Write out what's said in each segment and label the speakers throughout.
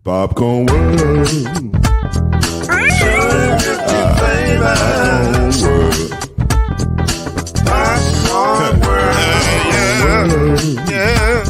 Speaker 1: Popcorn World. Popcorn World. Yeah.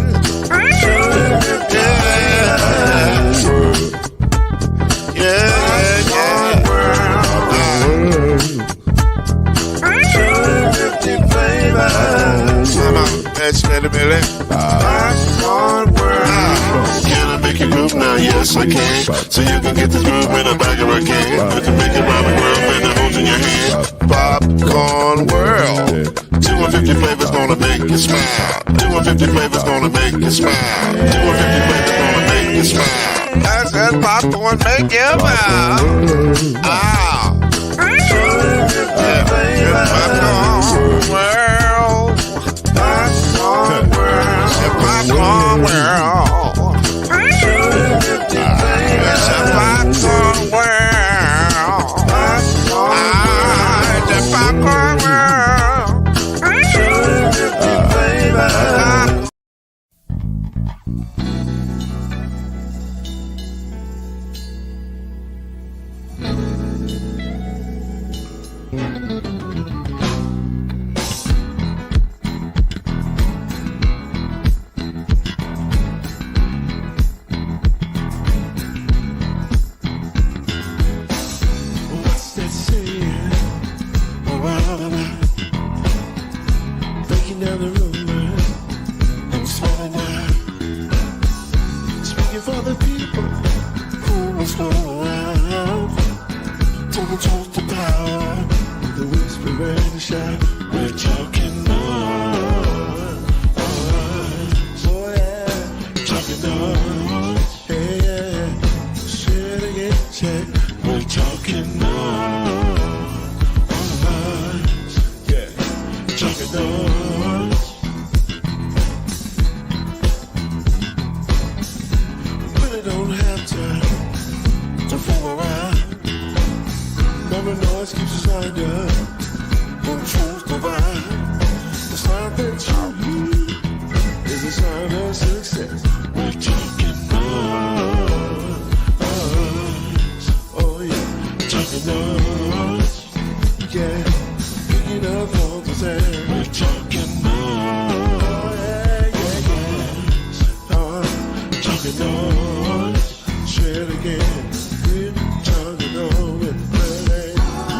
Speaker 2: Can I make you move now? Yes, I can. So you can get this move in a bag of a can. I can make it round the world when the holes in your hand. Popcorn World. 250 flavors gonna make you smile. 250 flavors gonna make you smile. 250 flavors gonna make you smile. I said popcorn make you smile. Ah. 250 flavors. Popcorn World. Popcorn World. Popcorn World. It's a popcorn world. It's a popcorn world.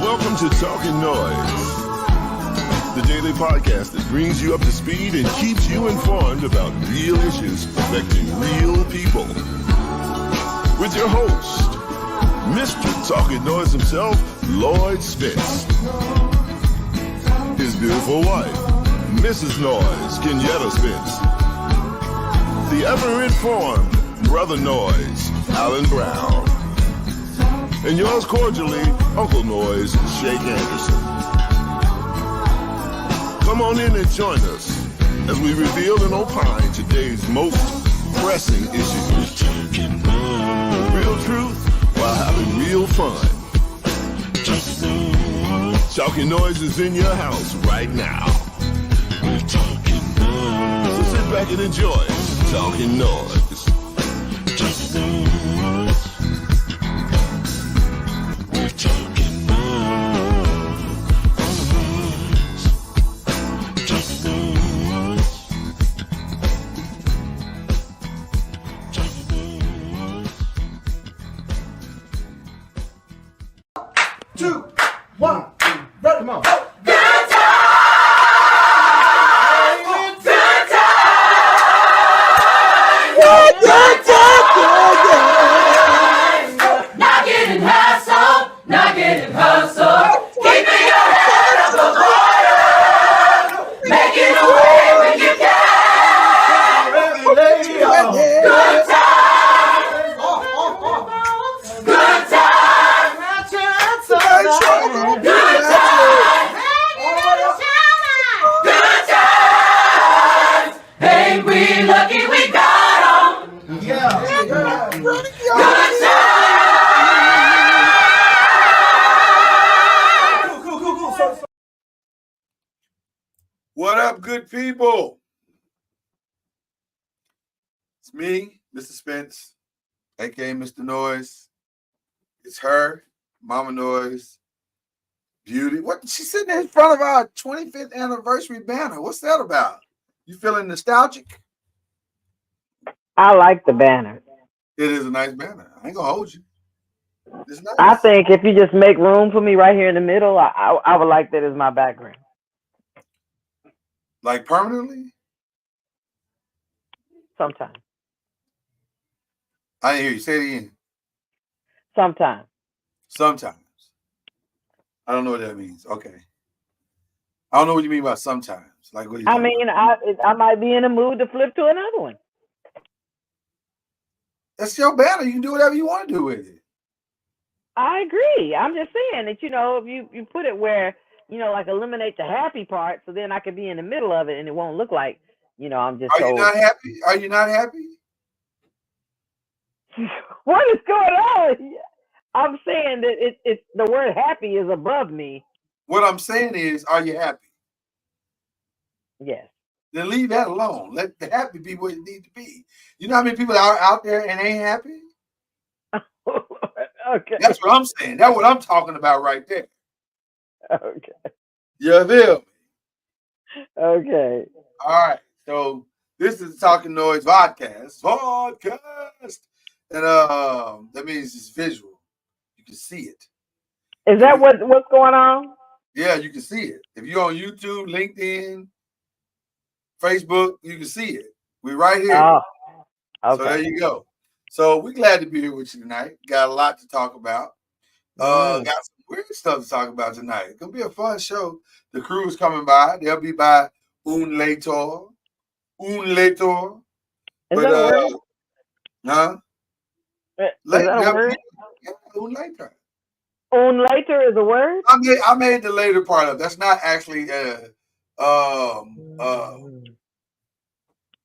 Speaker 1: Welcome to Talkin NOIZ, the daily podcast that brings you up to speed and keeps you informed about real issues affecting real people. With your host, Mr. Talkin NOIZ himself, Lloyd Spence. His beautiful wife, Mrs. NOIZ, Kenyatta Spence. The ever-informed Brother NOIZ, Alan Brown. And yours cordially, Uncle NOIZ, Shake Anderson. Come on in and join us as we reveal and opine today's most pressing issues. Real truth while having real fun. Talkin NOIZ is in your house right now. So sit back and enjoy Talkin NOIZ.
Speaker 3: What up, good people? It's me, Mr. Spence, aka Mr. Noise. It's her, Mama Noise, Beauty. What? She's sitting in front of our 25th anniversary banner. What's that about? You feeling nostalgic?
Speaker 4: I like the banner.
Speaker 3: It is a nice banner. I ain't gonna hold you. It's
Speaker 4: I
Speaker 3: nice.
Speaker 4: think if you just make room for me right here in the middle, I would like that as my background.
Speaker 3: Like permanently?
Speaker 4: Sometimes.
Speaker 3: I didn't hear you. Say it again.
Speaker 4: Sometimes.
Speaker 3: Sometimes. I don't know what that means. Okay. I don't know what you mean by sometimes. Like what are you
Speaker 4: I
Speaker 3: talking
Speaker 4: mean,
Speaker 3: about?
Speaker 4: I might be in the mood to flip to another one.
Speaker 3: That's your banner. You can do whatever you want to do with it.
Speaker 4: I agree. I'm just saying that, if you put it where, like eliminate the happy part, so then I could be in the middle of it and it won't look like, I'm just
Speaker 3: Are you
Speaker 4: so.
Speaker 3: not happy? Are you not happy?
Speaker 4: What is going on? I'm saying that it's the word happy is above me.
Speaker 3: What I'm saying is, are you happy?
Speaker 4: Yes.
Speaker 3: Then leave that alone. Let the happy be what it need to be. You know how many people are out there and ain't happy?
Speaker 4: Okay.
Speaker 3: That's what I'm saying. That's what I'm talking about right there.
Speaker 4: Okay.
Speaker 3: You feel me?
Speaker 4: Okay.
Speaker 3: All right. So this is the Talkin NOIZ Vodcast. Vodcast. And that means it's visual. You can see it.
Speaker 4: Is that what's going on?
Speaker 3: Yeah, you can see it. If you're on YouTube, LinkedIn, Facebook, you can see it. We're right here.
Speaker 4: Oh, okay.
Speaker 3: So there you go. So we're glad to be here with you tonight. Got a lot to talk about. Got some weird stuff to talk about tonight. It's gonna be a fun show. The crew is coming by. They'll be by later.
Speaker 4: Is that a word?
Speaker 3: Huh?
Speaker 4: Is that a word?
Speaker 3: Yeah, later.
Speaker 4: Later is a word?
Speaker 3: I made the later part of it. That's not actually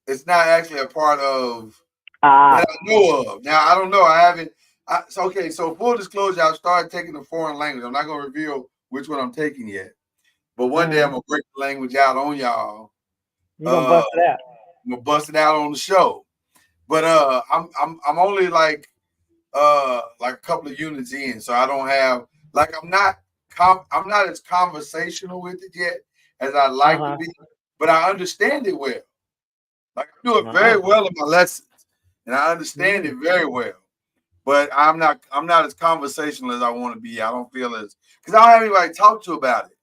Speaker 3: it's not actually a part of that I know of. Now I don't know. I haven't. So full disclosure, I've started taking a foreign language. I'm not gonna reveal which one I'm taking yet, but one day I'm gonna break the language out on y'all.
Speaker 4: You're gonna bust it out.
Speaker 3: I'm gonna bust it out on the show. But I'm only like a couple of units in, so I don't have I'm not as conversational with it yet as I'd like to be, but I understand it well. Like I do it very well in my lessons, and I understand it very well. But I'm not as conversational as I want to be. I don't feel as because I don't have anybody to talk to about it.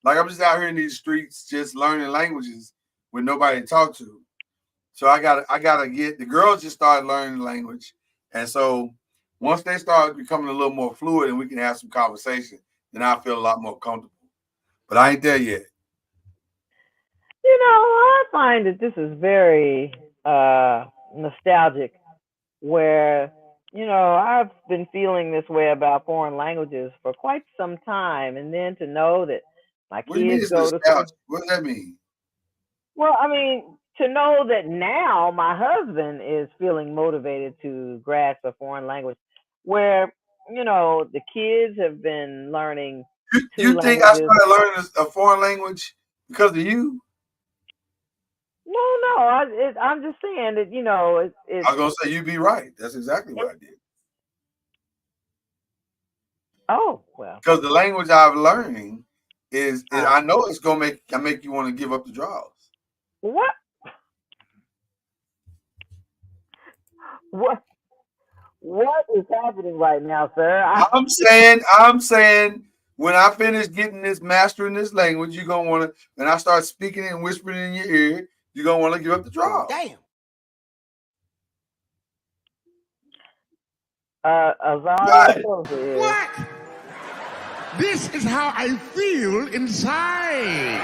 Speaker 3: Like I'm just out here in these streets just learning languages with nobody to talk to. So I gotta get the girls just started learning the language. And so once they start becoming a little more fluid and we can have some conversation, then I feel a lot more comfortable. But I ain't there yet.
Speaker 4: I find that this is very nostalgic where, I've been feeling this way about foreign languages for quite some time. And then to know that my kids go to school.
Speaker 3: What does that mean?
Speaker 4: Well, I mean, to know that now my husband is feeling motivated to grasp a foreign language where, the kids have been learning
Speaker 3: You think I started learning a foreign language because of you?
Speaker 4: No, I'm just saying that,
Speaker 3: I was going to say you'd be right. That's exactly what I did.
Speaker 4: Oh, well.
Speaker 3: Because the language I'm learning is I know it's going to make you want to give up the draws.
Speaker 4: What? What is happening right now, sir?
Speaker 3: I'm saying when I finish mastering this language, you're going to want to, and I start speaking and whispering in your ear, you're going to want to give up the draws.
Speaker 5: Damn.
Speaker 4: What?
Speaker 5: This is how I feel inside.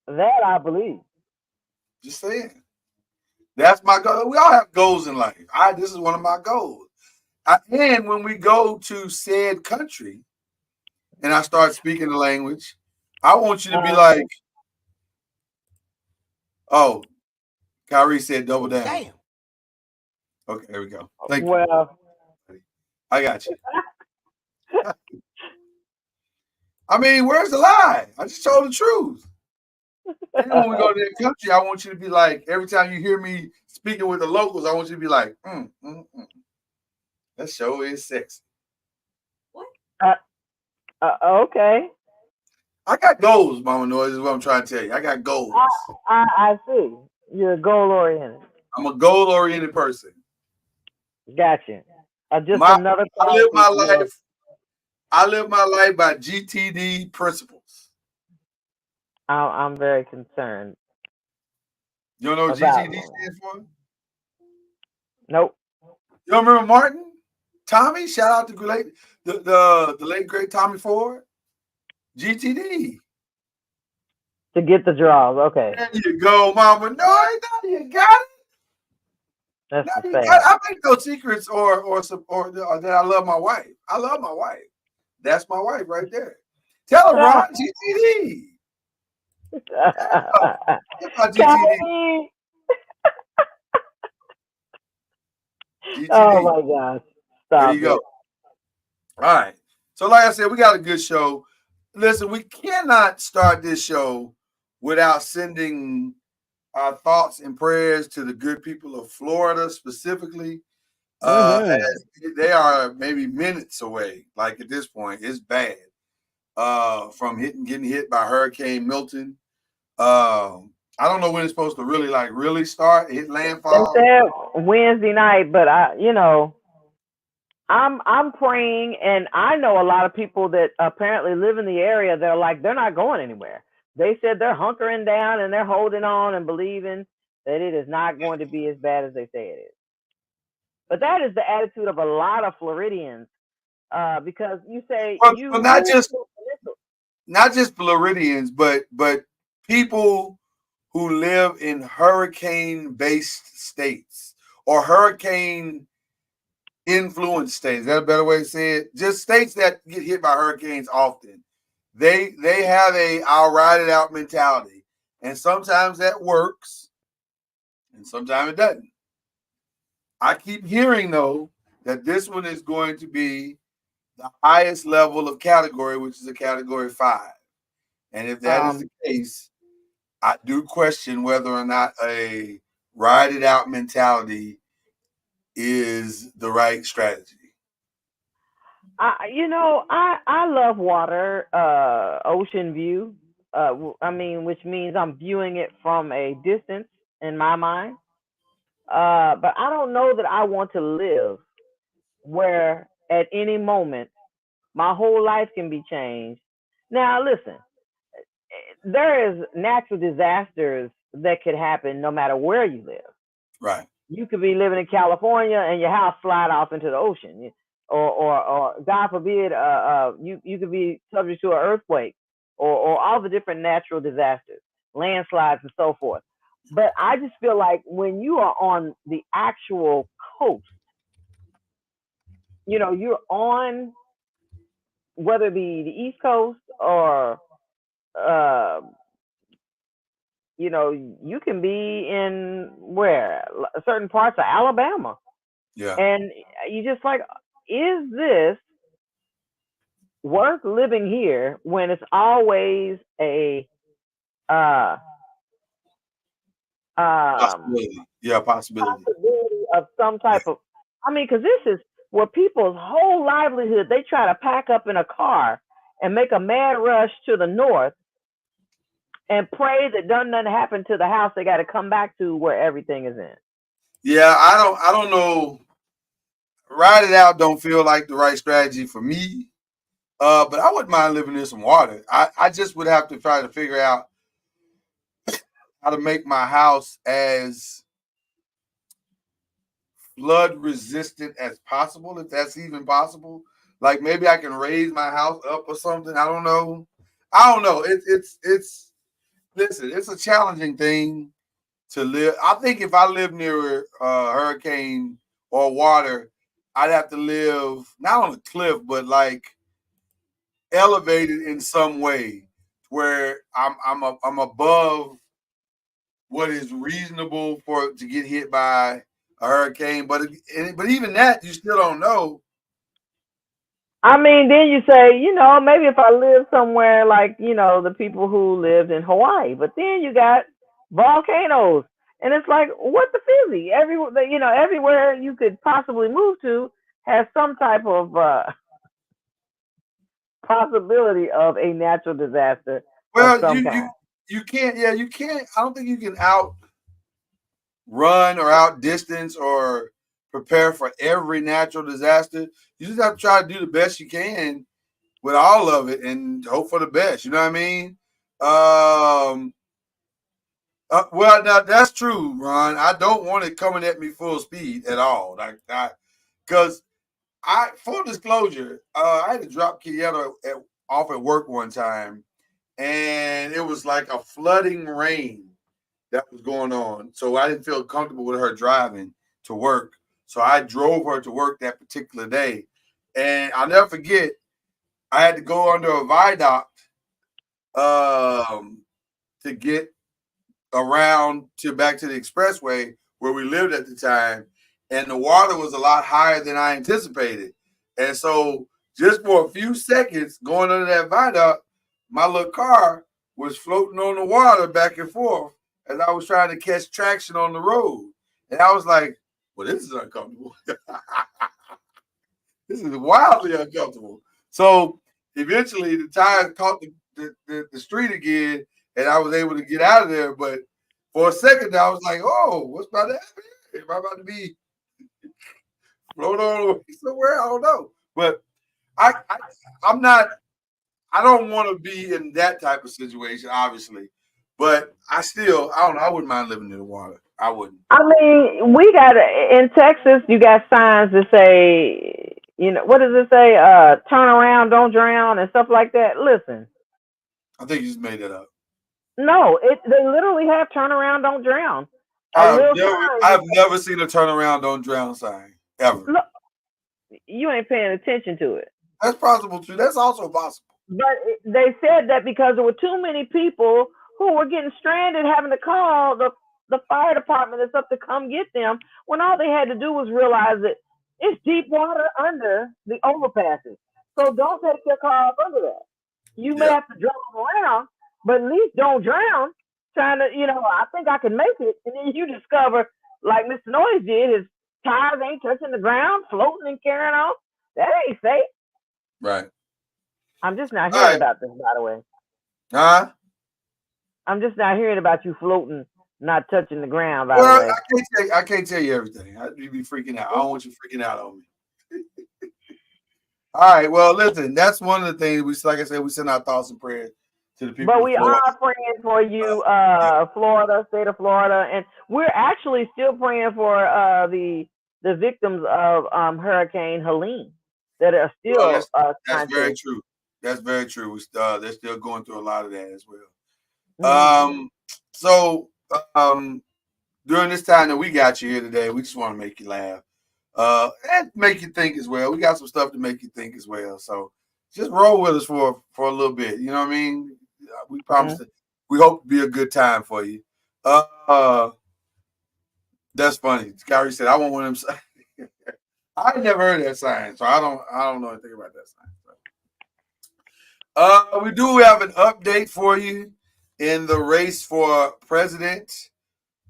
Speaker 4: That I believe.
Speaker 3: Just saying. That's my goal. We all have goals in life. This is one of my goals. And when we go to said country and I start speaking the language, I want you to be like, oh, Kyrie said double down.
Speaker 5: Damn.
Speaker 3: Okay, there we go. Thank
Speaker 4: you.
Speaker 3: I got you. I mean, where's the lie? I just told the truth. And when we go to that country, I want you to be like, every time you hear me speaking with the locals, I want you to be like, that show is sexy.
Speaker 4: Okay.
Speaker 3: I got goals, Mama Noise, is what I'm trying to tell you. I got goals.
Speaker 4: I see. You're goal oriented.
Speaker 3: I'm a goal-oriented person.
Speaker 4: Gotcha. Just another
Speaker 3: I live my
Speaker 4: quality,
Speaker 3: life. I live my life by GTD principles.
Speaker 4: I'm very concerned.
Speaker 3: You don't know what
Speaker 4: About
Speaker 3: GTD stands for?
Speaker 4: Nope.
Speaker 3: You don't remember Martin? Tommy? Shout out to the late great Tommy Ford. GTD.
Speaker 4: To get the draws. Okay.
Speaker 3: There you go, Mama. No, now you got it.
Speaker 4: That's
Speaker 3: Now
Speaker 4: the
Speaker 3: you
Speaker 4: fact.
Speaker 3: got it. I make no secrets or that I love my wife. I love my wife. That's my wife right there. Tell her, Ron, GTD. GTD.
Speaker 4: Oh my gosh. Stop
Speaker 3: There you go. All right. So, like I said, we got a good show. Listen, we cannot start this show without sending our thoughts and prayers to the good people of Florida specifically. As they are maybe minutes away, like at this point, it's bad. From getting hit by Hurricane Milton. I don't know when it's supposed to really start, hit landfall.
Speaker 4: They said Wednesday night, but I'm praying, and I know a lot of people that apparently live in the area. They're like, they're not going anywhere. They said they're hunkering down and they're holding on and believing that it is not going to be as bad as they say it is. But that is the attitude of a lot of Floridians, because you say
Speaker 3: not just Floridians, but people who live in hurricane-based states or hurricane-influenced states. Is that a better way to say it? Just states that get hit by hurricanes often. They have a "I'll ride it out" mentality, and sometimes that works, and sometimes it doesn't. I keep hearing though that this one is going to be the highest level of category, which is a category 5. And if that is the case, I do question whether or not a ride it out mentality is the right strategy.
Speaker 4: I love water, ocean view. Which means I'm viewing it from a distance in my mind. But I don't know that I want to live where at any moment my whole life can be changed. Now, listen, there is natural disasters that could happen no matter where you live.
Speaker 3: Right.
Speaker 4: You could be living in California and your house slide off into the ocean, or God forbid, you could be subject to an earthquake, or all the different natural disasters, landslides, and so forth. But I just feel like when you are on the actual coast, you're on, whether it be the East Coast or you can be in certain parts of Alabama.
Speaker 3: Yeah.
Speaker 4: And you just like, is this worth living here when it's always a
Speaker 3: possibility. Yeah, possibility
Speaker 4: of some type of, because this is where people's whole livelihood, they try to pack up in a car and make a mad rush to the north and pray that nothing happen to the house they got to come back to where everything is in.
Speaker 3: Yeah, I don't know. Ride it out don't feel like the right strategy for me. But I wouldn't mind living in some water. I just would have to try to figure out how to make my house as flood resistant as possible, if that's even possible. Like maybe I can raise my house up or something. I don't know. It's listen, it's a challenging thing to live. I think if I live near a hurricane or water, I'd have to live not on a cliff, but like elevated in some way where I'm above what is reasonable to get hit by a hurricane. But even that, you still don't know.
Speaker 4: Then you say, maybe if I live somewhere like, the people who lived in Hawaii, but then you got volcanoes And it's like, what the fizzy? Everywhere you could possibly move to has some type of possibility of a natural disaster of
Speaker 3: Well,
Speaker 4: some kind.
Speaker 3: you can't. Yeah, you can't. I don't think you can outrun or outdistance or prepare for every natural disaster. You just have to try to do the best you can with all of it and hope for the best. You know what I mean? Well, now that's true, Ron. I don't want it coming at me full speed at all. Because full disclosure, I had to drop Kieta off at work one time, and it was like a flooding rain that was going on. So I didn't feel comfortable with her driving to work. So I drove her to work that particular day. And I'll never forget, I had to go under a viaduct to get around to back to the expressway where we lived at the time. And the water was a lot higher than I anticipated. And so just for a few seconds going under that viaduct, my little car was floating on the water back and forth as I was trying to catch traction on the road. And I was like, well, this is uncomfortable. This is wildly uncomfortable. So eventually the tires caught the street again, and I was able to get out of there. But for a second, I was like, oh, what's about to happen here? Am I about to be floating on somewhere? I don't know. But I'm not, I don't want to be in that type of situation, obviously. But I don't know. I wouldn't mind living in the water. I wouldn't.
Speaker 4: I mean, we got in Texas, you got signs that say, what does it say? Turn around, don't drown, and stuff like that. Listen.
Speaker 3: I think you just made that up.
Speaker 4: No, they literally have turn around, don't drown.
Speaker 3: I've never seen a turn around, don't drown sign ever.
Speaker 4: Look, you ain't paying attention to it.
Speaker 3: That's possible too. That's also possible.
Speaker 4: But they said that because there were too many people who were getting stranded, having to call the fire department and stuff to come get them, when all they had to do was realize that it's deep water under the overpasses. So don't take your car up under that. You may have to drive around, but at least don't drown trying to, I think I can make it. And then you discover, like Mr. Noise did, his tires ain't touching the ground, floating and carrying on. That ain't safe.
Speaker 3: Right.
Speaker 4: I'm just not hearing about this, by the way.
Speaker 3: Huh?
Speaker 4: I'm just not hearing about you floating, not touching the ground, by the way.
Speaker 3: I can't tell you everything. You'd be freaking out. I don't want you freaking out on me. All right. Well, listen, that's one of the things like I said, we send our thoughts and prayers to the people.
Speaker 4: But we are praying for you, Florida, state of Florida, and we're actually still praying for the victims of Hurricane Helene that are still.
Speaker 3: That's very true. That's very true. They're still going through a lot of that as well.
Speaker 4: Mm-hmm.
Speaker 3: So during this time that we got you here today, we just want to make you laugh. And make you think as well. We got some stuff to make you think as well. So just roll with us for a little bit. You know what I mean? We promise that we hope to be a good time for you. That's funny. Kyrie said, I want one of them. I never heard that sign, so I don't know anything about that sign. We do have an update for you in the race for president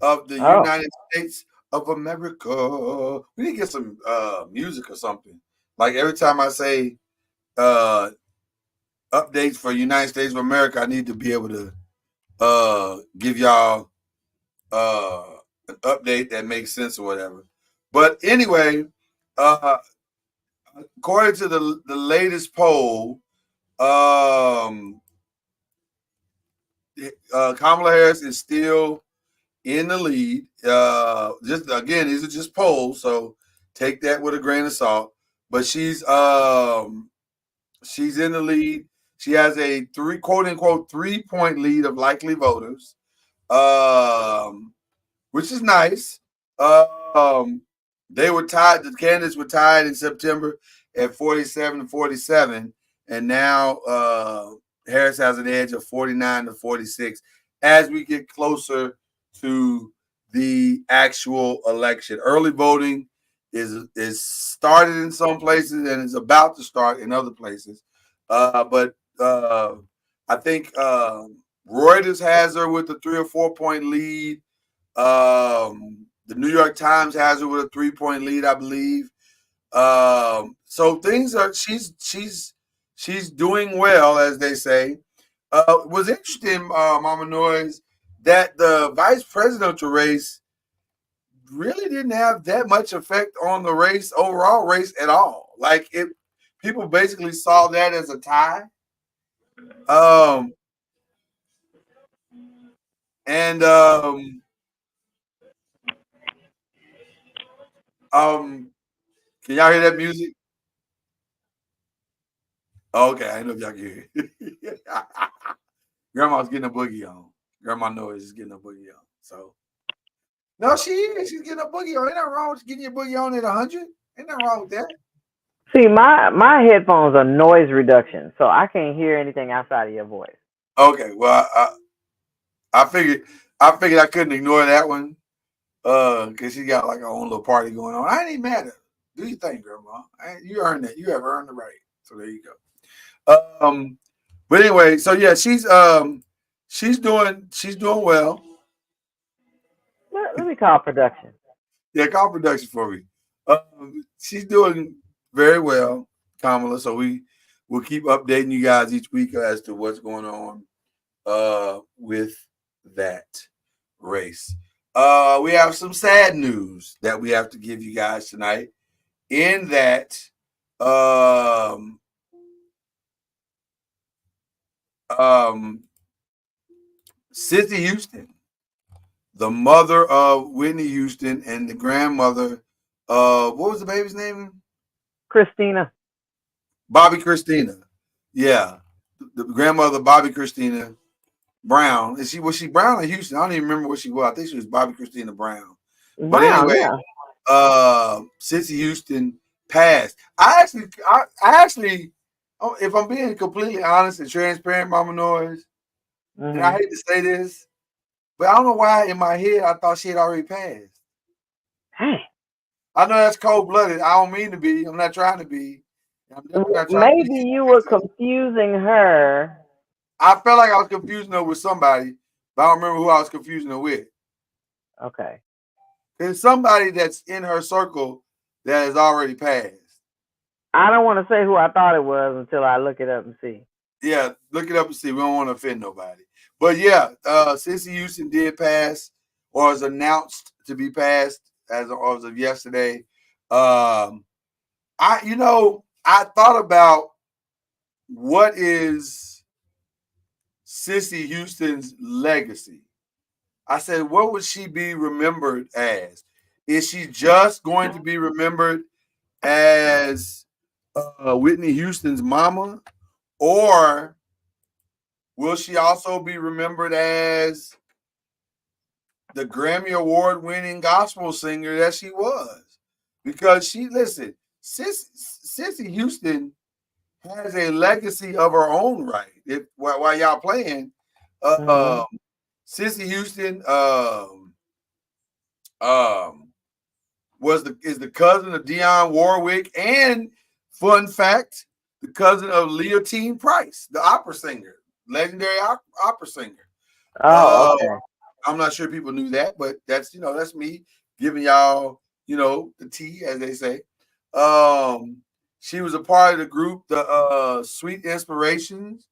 Speaker 3: of the United States of America. We need to get some music or something. Like every time I say updates for United States of America, I need to be able to give y'all an update that makes sense or whatever. But anyway, according to the latest poll, Kamala Harris is still in the lead. Just again, these are just polls, so take that with a grain of salt. But she's in the lead. She has a quote unquote 3-point lead of likely voters, which is nice. They were tied. The candidates were tied in September at 47-47, and now Harris has an edge of 49-46 as we get closer to the actual election. Early voting is started in some places and is about to start in other places. But I think Reuters has her with a 3 or 4 point lead. The New York Times has her with a 3-point lead, I believe. So things are she's doing well, as they say. Was interesting, Mama Noise, that the vice presidential race really didn't have that much effect on the overall race at all. Like people basically saw that as a tie. And can y'all hear that music? Okay, I know if y'all can hear it. Grandma's getting a boogie on. Grandma Noise is getting a boogie on. So no, she is. She's getting a boogie on. Ain't nothing wrong with getting your boogie on at 100. Ain't nothing wrong with that.
Speaker 4: See, my headphones are noise reduction, so I can't hear anything outside of your voice.
Speaker 3: Okay, well, I figured I couldn't ignore that one, because she got like her own little party going on. I ain't even mad at her. Do you think, Grandma? You earned that. You have earned the right. So there you go. But anyway, so yeah, she's doing well.
Speaker 4: Let me call production.
Speaker 3: Yeah, call production for me. She's doing very well, Kamala. So we'll keep updating you guys each week as to what's going on with that race. We have some sad news that we have to give you guys tonight. In that, Cissy Houston, the mother of Whitney Houston and the grandmother of, what was the baby's name?
Speaker 4: Christina.
Speaker 3: Bobby Christina. Yeah. The grandmother of Bobby Christina Brown. Was she Brown or Houston? I don't even remember what she was. I think she was Bobby Christina Brown. But anyway,
Speaker 4: yeah.
Speaker 3: Cissy Houston passed. I actually, if I'm being completely honest and transparent, Mama Noise, and I hate to say this, but I don't know why in my head I thought she had already passed.
Speaker 4: Hey.
Speaker 3: I know that's cold-blooded. I don't mean to be. I'm not trying to be.
Speaker 4: Maybe you were confusing her.
Speaker 3: I felt like I was confusing her with somebody, but I don't remember who I was confusing her with.
Speaker 4: Okay.
Speaker 3: There's somebody that's in her circle that has already passed.
Speaker 4: I don't want to say who I thought it was until I look it up and see.
Speaker 3: Yeah, look it up and see. We don't want to offend nobody. But yeah, Cissy Houston did pass, or was announced to be passed as of yesterday. I thought about what is Cissy Houston's legacy. I said, what would she be remembered as? Is she just going to be remembered as Whitney Houston's mama, or will she also be remembered as the Grammy Award-winning gospel singer that she was? Because Cissy Houston has a legacy of her own right. While y'all playing, Cissy Houston is the cousin of Dionne Warwick, and fun fact, the cousin of Leontine Price, the opera singer, legendary opera singer.
Speaker 4: Oh, okay.
Speaker 3: I'm not sure people knew that, but that's me giving y'all the tea, as they say. She was a part of the group, the Sweet Inspirations.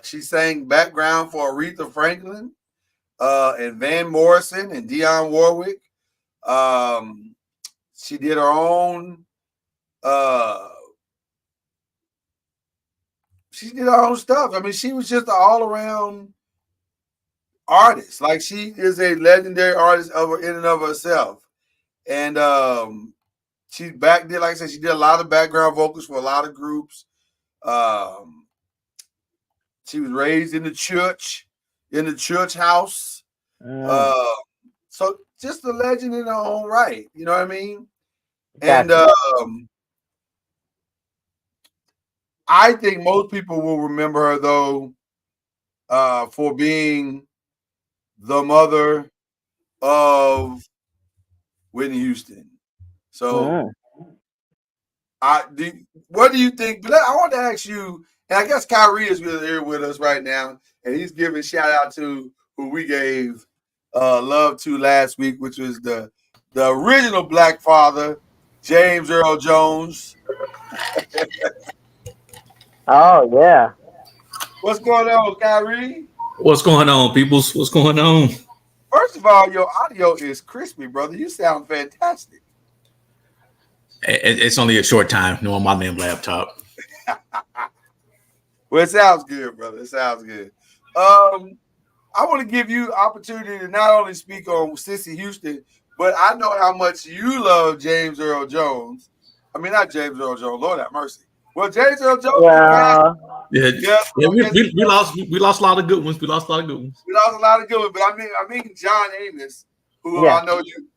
Speaker 3: She sang background for Aretha Franklin, and Van Morrison and Dionne Warwick. She did her own. She did her own stuff. I mean, she was just an all-around artist. Like, she is a legendary artist in and of herself. And she like I said, she did a lot of background vocals for a lot of groups. She was raised in the church house. So just a legend in her own right. You know what I mean? Gotcha. And I think most people will remember her, though, for being the mother of Whitney Houston. So, what do you think? But I want to ask you, and I guess Kyrie is here with us right now, and he's giving shout out to who we gave love to last week, which was the original Black father, James Earl Jones.
Speaker 4: Oh yeah.
Speaker 3: What's going on, Kyrie?
Speaker 6: What's going on, peoples? What's going on?
Speaker 3: First of all, your audio is crispy, brother. You sound fantastic.
Speaker 6: It's only a short time. No, on my damn laptop.
Speaker 3: Well, it sounds good, brother. It sounds good. I want to give you opportunity to not only speak on Sissy Houston, but I know how much you love James Earl Jones. I mean, not James Earl Jones. Lord have mercy. Well, James Earl Jones.
Speaker 6: We lost a lot of good ones. We lost a lot of good ones.
Speaker 3: We lost a lot of good ones, but I mean John Amos, who I know you.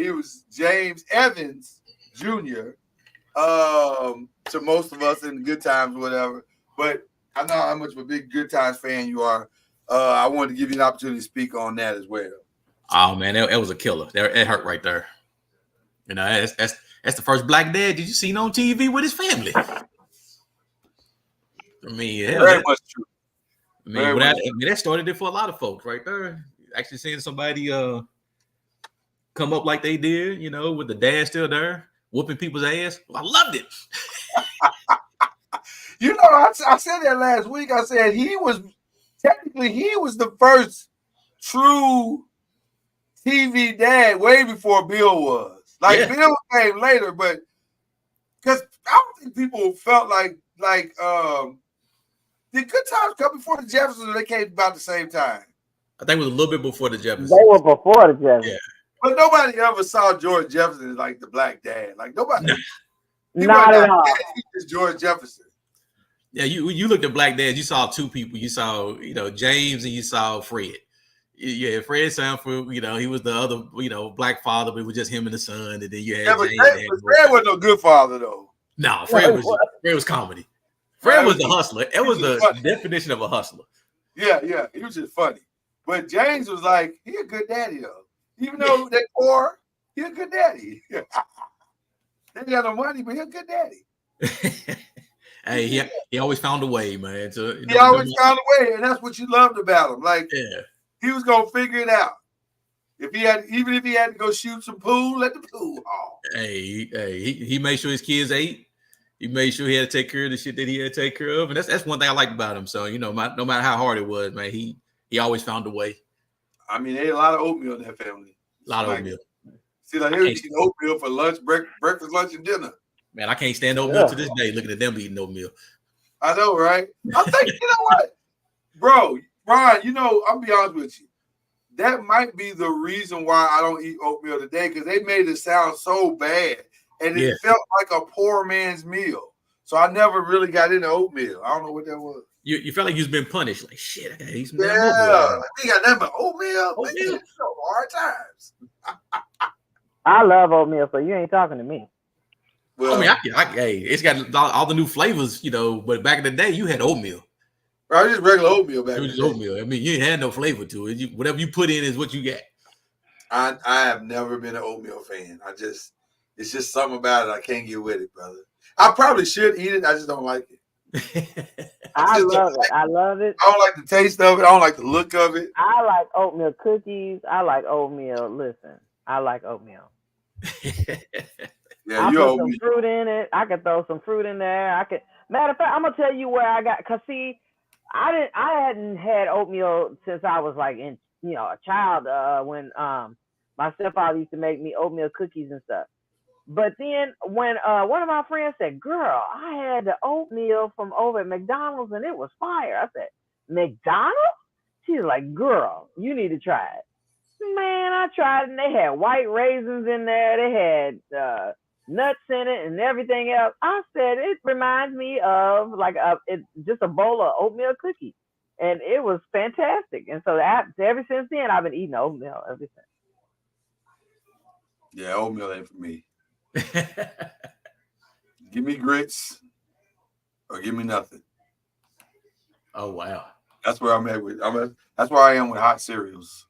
Speaker 3: He was James Evans Jr. To most of us in the Good Times, or whatever. But I know how much of a big Good Times fan you are. I wanted to give you an opportunity to speak on that as well.
Speaker 6: Oh man, that was a killer. It hurt right there. You know, that's the first black dad you seen on TV with his family. I mean,
Speaker 3: very much true.
Speaker 6: I mean, that started it for a lot of folks right there. Actually seeing somebody come up like they did, you know, with the dad still there, whooping people's ass. I loved it.
Speaker 3: You know, I said that last week. I said he was the first true TV dad way before Bill was. Bill came later, but because I don't think people felt like the Good Times come before the Jeffersons, or they came about the same time.
Speaker 6: I think it was a little bit before the Jeffersons.
Speaker 4: They were before the Jeffersons.
Speaker 3: Yeah. But nobody ever saw George Jefferson as like the black dad. Like nobody.
Speaker 4: Not at all.
Speaker 3: He was George Jefferson.
Speaker 6: Yeah, you looked at black dads. You saw two people. You saw, you know, James, and you saw Fred. Yeah, Fred Sanford. You know, he was the other, you know, black father, but it was just him and the son. And then you had James.
Speaker 3: Fred wasn't no good father though.
Speaker 6: No, Fred was comedy. Fred was the hustler. It was the definition of a hustler.
Speaker 3: Yeah, he was just funny. But James was like, he a good daddy though. Even though they poor, he a good daddy. They got no money, but he a good daddy.
Speaker 6: Hey, he always found a way, man. So,
Speaker 3: he always found a way, and that's what you loved about him. Like, he was gonna figure it out. Even if he had to go shoot some pool, let the pool haul.
Speaker 6: Hey, he made sure his kids ate. He made sure he had to take care of the shit that he had to take care of, and that's one thing I liked about him. So, you know, no matter how hard it was, man, he always found a way.
Speaker 3: I mean, they ate a lot of oatmeal in that family.
Speaker 6: A lot of oatmeal.
Speaker 3: See, like they eating oatmeal for lunch, breakfast, lunch, and dinner.
Speaker 6: Man, I can't stand oatmeal to this day. Looking at them eating oatmeal.
Speaker 3: I know, right? I think you know what, bro, Ron. You know, I'll be honest with you. That might be the reason why I don't eat oatmeal today, because they made it sound so bad, and it felt like a poor man's meal. So I never really got into oatmeal. I don't know what that was.
Speaker 6: You felt like you've been punished. Like shit, I gotta eat some oatmeal.
Speaker 3: Yeah, they got nothing but oatmeal. Man, hard times.
Speaker 4: I love oatmeal, so you ain't talking to me.
Speaker 3: Well,
Speaker 6: I mean, hey, it's got all the new flavors, you know. But back in the day, you had oatmeal.
Speaker 3: Right, just regular oatmeal back.
Speaker 6: It was just oatmeal. I mean, you had no flavor to it. Whatever you put in is what you get. I
Speaker 3: have never been an oatmeal fan. It's just something about it. I can't get with it, brother. I probably should eat it. I just don't like it.
Speaker 4: I love it. I love it.
Speaker 3: I don't like the taste of it. I don't like the look of it.
Speaker 4: I like oatmeal cookies. I like oatmeal. Listen, I like oatmeal.
Speaker 3: Yeah,
Speaker 4: I put some fruit in it. I could throw some fruit in there. Matter of fact, I'm gonna tell you where I got. Cause see, I hadn't had oatmeal since I was like a child. When my stepfather used to make me oatmeal cookies and stuff. But then when one of my friends said, "Girl, I had the oatmeal from over at McDonald's and it was fire," I said, "McDonald's?" She's like, "Girl, you need to try it." Man, I tried it, and they had white raisins in there. They had nuts in it and everything else. I said, it reminds me of like just a bowl of oatmeal cookies, and it was fantastic. And so ever since then, I've been eating oatmeal ever since.
Speaker 3: Yeah, oatmeal ain't for me. Give me grits or give me nothing.
Speaker 6: Oh wow,
Speaker 3: that's where I'm at with. That's where I am with hot cereals.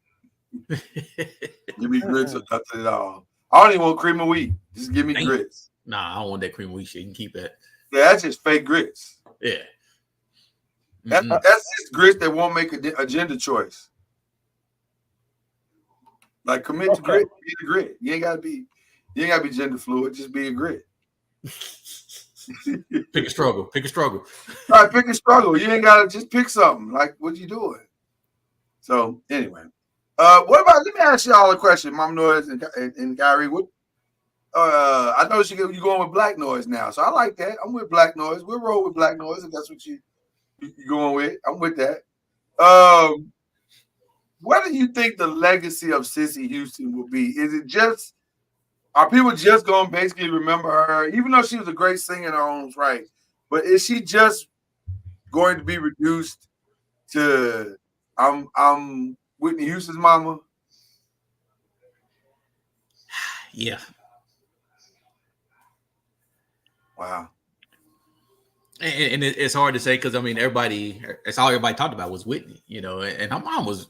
Speaker 3: Give me grits or nothing at all. I don't even want cream of wheat. Just give me grits.
Speaker 6: Nah, I don't want that cream of wheat shit. You can keep that.
Speaker 3: Yeah, that's just fake grits.
Speaker 6: Yeah.
Speaker 3: That's just grits that won't make a gender choice. Like commit to grit, be the grit. You ain't gotta be gender fluid, just be a grit.
Speaker 6: Pick a struggle. Pick a struggle.
Speaker 3: All right, pick a struggle. You ain't gotta just pick something. Like what you doing? So anyway. What about let me ask y'all a question, Mom Noise and Kyrie. What I know you going with Black Noise now, so I like that. I'm with Black Noise. We'll roll with Black Noise if that's what you going with. I'm with that. What do you think the legacy of Sissy Houston will be? Is it just are people just going to basically remember her, even though she was a great singer in her own right? But is she just going to be reduced to I'm Whitney Houston's mama?
Speaker 6: Yeah.
Speaker 3: Wow.
Speaker 6: And it's hard to say because I mean it's all everybody talked about was Whitney, you know, and her mom was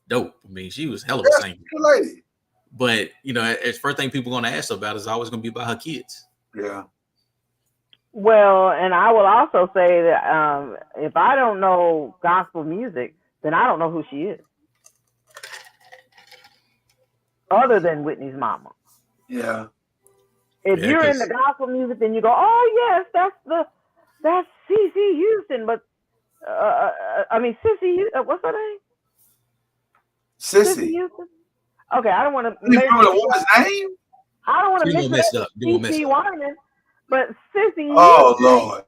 Speaker 6: dope. I mean, she was hell of a singer.
Speaker 3: Lady.
Speaker 6: But you know, it's first thing people are gonna ask her about is always gonna be about her kids.
Speaker 3: Yeah.
Speaker 4: Well, and I will also say that if I don't know gospel music, then I don't know who she is. Other than Whitney's mama.
Speaker 3: Yeah.
Speaker 4: If you're in the gospel music, then you go, oh yes, that's Cece Houston, but I mean Sissy, what's her name?
Speaker 3: Sissy
Speaker 4: Houston. Okay, I don't want to.
Speaker 3: You remember the woman's name?
Speaker 4: I don't want to mix it up.
Speaker 6: Cece
Speaker 4: Winan, but Sissy.
Speaker 3: Oh
Speaker 4: Houston,
Speaker 3: Lord.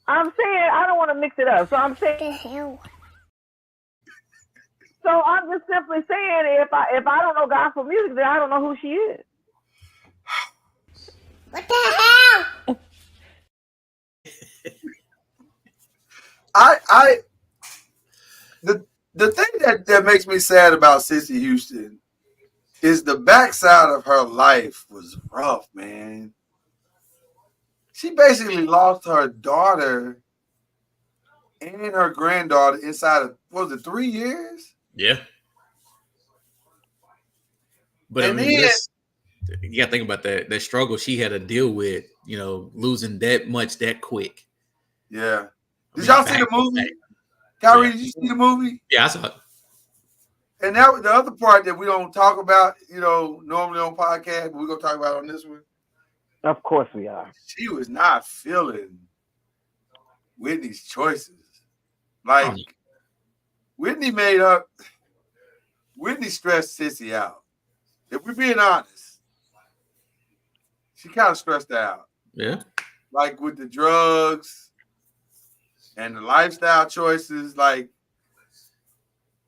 Speaker 4: I'm saying I don't want to mix it up, so I'm saying.
Speaker 7: The hell.
Speaker 4: So I'm just simply saying if I don't know gospel music, then I don't know who she is.
Speaker 7: What the hell?
Speaker 3: The thing that makes me sad about Sissy Houston is the backside of her life was rough, man. She basically lost her daughter and her granddaughter inside of, what was it, 3 years?
Speaker 6: Yeah. But
Speaker 3: and
Speaker 6: I mean, you got to think about that struggle she had to deal with, you know, losing that much that quick.
Speaker 3: Yeah. Did y'all see the movie? Kyrie, did you see the movie?
Speaker 6: Yeah, I saw it.
Speaker 3: And that was the other part that we don't talk about, you know, normally on podcast, but we're going to talk about on this one.
Speaker 4: Of course we are.
Speaker 3: She was not feeling Whitney's choices. Like, Whitney stressed Sissy out. If we're being honest, she kind of stressed her out.
Speaker 6: Yeah.
Speaker 3: Like with the drugs and the lifestyle choices, like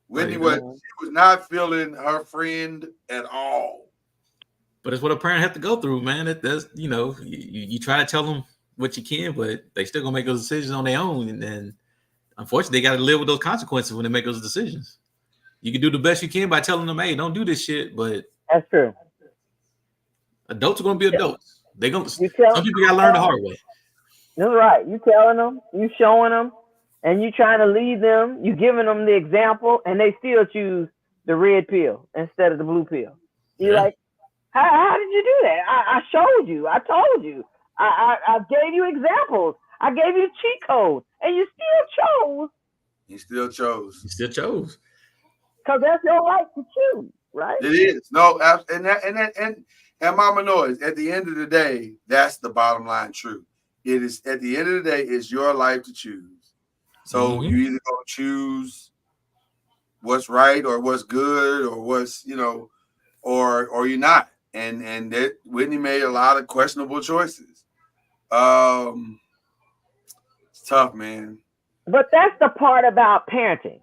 Speaker 3: Whitney was not feeling her friend at all.
Speaker 6: But it's what a parent has to go through, man. That's you know, you try to tell them what you can, but they still gonna make those decisions on their own, and then unfortunately, they got to live with those consequences when they make those decisions. You can do the best you can by telling them, "Hey, don't do this shit," but
Speaker 4: that's true.
Speaker 6: Adults are gonna be adults. Some people gotta learn the hard way.
Speaker 4: That's right. You telling them, you showing them, and you trying to lead them. You giving them the example, and they still choose the red pill instead of the blue pill. You're like, how did you do that? I showed you. I told you. I gave you examples. I gave you cheat codes, and you still chose.
Speaker 3: You still chose.
Speaker 4: Because that's your right to choose, right?
Speaker 3: It is. No, and Mama Noise, at the end of the day, that's the bottom line truth. It is, at the end of the day, it's your life to choose. So you either gonna choose what's right or what's good or what's, you know, or you're not. And that Whitney made a lot of questionable choices. It's tough, man.
Speaker 4: But that's the part about parenting.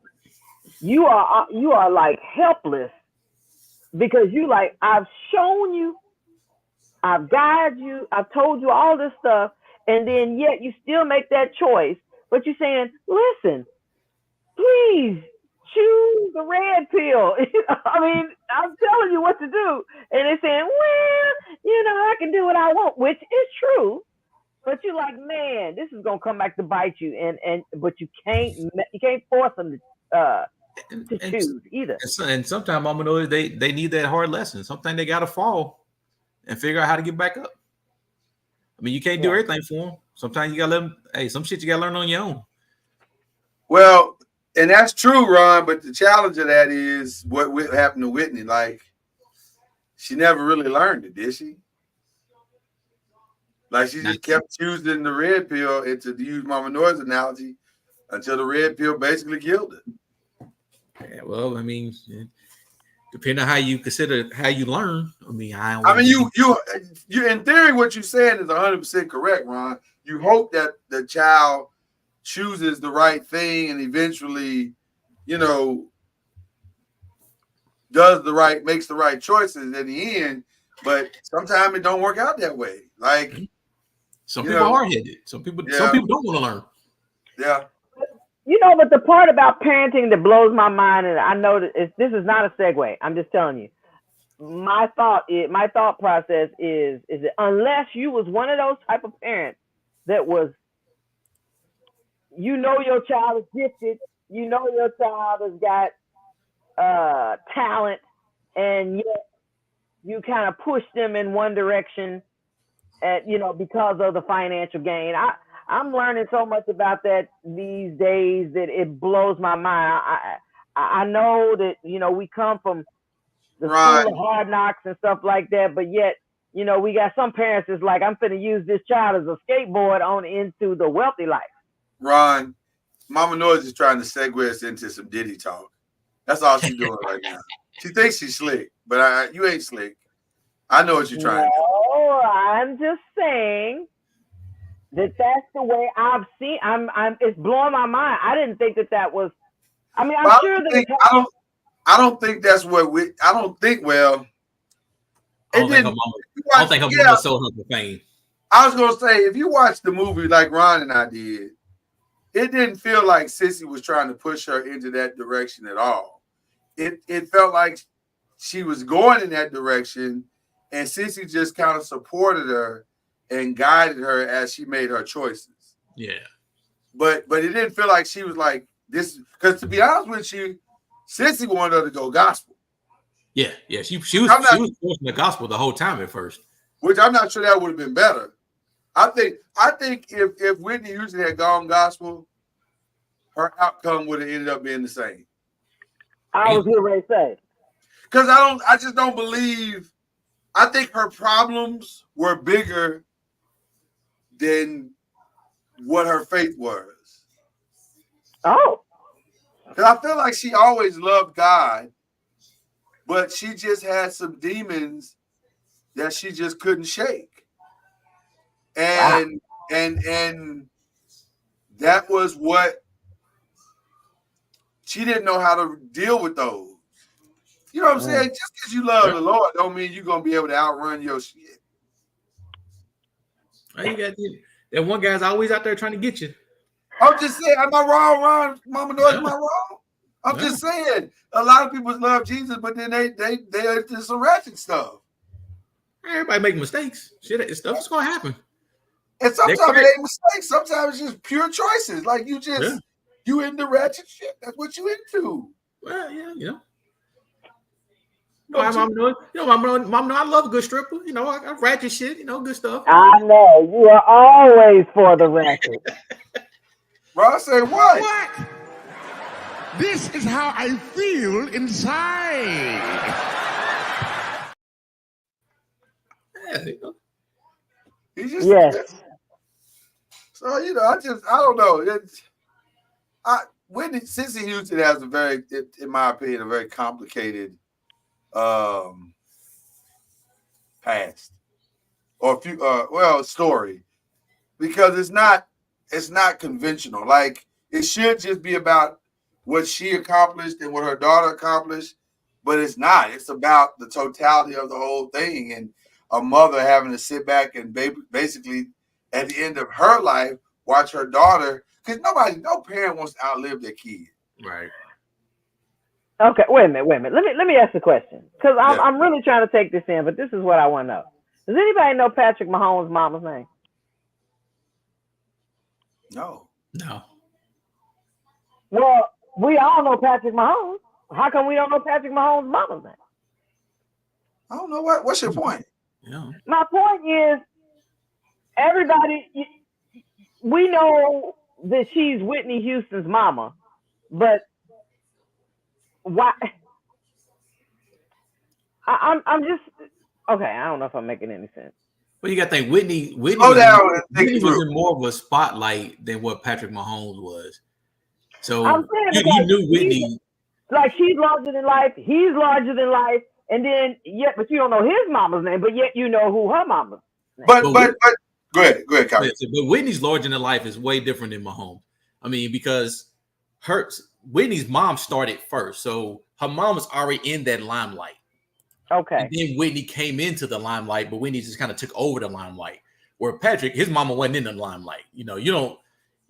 Speaker 4: You are like helpless because you like, I've shown you, I've guided you, I've told you all this stuff, and then yet you still make that choice. But you're saying, listen, please choose the red pill. I mean, I'm telling you what to do. And they're saying, well, you know, I can do what I want, which is true. But you're like, man, this is gonna come back to bite you, but you can't force them to choose either.
Speaker 6: And sometimes I'm gonna know they need that hard lesson. Sometimes they gotta fall and figure out how to get back up. I mean, you can't do everything for them. Sometimes you gotta let them. Hey, some shit you gotta learn on your own.
Speaker 3: Well, And that's true, Ron. But the challenge of that is what happened to Whitney. Like, she never really learned it, did she? Like, she just kept choosing the red pill, and to use Mama Noise analogy, until the red pill basically killed her.
Speaker 6: Yeah, well, I mean, depending on how you consider how you learn. I mean,
Speaker 3: you in theory, what you're saying is 100% correct, Ron. You hope that the child chooses the right thing and eventually, makes the right choices in the end. But sometimes it don't work out that way. Like,
Speaker 6: some people are hard-headed. Some people don't want to learn.
Speaker 3: Yeah.
Speaker 4: But the part about parenting that blows my mind, and I know that this is not a segue. I'm just telling you. My thought process is that unless you was one of those type of parents that was, your child is gifted, your child has got talent, and yet you kind of push them in one direction, because of the financial gain. I'm learning so much about that these days that it blows my mind. I know that, we come from the
Speaker 3: Right.
Speaker 4: school of hard knocks and stuff like that, but yet, we got some parents that's like, I'm finna use this child as a skateboard on into the wealthy life.
Speaker 3: Ron, Mama Noise is trying to segue us into some Diddy talk. That's all she's doing right now. She thinks she's slick, but you ain't slick. I know what you're trying to do.
Speaker 4: No, I'm just saying that's the way I've seen. It's blowing my mind. I didn't think that was. I mean, I'm sure that
Speaker 3: I don't think that's what we. I don't think. Well,
Speaker 6: I don't think her mama sold her for fame.
Speaker 3: I was gonna say, if you watch the movie like Ron and I did, it didn't feel like Sissy was trying to push her into that direction at all. It felt like she was going in that direction, and Sissy just kind of supported her and guided her as she made her choices.
Speaker 6: Yeah.
Speaker 3: But it didn't feel like she was like this, because to be honest with you, Sissy wanted her to go gospel.
Speaker 6: Yeah. She was forcing the gospel the whole time at first.
Speaker 3: Which I'm not sure that would have been better. I think if Whitney Houston had gone gospel, her outcome would have ended up being the same.
Speaker 4: I was here ready to say.
Speaker 3: Because I just don't believe. I think her problems were bigger than what her faith was.
Speaker 4: Oh.
Speaker 3: Because I feel like she always loved God, but she just had some demons that she just couldn't shake. And that was what she didn't know how to deal with those. You know what I'm saying? Just because you love the Lord don't mean you're gonna be able to outrun your shit.
Speaker 6: You got that one guy's always out there trying to get you.
Speaker 3: I'm just saying, am I wrong, Ron? Mama Noise, am I wrong? I'm just saying, a lot of people love Jesus, but then they into some ratchet stuff.
Speaker 6: Everybody make mistakes. Shit, stuff's gonna happen.
Speaker 3: And sometimes it ain't mistakes. Sometimes it's just pure choices. Like you into ratchet shit. That's what you into.
Speaker 6: Well, yeah, Mom, I love a good stripper. I ratchet shit. Good stuff.
Speaker 4: I know you are always for the ratchet.
Speaker 3: Bro, I say what?
Speaker 5: What? This is how I feel inside.
Speaker 3: He's just
Speaker 4: yes.
Speaker 3: So I don't know. Whitney Sissy Houston has a very, in my opinion, a very complicated past or story, because it's not conventional. Like, it should just be about what she accomplished and what her daughter accomplished, but it's not. It's about the totality of the whole thing, and a mother having to sit back and basically at the end of her life watch her daughter, because no parent wants to outlive their kid.
Speaker 6: Right.
Speaker 4: Okay, wait a minute. Let me ask a question, because I'm really trying to take this in, but this is what I want to know. Does anybody know Patrick Mahomes' mama's name?
Speaker 3: No.
Speaker 4: Well, we all know Patrick Mahomes. How come we don't know Patrick Mahomes' mama's name?
Speaker 3: I don't know. What's your point?
Speaker 6: Yeah.
Speaker 4: My point is, everybody, we know that she's Whitney Houston's mama, But why? I'm just okay. I don't know if I'm making any sense.
Speaker 6: Well, you got to think Whitney
Speaker 3: Slow down and think
Speaker 6: Whitney
Speaker 3: through.
Speaker 6: was in more of a spotlight than what Patrick Mahomes was. So
Speaker 4: I'm saying
Speaker 6: you
Speaker 4: because
Speaker 6: knew Whitney.
Speaker 4: like she's larger than life, he's larger than life, and then yet, but you don't know his mama's name, but yet you know who her mama's name.
Speaker 3: But go ahead, Kyrie.
Speaker 6: But Whitney's larger than life is way different than Mahomes. I mean, because Whitney's mom started first, so her mom was already in that limelight.
Speaker 4: Okay.
Speaker 6: And then Whitney came into the limelight, but Whitney just kind of took over the limelight. Where Patrick, his mama wasn't in the limelight. You know, you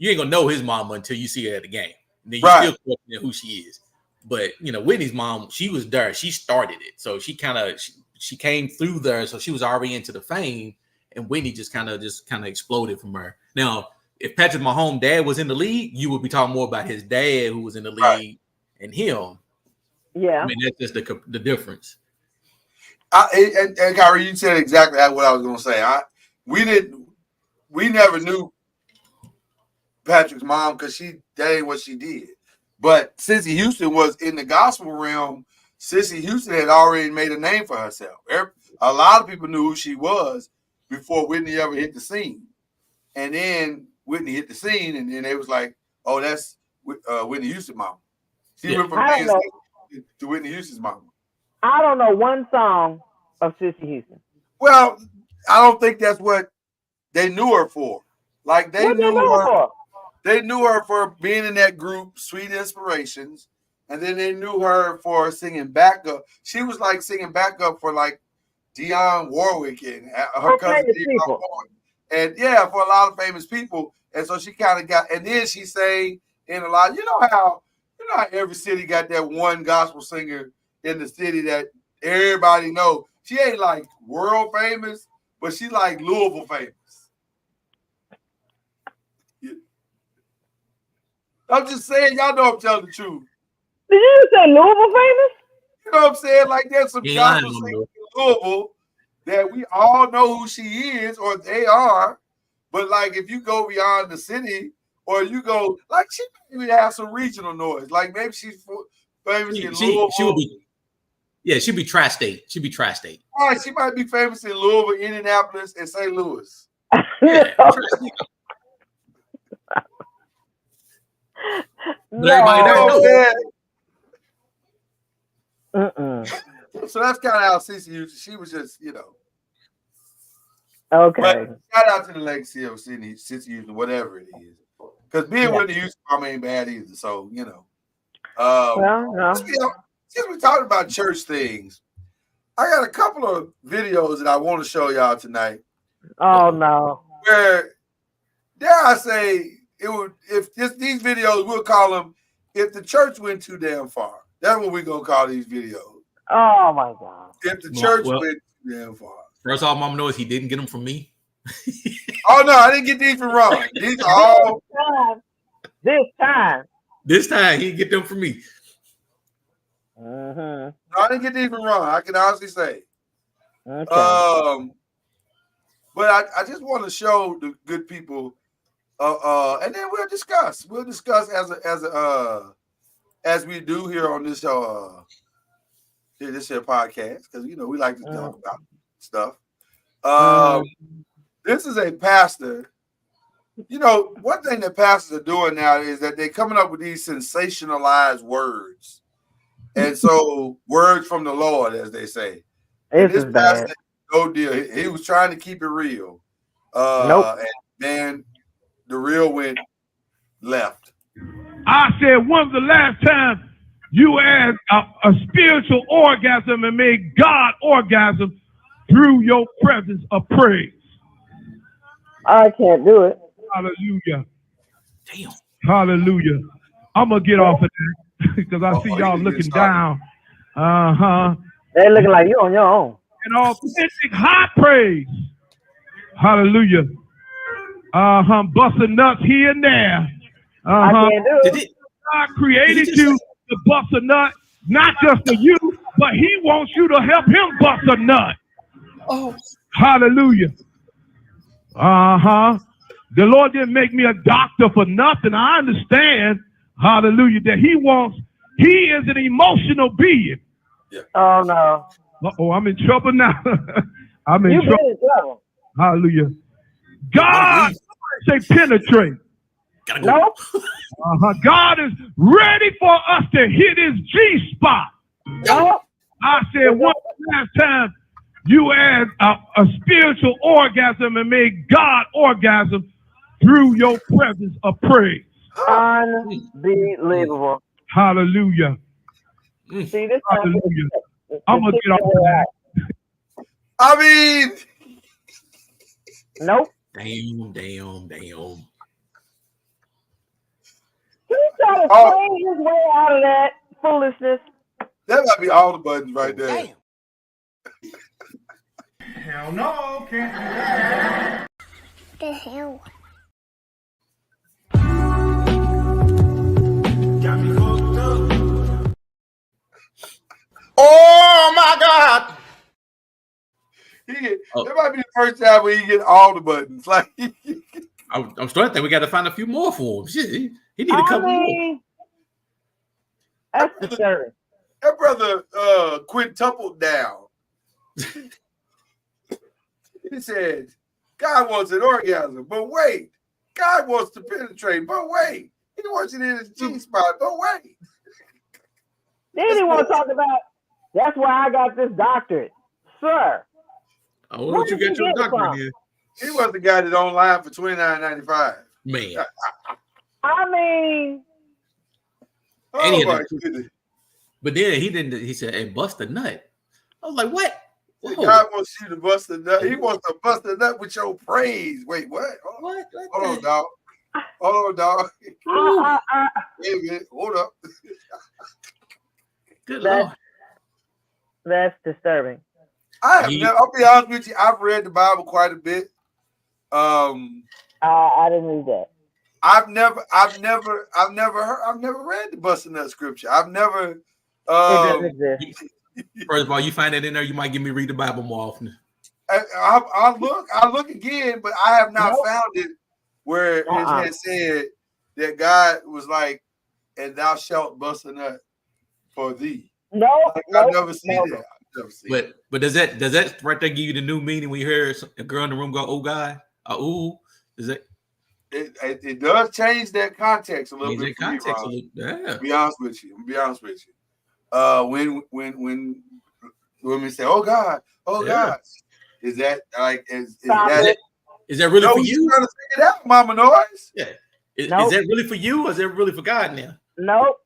Speaker 6: ain't gonna know his mama until you see her at the game. And then you still question who she is. But you know, Whitney's mom, she was there. She started it, so she came through there. So she was already into the fame, and Whitney just kind of exploded from her. Now, if Patrick Mahomes' dad was in the league, you would be talking more about his dad who was in the league and him.
Speaker 4: Yeah,
Speaker 6: I mean that's just the difference.
Speaker 3: And Kyrie, you said exactly what I was going to say. We never knew Patrick's mom because that ain't what she did. But Cissy Houston was in the gospel realm. Cissy Houston had already made a name for herself. A lot of people knew who she was before Whitney ever hit the scene. And then Whitney hit the scene, and then they was like, "Oh, that's Whitney Houston's mama." She went from being to Whitney Houston's mama.
Speaker 4: I don't know one song of Cissy Houston.
Speaker 3: Well, I don't think that's what they knew her for. Like they knew her for being in that group, Sweet Inspirations, and then they knew her for singing backup. She was like singing backup for like Dionne Warwick and her cousin Dionne Warwick. And yeah, for a lot of famous people. And so she kind of got, and then she sang in a lot. You know how every city got that one gospel singer in the city that everybody know. She ain't like world famous, but she like Louisville famous. I'm just saying, y'all know I'm telling the truth.
Speaker 4: Did you say Louisville famous?
Speaker 3: You know what I'm saying? Like there's some gospel singers in Louisville that we all know who she is or they are. But like if you go beyond the city or you go, like she maybe have some regional noise. Like maybe she's famous in Louisville.
Speaker 6: She'd be tri-state. She'd be tri-state.
Speaker 3: All right, she might be famous in Louisville, Indianapolis, and St. Louis.
Speaker 6: Yeah, but everybody
Speaker 3: knows. So that's kind of how Cissy Houston. She was just,
Speaker 4: Okay.
Speaker 3: But shout out to the legacy of Cissy Houston, whatever it is. Because being with the Houston mom ain't bad either. So, since we're talking about church things, I got a couple of videos that I want to show y'all tonight.
Speaker 4: Oh no.
Speaker 3: Where, dare I say, these videos, we'll call them, if the church went too damn far. That's what we're going to call these videos.
Speaker 4: Oh my God.
Speaker 3: If the church went too damn far.
Speaker 6: First off, Mama knows he didn't get them from me.
Speaker 3: Oh no, I didn't get these from Ron. These are all
Speaker 4: this time.
Speaker 6: This time he didn't get them from me.
Speaker 3: No, I didn't get these from Ron. I can honestly say.
Speaker 4: Okay.
Speaker 3: But I just want to show the good people, and then we'll discuss. We'll discuss as we do here on this this podcast, because we like to talk about stuff. This is a pastor. One thing that pastors are doing now is that they're coming up with these sensationalized words, and so words from the Lord, as they say. This pastor, no deal. He was trying to keep it real. And then the real went left.
Speaker 8: I said, when's the last time you had a spiritual orgasm and made God orgasm through your presence of praise?
Speaker 4: I can't do it.
Speaker 8: Hallelujah.
Speaker 6: Damn.
Speaker 8: Hallelujah. I'm going to get off of that because I see y'all looking down.
Speaker 4: They looking like you on your own.
Speaker 8: And authentic high praise. Hallelujah. Busting nuts here and there.
Speaker 4: I can't do it.
Speaker 8: God created you to bust a nut, not just for you, but he wants you to help him bust a nut.
Speaker 6: Oh.
Speaker 8: Hallelujah. The Lord didn't make me a doctor for nothing. I understand. hallelujah, that he is an emotional being.
Speaker 4: Oh no.
Speaker 8: Uh-oh, I'm in trouble now. I'm in
Speaker 4: You've been
Speaker 8: trouble.
Speaker 4: in trouble.
Speaker 8: Hallelujah. God, say penetrate.
Speaker 6: Gotta go.
Speaker 4: Nope.
Speaker 8: God is ready for us to hit his G-spot.
Speaker 4: Nope.
Speaker 8: I said one last time, you had a spiritual orgasm and made God orgasm through your presence of praise.
Speaker 4: Unbelievable.
Speaker 8: Hallelujah.
Speaker 4: See, this
Speaker 8: Hallelujah. I'm going to get off of that.
Speaker 3: I mean,
Speaker 4: nope.
Speaker 6: Damn.
Speaker 4: He tried to play his way out of that foolishness.
Speaker 3: that might be all the buttons right there.
Speaker 7: Damn.
Speaker 5: Hell no, can't do that.
Speaker 7: The hell?
Speaker 5: Got me fucked up.
Speaker 6: Oh my God.
Speaker 3: It might be the first time where you get all the buttons. Like
Speaker 6: I'm starting to think we got to find a few more for him. Shit, he need a couple more.
Speaker 4: That's disturbing.
Speaker 3: that brother quintupled down. He said, God wants an orgasm, but wait. God wants to penetrate, but wait. He wants it in his G-spot, but wait.
Speaker 4: Then he want to talk about, that's why I got this doctorate. Sir.
Speaker 6: I don't know what you got your doctorate in.
Speaker 3: He must have got it online for $29.95.
Speaker 6: Man.
Speaker 4: I mean.
Speaker 3: Oh my goodness.
Speaker 6: But then he said, and bust a nut. I was like, what? Whoa.
Speaker 3: God wants you to bust a nut. He wants to bust a nut with your praise. Wait, what?
Speaker 6: What?
Speaker 3: Hold on, dog. Hold on, dog. Wait a minute. Hold up.
Speaker 6: Good Lord.
Speaker 4: That's disturbing.
Speaker 3: I'll be honest with you. I've read the Bible quite a bit.
Speaker 4: I didn't read that.
Speaker 3: I've never read the bust a nut scripture. I've never.
Speaker 4: It doesn't exist.
Speaker 6: First of all, you find that in there, you might get me read the Bible more often.
Speaker 3: I'll look again, but I have not found it where it has said that God was like, "And thou shalt bust a nut for thee."
Speaker 4: No,
Speaker 3: I've never seen that.
Speaker 6: But does that right there give you the new meaning when you hear a girl in the room go, "Oh God," ooh? Does that?
Speaker 3: It does change that context a little bit.
Speaker 6: Context,
Speaker 3: To be honest with you. When women say, "Oh God," is that like is that
Speaker 6: really for you?
Speaker 3: Trying to figure it out, Mama Noise.
Speaker 6: Yeah. Is that really for you, or is that really for God now?
Speaker 4: Nope.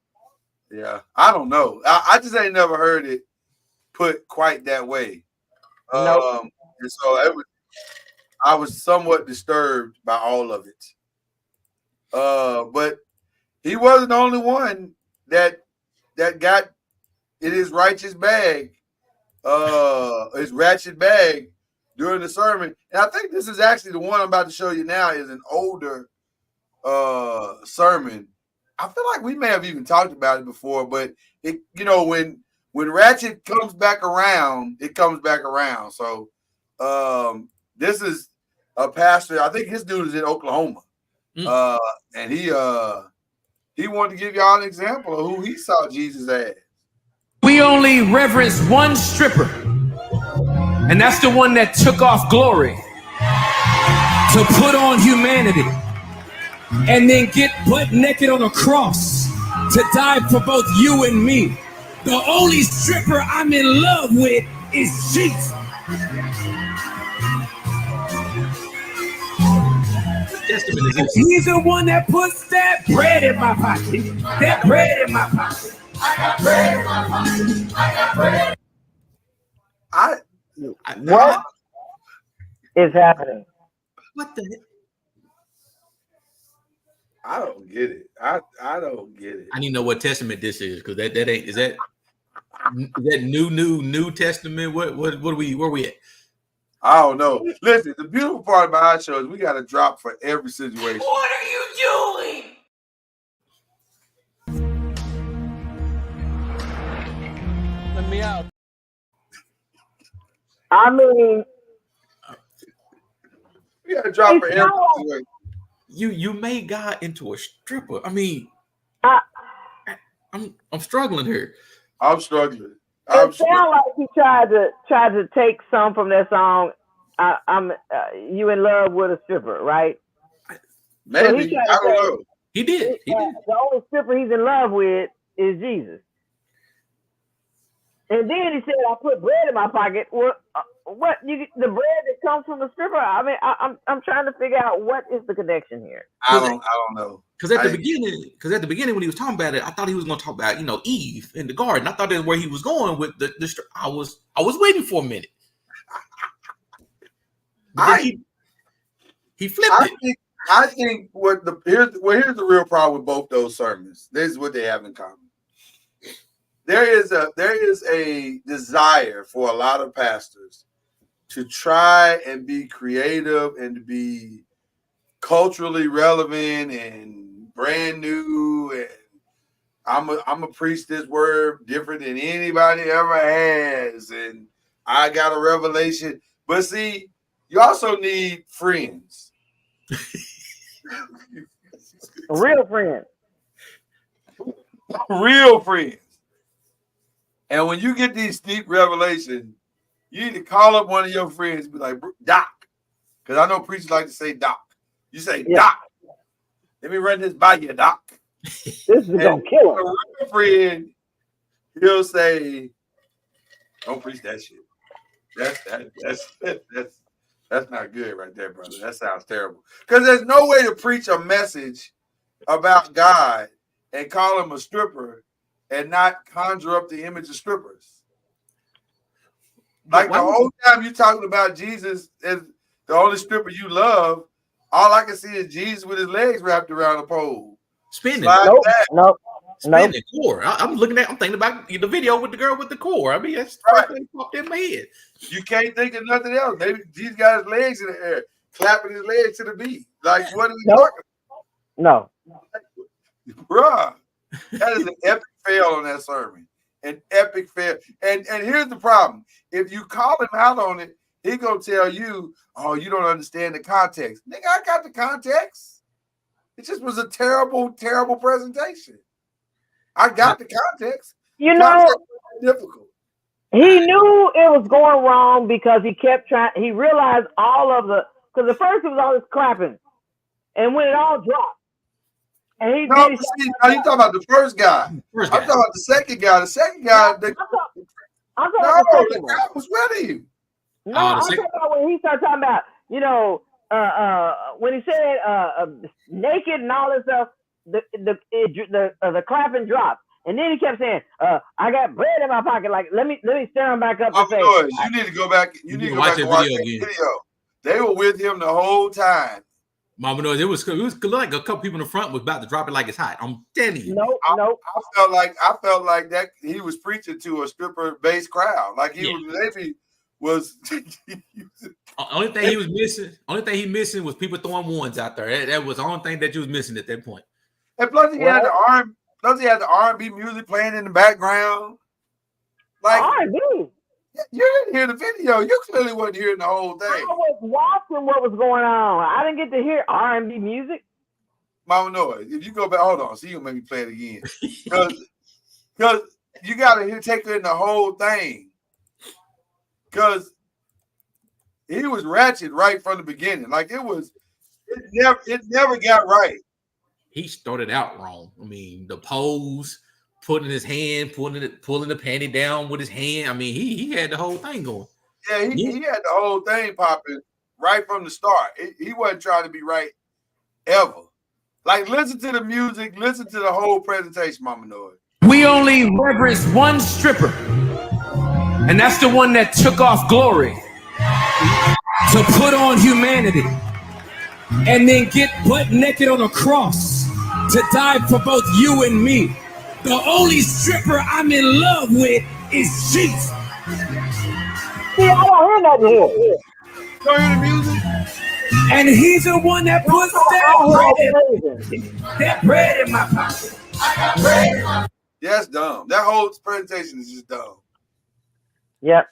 Speaker 3: Yeah, I don't know. I just ain't never heard it put quite that way.
Speaker 4: Nope.
Speaker 3: And so I was somewhat disturbed by all of it. But he wasn't the only one that got in his righteous bag, his ratchet bag during the sermon. And I think this is actually the one I'm about to show you now is an older sermon. I feel like we may have even talked about it before, but it, when ratchet comes back around, it comes back around. So this is a pastor. I think his dude is in Oklahoma. And he wanted to give y'all an example of who he saw Jesus as.
Speaker 9: We only reverence one stripper, and that's the one that took off glory to put on humanity and then get butt naked on a cross to die for both you and me. The only stripper I'm in love with is Jesus. He's the one that puts that bread in my pocket. That bread in my pocket. I got bread in my pocket. I got bread.
Speaker 4: What is happening?
Speaker 6: What the heck?
Speaker 3: I don't get it. I don't get it.
Speaker 6: I need to know what testament this is, because that ain't is that new testament? Where we at?
Speaker 3: I don't know. Listen, the beautiful part about our show is we got a drop for every situation.
Speaker 9: What are you doing?
Speaker 10: Let me out.
Speaker 4: I mean,
Speaker 3: we got a drop for every situation.
Speaker 6: You made God into a stripper. I mean, I'm struggling here.
Speaker 3: I'm struggling.
Speaker 4: It sounds like he tried to take some from that song. I'm you in love with a stripper, right?
Speaker 3: Maybe
Speaker 4: So
Speaker 3: I don't know.
Speaker 6: He did.
Speaker 4: The only stripper he's in love with is Jesus. And then he said, "I put bread in my pocket." Well, what the bread that comes from the stripper? I mean, I'm trying to figure out what is the connection here.
Speaker 3: I don't know.
Speaker 6: Because at the beginning when he was talking about it, I thought he was going to talk about Eve in the garden. I thought that's where he was going with the I was waiting for a minute. He flipped it.
Speaker 3: I think here's the real problem with both those sermons. This is what they have in common. There is a desire for a lot of pastors to try and be creative and to be culturally relevant and brand new, and I'm a preach this word different than anybody ever has, and I got a revelation. But see, you also need friends.
Speaker 4: Real friends.
Speaker 3: Real friends. And when you get these deep revelations, you need to call up one of your friends and be like, Doc, because I know preachers like to say Doc. You say, Doc, let me run this by you, Doc.
Speaker 4: This is going to kill him.
Speaker 3: A real friend, he'll say, don't preach that shit. That's not good right there, brother. That sounds terrible. Because there's no way to preach a message about God and call him a stripper and not conjure up the image of strippers. Like the whole time you're talking about Jesus as the only stripper you love, all I can see is Jesus with his legs wrapped around a pole.
Speaker 6: Spinning.
Speaker 4: Nope.
Speaker 6: Spinning core. I'm thinking about the video with the girl with the core. I mean, that's right. Popped in my head.
Speaker 3: You can't think of nothing else. Maybe Jesus got his legs in the air, clapping his legs to the beat. Like, what are we talking
Speaker 4: about?
Speaker 3: No. Bruh, that is an epic fail on that sermon. An epic fail. And here's the problem. If you call him out on it, he gonna tell you, oh, you don't understand the context. Nigga, I got the context. It just was a terrible, terrible presentation. I got the context. Difficult.
Speaker 4: He knew it was going wrong because he kept trying. He realized because at first it was all this clapping, and when it all dropped, and he.
Speaker 3: No, see, now you talking about the first guy. I'm talking about the second guy. The second guy.
Speaker 4: I'm talking about the second
Speaker 3: guy was with him.
Speaker 4: No, I'm talking about when he started talking about, when he said naked and all this stuff, the clapping dropped. And then he kept saying, I got bread in my pocket. Like, let me stand him back up and say,
Speaker 3: you need to go back. You need to go back and watch that video. They were with him the whole time.
Speaker 6: Mama knows it was like a couple people in the front was about to drop it like it's hot. I'm telling you.
Speaker 4: Nope.
Speaker 3: I felt like that he was preaching to a stripper based crowd. Like he was
Speaker 6: only thing he missing was people throwing ones out there. That was the only thing that you was missing at that point.
Speaker 3: And plus he had the R&B music playing in the background. Like
Speaker 4: R&B.
Speaker 3: You didn't hear the video. You clearly wasn't hearing the whole thing.
Speaker 4: I was watching what was going on. I didn't get to hear R&B music.
Speaker 3: Mama Noise, if you go back, hold on. So you gonna make me play it again. Because you gotta take in the whole thing. Because he was ratchet right from the beginning. Like it never got right.
Speaker 6: He started out wrong. I mean, the pose, putting his hand, pulling the panty down with his hand. I mean, he had the whole thing going.
Speaker 3: Yeah, he had the whole thing popping right from the start. He wasn't trying to be right ever. Like, listen to the music, listen to the whole presentation, Mama Noise.
Speaker 9: We only reverence one stripper, and that's the one that took off glory to put on humanity and then get butt naked on a cross to die for both you and me. The only stripper I'm in love with is Jesus.
Speaker 4: See, I don't hear nothing here.
Speaker 3: Don't hear the music?
Speaker 9: And he's the one that puts that bread in my pocket. I got bread in my pocket.
Speaker 3: Yeah, that's dumb. That whole presentation is just dumb.
Speaker 4: Yep.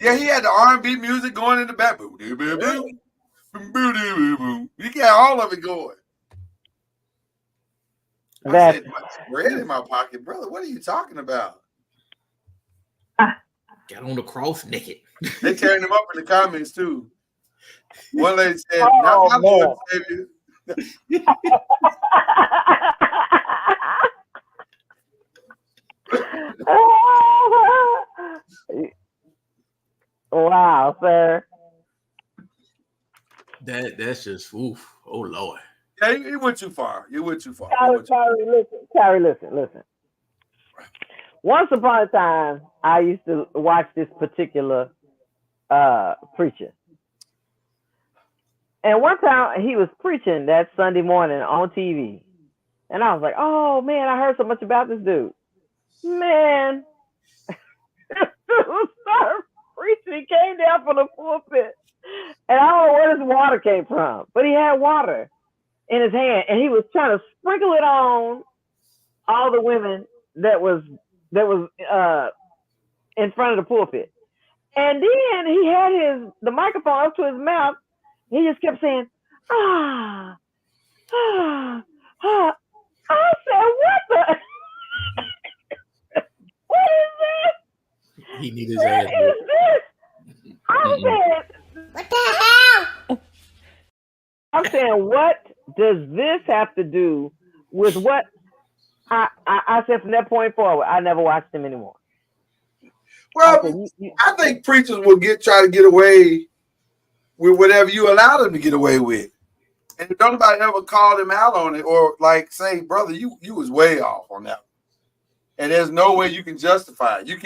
Speaker 3: Yeah, he had the R&B music going in the back. He got all of it going. I said, "What's bread in my pocket, brother? What are you talking about?"
Speaker 6: Got on the cross naked.
Speaker 3: They tearing him up in the comments too. One lady said,
Speaker 4: Oh,
Speaker 3: "Not my Lord
Speaker 4: man.
Speaker 3: and Savior."
Speaker 4: Wow, sir.
Speaker 6: That's just oof. Oh Lord.
Speaker 3: Yeah, he went too far. You went too far.
Speaker 4: Carrie, listen. Once upon a time, I used to watch this particular preacher. And one time he was preaching that Sunday morning on TV. And I was like, oh man, I heard so much about this dude. Man, this dude started preaching. He came down from the pulpit. And I don't know where this water came from, but he had water in his hand and he was trying to sprinkle it on all the women that was in front of the pulpit. And then he had the microphone up to his mouth. He just kept saying, ah. I said, what the? What is this?
Speaker 6: He needed his
Speaker 4: What
Speaker 6: ass.
Speaker 4: is this? I'm saying, what does this have to do with what I said from that point forward? I never watched him anymore.
Speaker 3: Well, I think preachers will try to get away with whatever you allow them to get away with. And if nobody ever called him out on it or like say, brother, you was way off on that one. And there's no way you can justify it. You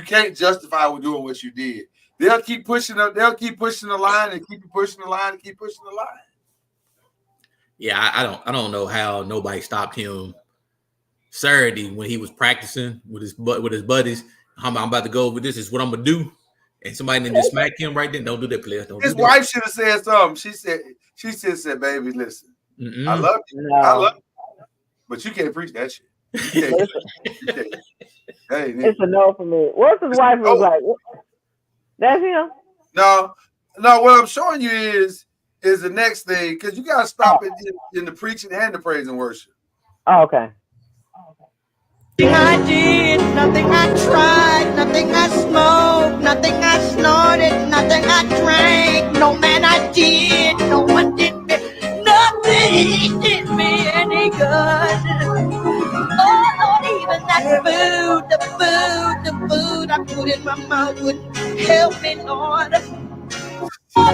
Speaker 3: can't justify with doing what you did. They'll keep pushing the line and keep pushing the line and keep pushing the line.
Speaker 6: Yeah, I don't know how nobody stopped him Saturday when he was practicing with his buddies. I'm about to go over this. Is what I'm gonna do. And somebody then just smack him right then. Don't do that, player.
Speaker 3: His wife should have said something. She said, baby, listen, I love you.
Speaker 4: No.
Speaker 3: I love you. But you can't preach that shit. You can't.
Speaker 4: It's a no for me. What's his wife was like? That's him?
Speaker 3: No, what I'm showing you is the next thing, because you gotta stop it in the preaching and the praise and worship.
Speaker 4: Oh, okay.
Speaker 7: Nothing I did, nothing I tried, nothing I smoked, nothing I snorted, nothing I drank, no man I did, no one did me, nothing did me any good. Oh Lord, even that the food I put in my mouth wouldn't help me, Lord. Oh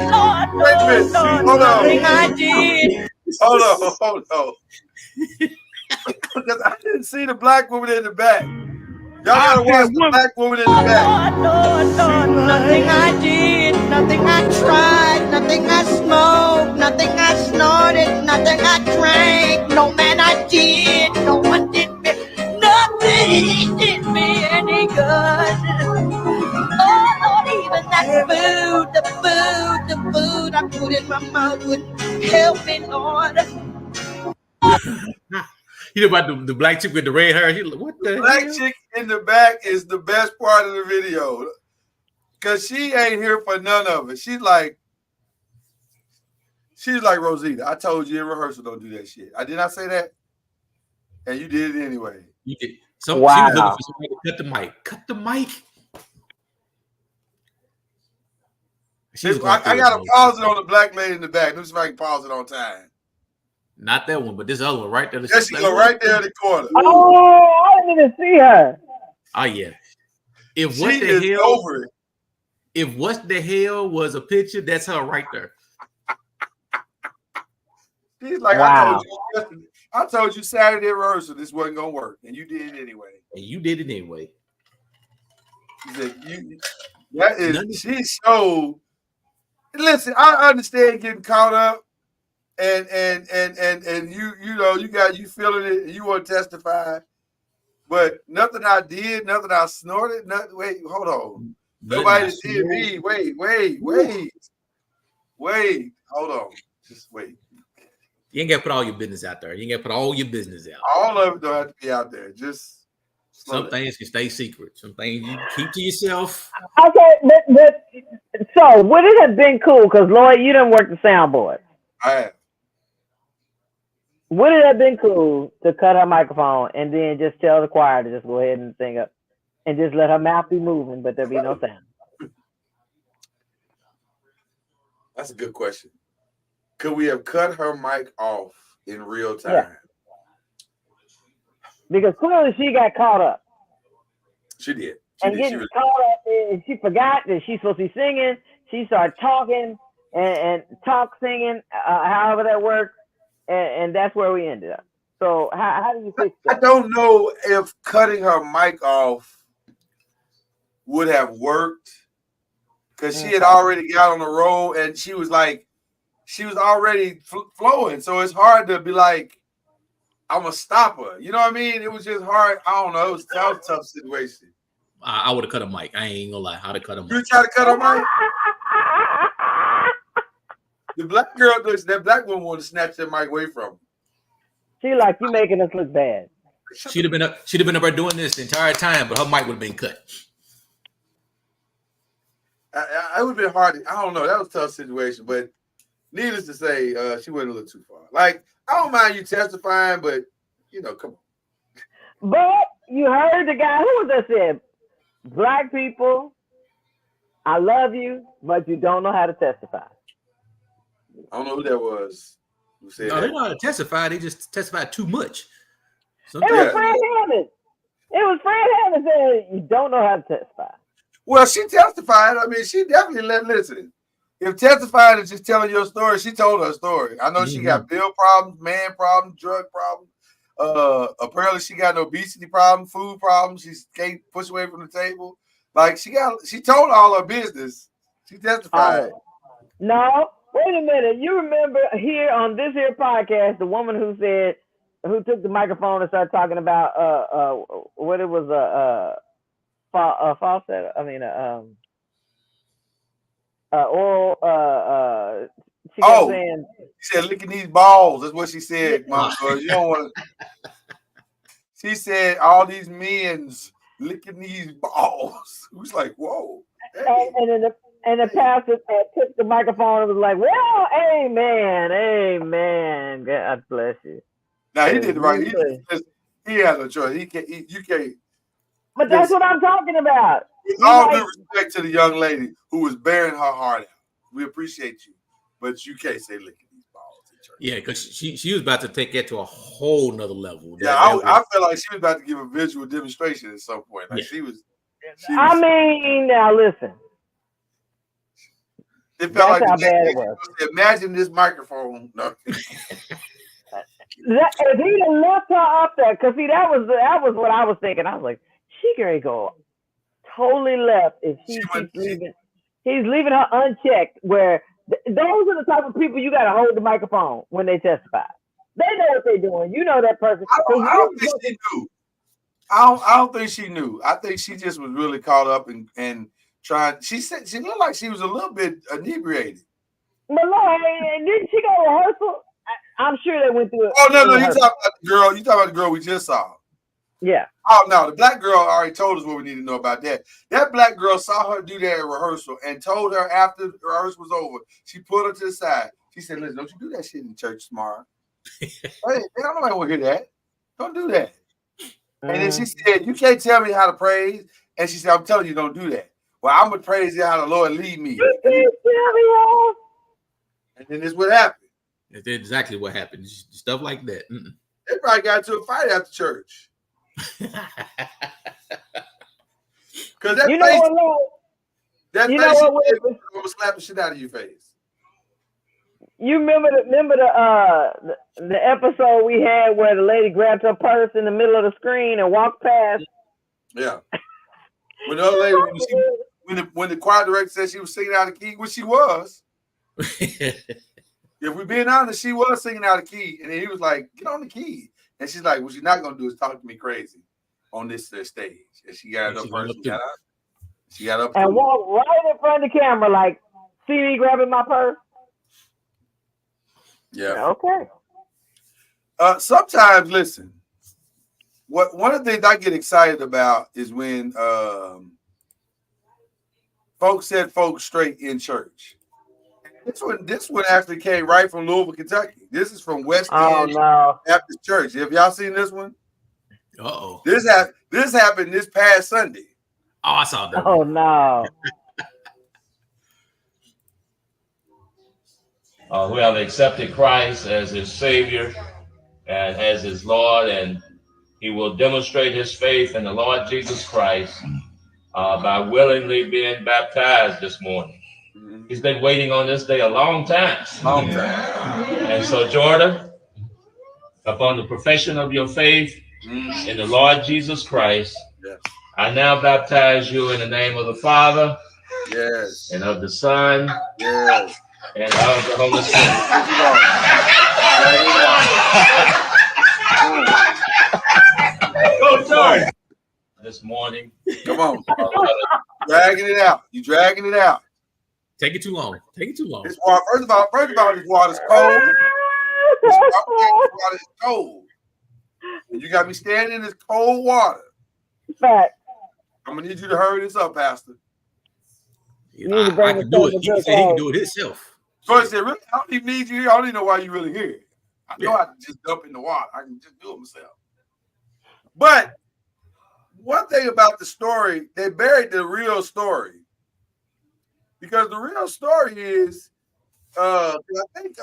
Speaker 7: Lord, nothing I did.
Speaker 3: Hold on. Because I didn't see the black woman in the back. Y'all gotta watch the black woman in the back.
Speaker 7: Lord, nothing I did, nothing I tried, nothing I smoked, nothing I snorted, nothing I drank, no man I did, no one did me, nothing did me any good. Oh Lord, even that the food I put in my mouth wouldn't help me, Lord.
Speaker 6: You know about the black chick with the red hair? Like, what the
Speaker 3: black
Speaker 6: hell?
Speaker 3: chick in the back is the best part of the video. Because she ain't here for none of it. She's like Rosita. I told you in rehearsal, don't do that shit. I did not say that. And you did it anyway.
Speaker 6: You did.
Speaker 4: Wow.
Speaker 6: She was looking for somebody to cut the mic. Cut the mic.
Speaker 3: I got to pause it on the black lady in the back. Let me see if I can pause it on time.
Speaker 6: Not that one, but this other one right there.
Speaker 3: There she go, right there in the corner.
Speaker 4: Oh, I didn't even see her.
Speaker 6: Oh yeah. If
Speaker 3: She
Speaker 6: what the
Speaker 3: is
Speaker 6: hell
Speaker 3: over it.
Speaker 6: If what the hell was a picture, that's her right there.
Speaker 3: She's like,
Speaker 4: wow.
Speaker 3: I told you Saturday rehearsal this wasn't gonna work, and you did it anyway.
Speaker 6: And you did it anyway.
Speaker 3: She said, she showed. Listen, I understand getting caught up. And you feeling it and you want to testify, but nothing I did, nothing I snorted, nothing. Wait, hold on. Nobody did me. Wait. Hold on. Just wait.
Speaker 6: You ain't got to put all your business out there. You ain't got to put all your business out.
Speaker 3: All of it don't have to be out there. Just
Speaker 6: some things can stay secret. Some things you keep to yourself.
Speaker 4: Okay, but so would it have been cool? Because Lloyd, you didn't work the soundboard.
Speaker 3: I have.
Speaker 4: Would it have been cool to cut her microphone and then just tell the choir to just go ahead and sing up and just let her mouth be moving, but there be no sound?
Speaker 3: That's a good question. Could we have cut her mic off in real time?
Speaker 4: Yeah. Because clearly she got caught up.
Speaker 3: She did.
Speaker 4: Getting caught up, and she forgot that she's supposed to be singing. She started talking and talk singing, however that works, and that's where we ended up. So how do you fix that?
Speaker 3: I don't know if cutting her mic off would have worked because she had already got on the roll and she was already flowing. So it's hard to be like, I'm gonna stop her. You know what I mean? It was just hard. I don't know. It was a tough situation.
Speaker 6: I would have cut a mic. I ain't gonna lie. I'd have cut a mic.
Speaker 3: You try to cut her mic? The black girl, that black woman wanted to snatch that mic away from her.
Speaker 4: She like, you making us look bad.
Speaker 6: She'd have been up there doing this the entire time, but her mic would have been cut.
Speaker 3: It would have been hard. I don't know. That was a tough situation, but needless to say, she went a little too far. Like, I don't mind you testifying, but come on.
Speaker 4: But you heard the guy who was that said, black people, I love you, but you don't know how to testify.
Speaker 3: I don't know who that was. Who said
Speaker 6: no, they know how to testify. They just testified too much.
Speaker 4: It was Fred Hammond. It was Fred Hammond saying you don't know how to testify.
Speaker 3: Well, she testified. I mean, she definitely listen. If testifying is just telling your story, she told her story. I know she got bill problems, man problems, drug problems. Apparently she got an obesity problem, food problems. She can't push away from the table. Like she told all her business. She testified.
Speaker 4: No, wait a minute. You remember here on this here podcast, the woman who took the microphone and started talking about what it was falsetto. I mean oral she kept saying,
Speaker 3: she said licking these balls. That's what she said, Mama. You don't want to. She said all these men's licking these balls. Who's like, whoa. Hey.
Speaker 4: And the pastor took the microphone and was like, well, amen. God bless you.
Speaker 3: Now he did it right. He had no choice. You can't.
Speaker 4: But that's what I'm talking about.
Speaker 3: With all due respect to the young lady who was bearing her heart out. We appreciate you, but you can't say licking these balls in church.
Speaker 6: Yeah, because she was about to take that to a whole nother level.
Speaker 3: Yeah, I feel like she was about to give a visual demonstration at some point. Like she was.
Speaker 4: I mean, now listen.
Speaker 3: It felt like
Speaker 4: how bad it was.
Speaker 3: Imagine this microphone. No.
Speaker 4: If he'd have left her up there, because see, that was what I was thinking. I was like, she can go totally left if he's leaving her unchecked. Where those are the type of people you got to hold the microphone when they testify. They know what they're doing. You know that person.
Speaker 3: I don't think she knew. I don't think she knew. I think she just was really caught up and trying. She said she looked like she was a little bit inebriated.
Speaker 4: But Lord, didn't she go to rehearsal? I'm sure they went through it.
Speaker 3: Oh no, you talking about the girl? You talking about the girl we just saw?
Speaker 4: Yeah.
Speaker 3: Oh no, the black girl already told us what we need to know about that. That black girl saw her do that at rehearsal and told her after the rehearsal was over. She pulled her to the side. She said, "Listen, don't you do that shit in church tomorrow. Hey, nobody want to hear that. Don't do that." And then she said, "You can't tell me how to praise." And she said, "I'm telling you, don't do that. Well, I'm gonna praise you how the Lord lead me."
Speaker 4: You can't tell me how.
Speaker 3: And then this what happened.
Speaker 6: That's exactly what happened. Stuff like that.
Speaker 3: They probably got into a fight after church. Because that face will slap the shit out of your face.
Speaker 4: You remember the episode we had where the lady grabbed her purse in the middle of the screen and walked past?
Speaker 3: Yeah. When the other lady, when the choir director said she was singing out of key, which she was. If we're being honest, she was singing out of key, and then he was like, "Get on the key," and she's like, "What she's not gonna do is talk to me crazy on this stage." And she got up first. She got up
Speaker 4: and walked right in front of the camera, like, "See me grabbing my purse."
Speaker 3: Yeah.
Speaker 4: Okay.
Speaker 3: Sometimes, listen. One of the things I get excited about is when folks set folks straight in church. This one actually came right from Louisville, Kentucky. This is from West End
Speaker 4: no.
Speaker 3: Baptist Church. Have y'all seen this one?
Speaker 6: Uh-oh.
Speaker 3: This happened this past Sunday.
Speaker 6: Oh, I saw that.
Speaker 4: Oh no.
Speaker 11: Who have accepted Christ as his Savior and as his Lord, and he will demonstrate his faith in the Lord Jesus Christ by willingly being baptized this morning. He's been waiting on this day a long time. And so, Jordan, upon the profession of your faith in the Lord Jesus Christ, I now baptize you in the name of the Father, and of the Son, and of the Holy Spirit. This morning.
Speaker 3: Come on. Dragging it out. You dragging it out.
Speaker 6: Take it too long. Take it too long.
Speaker 3: This water, first of all, this water's cold. This water is cold. And you got me standing in this cold water.
Speaker 4: Fact.
Speaker 3: I'm gonna need you to hurry this up, Pastor.
Speaker 6: I can do it. He can say he can do it himself.
Speaker 3: So I said, really, I don't even need you here. I don't even know why you really here. I know I can just dump in the water. I can just do it myself. But one thing about the story, they buried the real story. Because the real story is, I think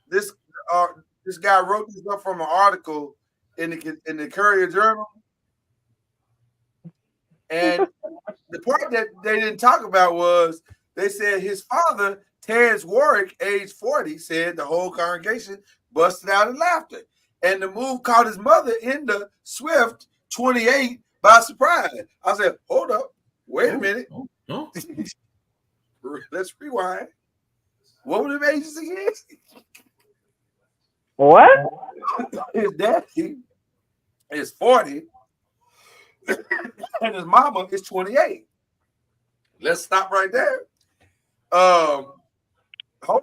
Speaker 3: this guy wrote this up from an article in the Courier Journal, and the part that they didn't talk about was they said his father, Terrence Warwick, age 40, said the whole congregation busted out in laughter, and the move caught his mother in the Swift 28 by surprise. I said, hold up, wait a minute. Let's rewind. What were the ages again?
Speaker 4: What?
Speaker 3: His daddy is 40, and his mama is 28. Let's stop right there. Hold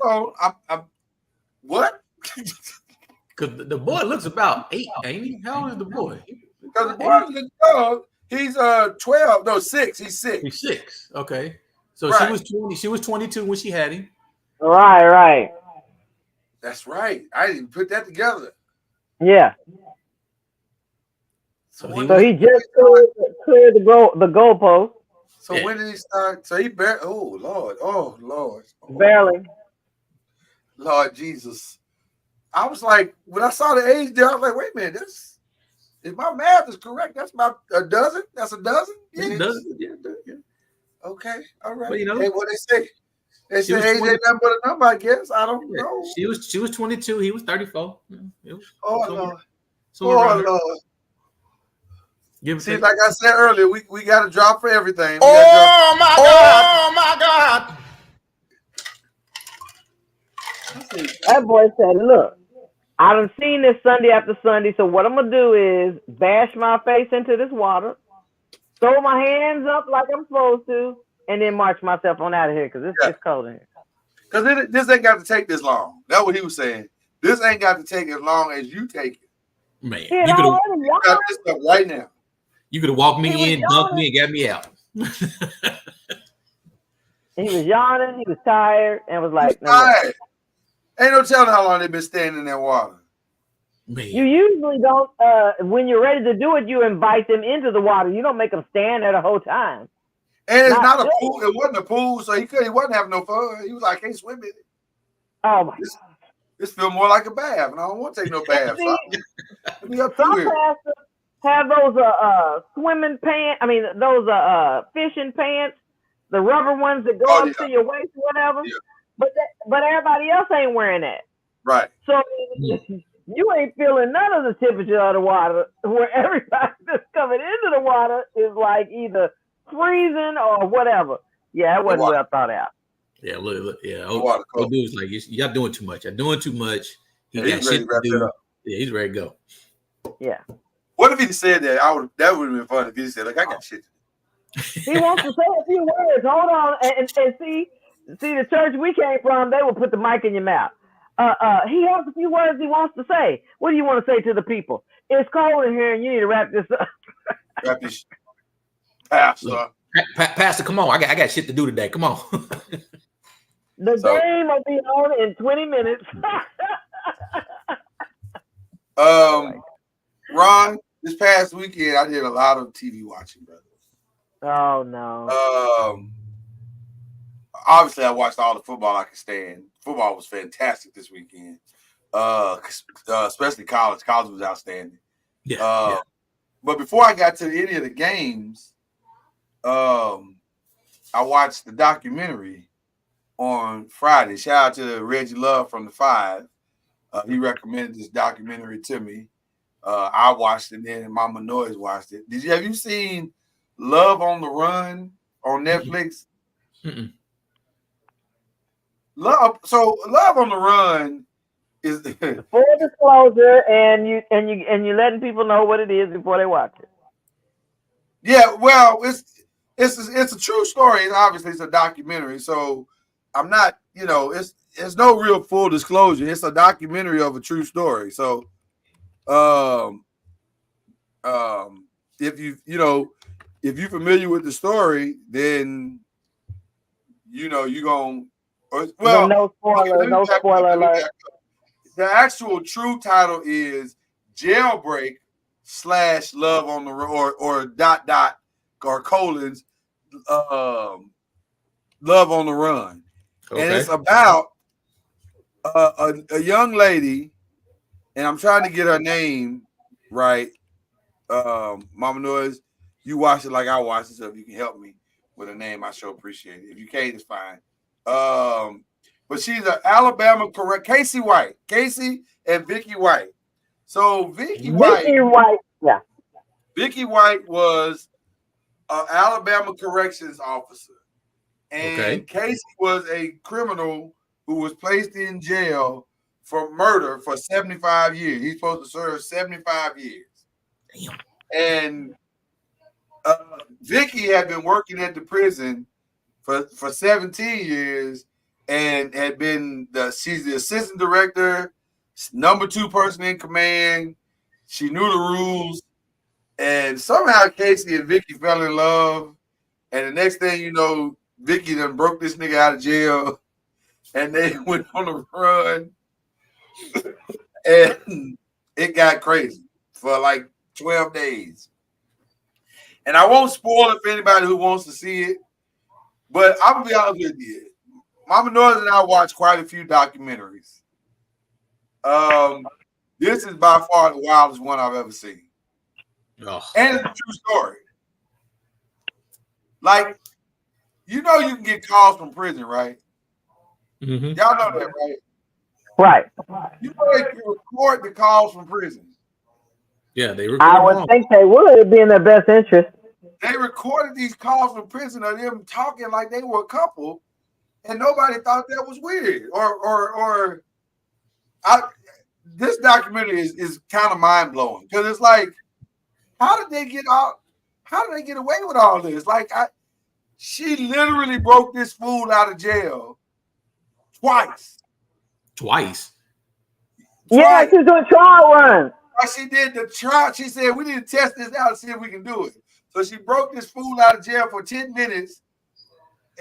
Speaker 3: on. I'm what?
Speaker 6: Because the boy looks about 8, ain't he? How old is the boy?
Speaker 3: Because the boy is young. He's 12. No, 6. He's 6.
Speaker 6: He's 6. Okay. So
Speaker 3: Right.
Speaker 6: she was 20. She was 22 when she had him.
Speaker 4: Right.
Speaker 3: That's right. I didn't put that together.
Speaker 4: Yeah.
Speaker 6: So
Speaker 4: he just cleared the goalpost.
Speaker 3: So when did he start? So he barely. Oh Lord.
Speaker 4: Barely.
Speaker 3: Lord Jesus. I was like, when I saw the age there, I was like, wait a minute, this, if my math is correct, that's about a dozen. That's a dozen?
Speaker 6: Yeah.
Speaker 3: Okay, all right.
Speaker 6: Well, you know,
Speaker 3: hey, what they say? They say age ain't nothing but a number, I guess. I don't know.
Speaker 6: She was 22. He was 34.
Speaker 3: Oh Lord. See, like I said earlier, we got to drop for everything.
Speaker 7: Oh my God.
Speaker 4: That boy said, look, I done seen this Sunday after Sunday, so what I'm going to do is bash my face into this water, throw my hands up like I'm supposed to, and then march myself on out of here because it's cold in here.
Speaker 3: Because this ain't got to take this long. That's what he was saying. This ain't got to take as long as you take it.
Speaker 6: Man,
Speaker 4: you
Speaker 3: got this stuff right now.
Speaker 6: You could have walked me in, dunked me, and got me out.
Speaker 4: He was yawning, he was tired, and was like,
Speaker 3: tired. Ain't no telling how long they've been standing in that water.
Speaker 6: Man.
Speaker 4: You usually don't, when you're ready to do it, you invite them into the water. You don't make them stand there the whole time.
Speaker 3: And it's not a pool. It wasn't a pool, so he wasn't having no fun. He was like, I can't swim in it.
Speaker 4: Oh, my God.
Speaker 3: This feels more like a bath, and I don't want to take no bath. So let me up
Speaker 4: Some
Speaker 3: to here.
Speaker 4: pastors have those swimming pants, those fishing pants, the rubber ones that go up to your waist or whatever.
Speaker 3: Yeah.
Speaker 4: But everybody else ain't wearing that.
Speaker 3: Right.
Speaker 4: So you ain't feeling none of the temperature of the water, where everybody that's coming into the water is like either freezing or whatever. Yeah, it wasn't well thought out.
Speaker 6: Yeah, look. Yeah, old dude's like, y'all doing too much. You're doing too much. He got shit to do. Yeah, he's ready to go.
Speaker 4: Yeah.
Speaker 3: What if he said that? That would have been fun if he said, "Like I got shit."
Speaker 4: He wants to say a few words. Hold on, and see the church we came from. They will put the mic in your mouth. He has a few words he wants to say. What do you want to say to the people? It's cold in here, and you need to wrap this up.
Speaker 3: Wrap this, Pastor.
Speaker 6: Look, Pastor, come on! I got shit to do today. Come on.
Speaker 4: The game will be on in 20 minutes.
Speaker 3: Ron, this past weekend I did a lot of TV watching, brother.
Speaker 4: Oh no.
Speaker 3: Obviously I watched all the football I could stand. Football was fantastic this weekend. Especially college. College was outstanding.
Speaker 6: Yeah.
Speaker 3: But before I got to any of the games, I watched the documentary on Friday. Shout out to Reggie Love from the 5. He recommended this documentary to me. I watched it, then Mama Noise watched it. Have you seen Love on the Run on Netflix?
Speaker 6: Mm-mm.
Speaker 3: Love on the Run is
Speaker 4: full disclosure, and you letting people know what it is before they watch it.
Speaker 3: Yeah, well, it's a true story. Obviously, it's a documentary, so I'm not, it's no real full disclosure. It's a documentary of a true story. So, if you're familiar with the story, then you're gonna. Well,
Speaker 4: no spoiler, no spoiler alert.
Speaker 3: The actual true title is Jailbreak / Love on the Run or colons Love on the Run. Okay. And it's about a young lady, and I'm trying to get her name right. Mama Noise, you watch it like I watch it, so if you can help me with a name, I sure appreciate it. If you can't, it's fine. But she's an Alabama correct Casey and Vicky White. So Vicky White,
Speaker 4: yeah.
Speaker 3: Vicky White was an Alabama corrections officer, and Casey was a criminal who was placed in jail for murder for 75 years. He's supposed to serve 75 years. Damn. And Vicky had been working at the prison for 17 years and had been she's the assistant director, number 2 person in command. She knew the rules, and somehow Casey and Vicky fell in love. And the next thing you know, Vicky done broke this nigga out of jail, and they went on a run, and it got crazy for like 12 days. And I won't spoil it for anybody who wants to see it, but I'm gonna be honest with you. Mama Noise and I watched quite a few documentaries. This is by far the wildest one I've ever seen. Oh. And it's a true story. Like, you can get calls from prison, right? Mm-hmm. Y'all know that, right?
Speaker 4: Right.
Speaker 3: You know they can record the calls from prison.
Speaker 6: Yeah, they record.
Speaker 4: I would think they would. It'd be in their best interest.
Speaker 3: They recorded these calls from prison of them talking like they were a couple, and nobody thought that was weird. This documentary is kind of mind blowing because it's like, how did they get away with all this? Like, she literally broke this fool out of jail twice.
Speaker 4: Yeah, she's doing trial runs.
Speaker 3: She did the trial. She said, we need to test this out and see if we can do it. So she broke this fool out of jail for 10 minutes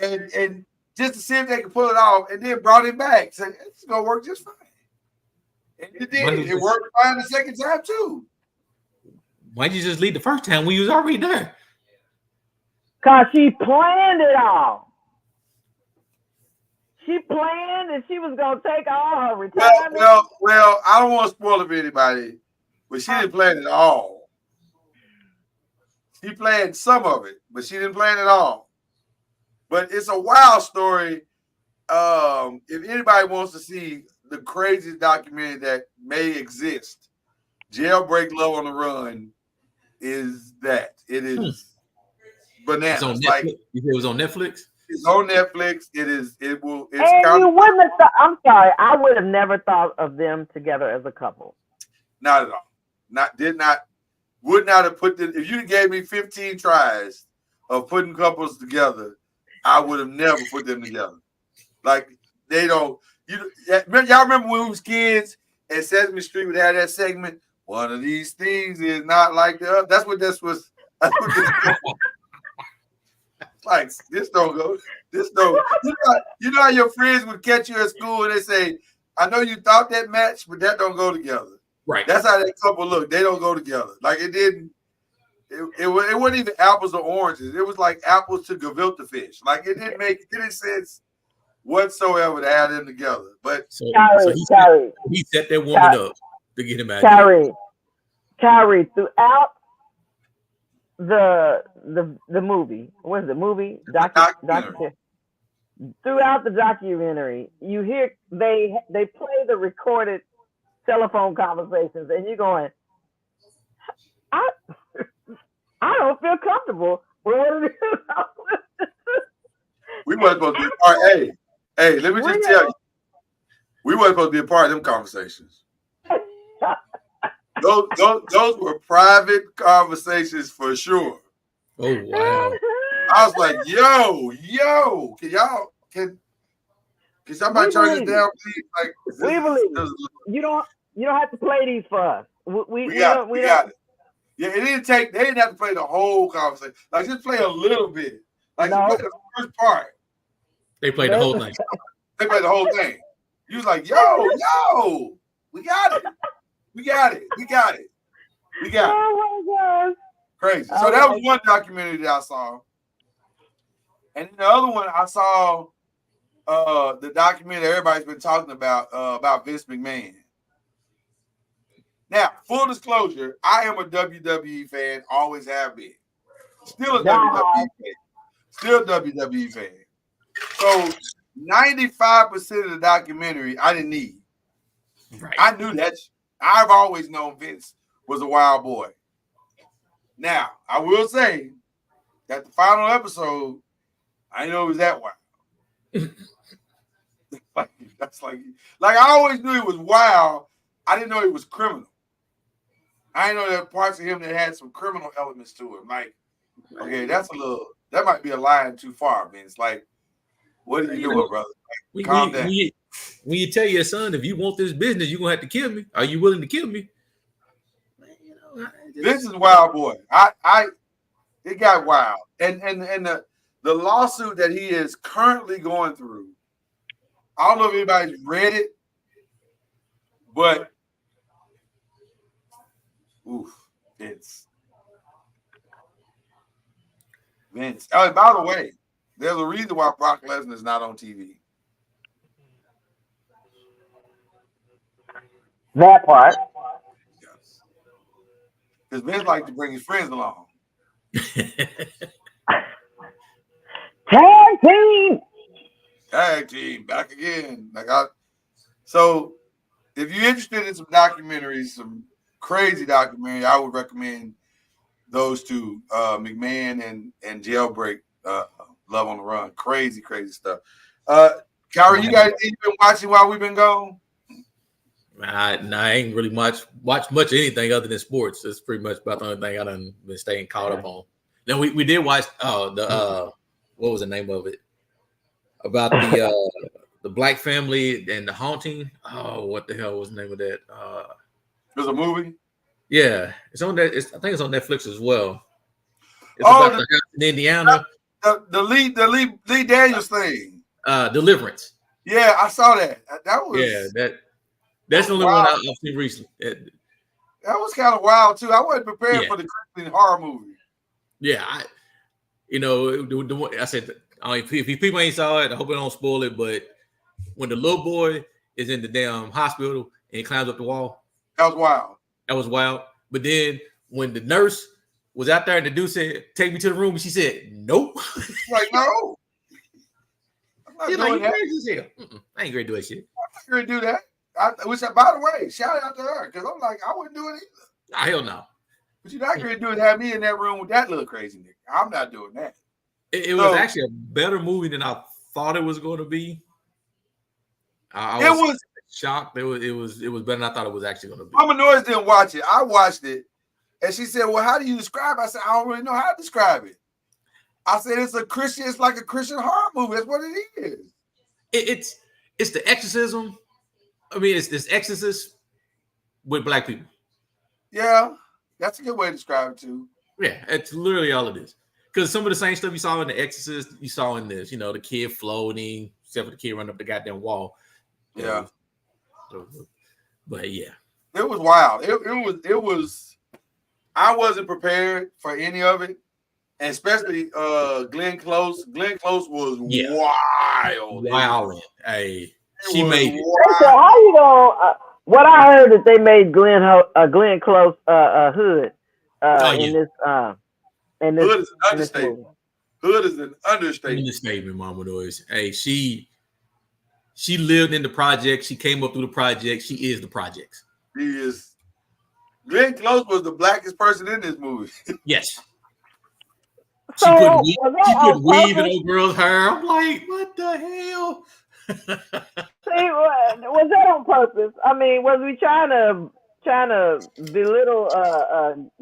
Speaker 3: and just to see if they could pull it off, and then brought him back. Said, it's going to work just fine. And it did. It worked fine the second time, too.
Speaker 6: Why'd you just leave the first time when you was already there?
Speaker 4: Because she planned it all. She planned and she was going to take all her retirement.
Speaker 3: Well, I don't want to spoil it for anybody, but she didn't plan it all. She planned some of it, but she didn't plan it all. But it's a wild story. If anybody wants to see the craziest documentary that may exist, Jailbreak Love on the Run is that. It is bananas.
Speaker 6: It's on Netflix. You said it was on Netflix?
Speaker 3: It's on Netflix. It's
Speaker 4: and you wouldn't have thought, I'm sorry, I would have never thought of them together as a couple.
Speaker 3: Not at all. Would not have put them. If you gave me 15 tries of putting couples together, I would have never put them together. Like, they don't. Y'all remember when we was kids and Sesame Street would have that segment? One of these things is not like the other. That's what this was. Like, Like, this don't go. This don't. You know how your friends would catch you at school and they say, I know you thought that match, but that don't go together.
Speaker 6: Right.
Speaker 3: That's how that couple look. They don't go together. Like, it didn't. It wasn't even apples or oranges. It was like apples to gefilte fish. Like, it didn't make any sense whatsoever to have them together. But
Speaker 6: so
Speaker 4: Kyrie,
Speaker 6: he set that woman up to get him out.
Speaker 4: Kyrie, throughout the movie, what is the movie? Documentary. Throughout the documentary, you hear they play the recorded telephone conversations, and you're going, I don't feel comfortable with what it is.
Speaker 3: We weren't supposed to be a part. Hey, let me just tell you, we weren't supposed to be a part of them conversations. Those were private conversations for sure.
Speaker 6: Oh wow!
Speaker 3: I was like, yo, can somebody turn this down, please? Like,
Speaker 4: we believe you don't have to play these for us. We
Speaker 3: got it. Yeah, they didn't have to play the whole conversation. Like, just play a little bit. Like, just play the first part.
Speaker 6: They played the whole thing.
Speaker 3: They played the whole thing. You was like, yo, we got it.
Speaker 4: Oh my gosh.
Speaker 3: Crazy. So that was one documentary that I saw. And the other one I saw the documentary everybody's been talking about Vince McMahon. Now, full disclosure, I am a WWE fan, always have been. Still a WWE fan. So 95% of the documentary I didn't need. Right. I knew that. I've always known Vince was a wild boy. Now, I will say that the final episode, I didn't know it was that wild. like I always knew he was wild. I didn't know he was criminal. I didn't know there were parts of him that had some criminal elements to him. Like, okay, that might be a line too far, Vince. Like, what are you doing, brother? Like, calm down.
Speaker 6: When you tell your son, if you want this business, you're gonna have to kill me. Are you willing to kill me?
Speaker 3: This is wild boy. It got wild. And the lawsuit that he is currently going through, I don't know if anybody's read it, but Vince. Oh, by the way, there's a reason why Brock Lesnar is not on TV.
Speaker 4: That part.
Speaker 3: Yes. Because Vince likes to bring his friends along. Tag team, back again. So if you're interested in some documentaries, some crazy documentary, I would recommend those two, McMahon and Jailbreak, Love on the Run. Crazy stuff. Kyrie, you guys been watching while we've been gone?
Speaker 6: I ain't really watched much of anything other than sports. That's pretty much about the only thing I done been staying caught up on. Now we did watch what was the name of it? About the black family and the haunting. Oh, what the hell was the name of that?
Speaker 3: There's a movie?
Speaker 6: Yeah. It's on that. I think it's on Netflix as well. It's about the house in Indiana.
Speaker 3: The Lee Daniels thing.
Speaker 6: Deliverance.
Speaker 3: Yeah, I saw that. That was
Speaker 6: that's the only one I've seen recently.
Speaker 3: That was kind of wild too. I wasn't prepared for the Christian horror movie.
Speaker 6: Yeah, I said, if people ain't saw it, I hope I don't spoil it. But when the little boy is in the damn hospital and he climbs up the wall,
Speaker 3: that was wild.
Speaker 6: But then when the nurse was out there and the dude said, "Take me to the room," and she said, "Nope."
Speaker 3: Like, no.
Speaker 6: You're like, you crazy as hell. I ain't gonna do that shit.
Speaker 3: I'm not gonna do that. Which, by the way, shout out to her, because I'm like, I wouldn't do it either.
Speaker 6: Hell no.
Speaker 3: But you're not gonna do it. Have me in that room with that little crazy nigga. I'm not doing that.
Speaker 6: It was actually a better movie than I thought it was going to be. I was shocked. It was better than I thought it was actually going to be.
Speaker 3: Mama Noise didn't watch it. I watched it, and she said, "Well, how do you describe it?" I said, "I don't really know how to describe it." I said, "It's like a Christian horror movie. That's what it is."
Speaker 6: It's the exorcism. I mean, it's this exorcist with black people.
Speaker 3: Yeah, that's a good way to describe it too.
Speaker 6: Yeah, it's literally all it is. because some of the same stuff you saw in The Exorcist, you saw in this. The kid floating, except for the kid running up the goddamn wall.
Speaker 3: Yeah.
Speaker 6: But yeah,
Speaker 3: it was wild. It was. I wasn't prepared for any of it, and especially Glenn Close. Glenn Close was wild.
Speaker 6: Wow. Hey, she
Speaker 3: was
Speaker 6: made it.
Speaker 4: So how you gonna? What I heard that they made Glenn Close Hood in this
Speaker 3: Hood is an
Speaker 4: in this
Speaker 3: understatement.
Speaker 4: movie.
Speaker 3: Hood is an understatement.
Speaker 6: Understatement, Mama Noise. Hey, she lived in the project. She came up through the project. She is the projects.
Speaker 3: He is. Glenn Close was the blackest person in this movie.
Speaker 6: Yes.
Speaker 4: So,
Speaker 6: she put weave in
Speaker 4: purpose?
Speaker 6: old girl's hair. I'm like, what the hell?
Speaker 4: See, was that on purpose? I mean, was we trying to belittle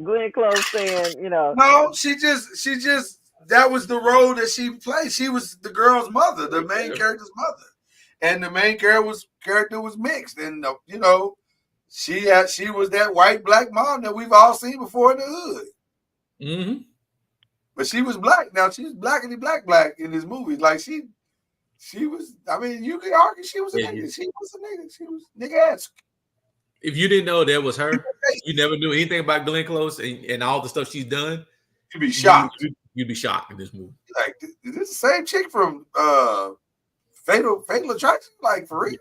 Speaker 4: Glenn Close saying,
Speaker 3: No, she just that was the role that she played. She was the girl's mother, the main character's mother, and the main character was mixed, and she was that white black mom that we've all seen before in the hood.
Speaker 6: Mm-hmm.
Speaker 3: But she was black. Now she's blackity black in this movie. Like she was. I mean, you could argue she was a nigga. She was a nigga. She was nigga-esque.
Speaker 6: If you didn't know that was her, you never knew anything about Glenn Close and all the stuff she's done,
Speaker 3: you'd be shocked.
Speaker 6: You'd be shocked in this movie.
Speaker 3: Like, is this the same chick from Fatal Attraction? Like, for real?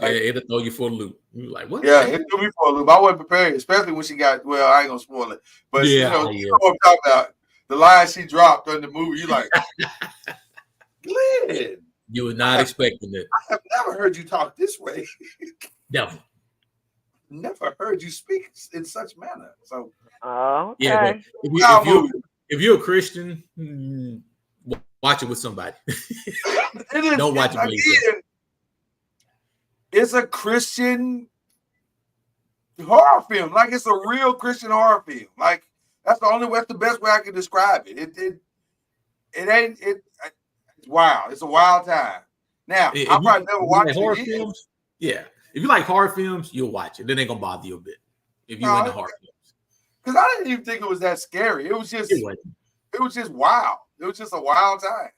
Speaker 6: It'll throw you for a loop. You're like, what?
Speaker 3: Yeah, it threw me for a loop. I wasn't prepared, especially when she got. Well, I ain't gonna spoil it, but you know what I'm talking about. The line she dropped in the movie, you like, Glenn.
Speaker 6: You were not expecting it.
Speaker 3: I have never heard you talk this way.
Speaker 6: Never.
Speaker 3: Never heard you speak in such manner. So,
Speaker 4: okay.
Speaker 6: Yeah, if you're a Christian, watch it with somebody. Don't watch it by yourself.
Speaker 3: It's a Christian horror film. Like, it's a real Christian horror film. Like, that's the best way I can describe it. It's wow. It's a wild time. Now, I'll probably never watch
Speaker 6: horror
Speaker 3: it
Speaker 6: films. Yeah. If you like horror films, you'll watch it. Then ain't gonna bother you a bit. If you're into horror films.
Speaker 3: Because I didn't even think it was that scary. It was just wild. It was just a wild time.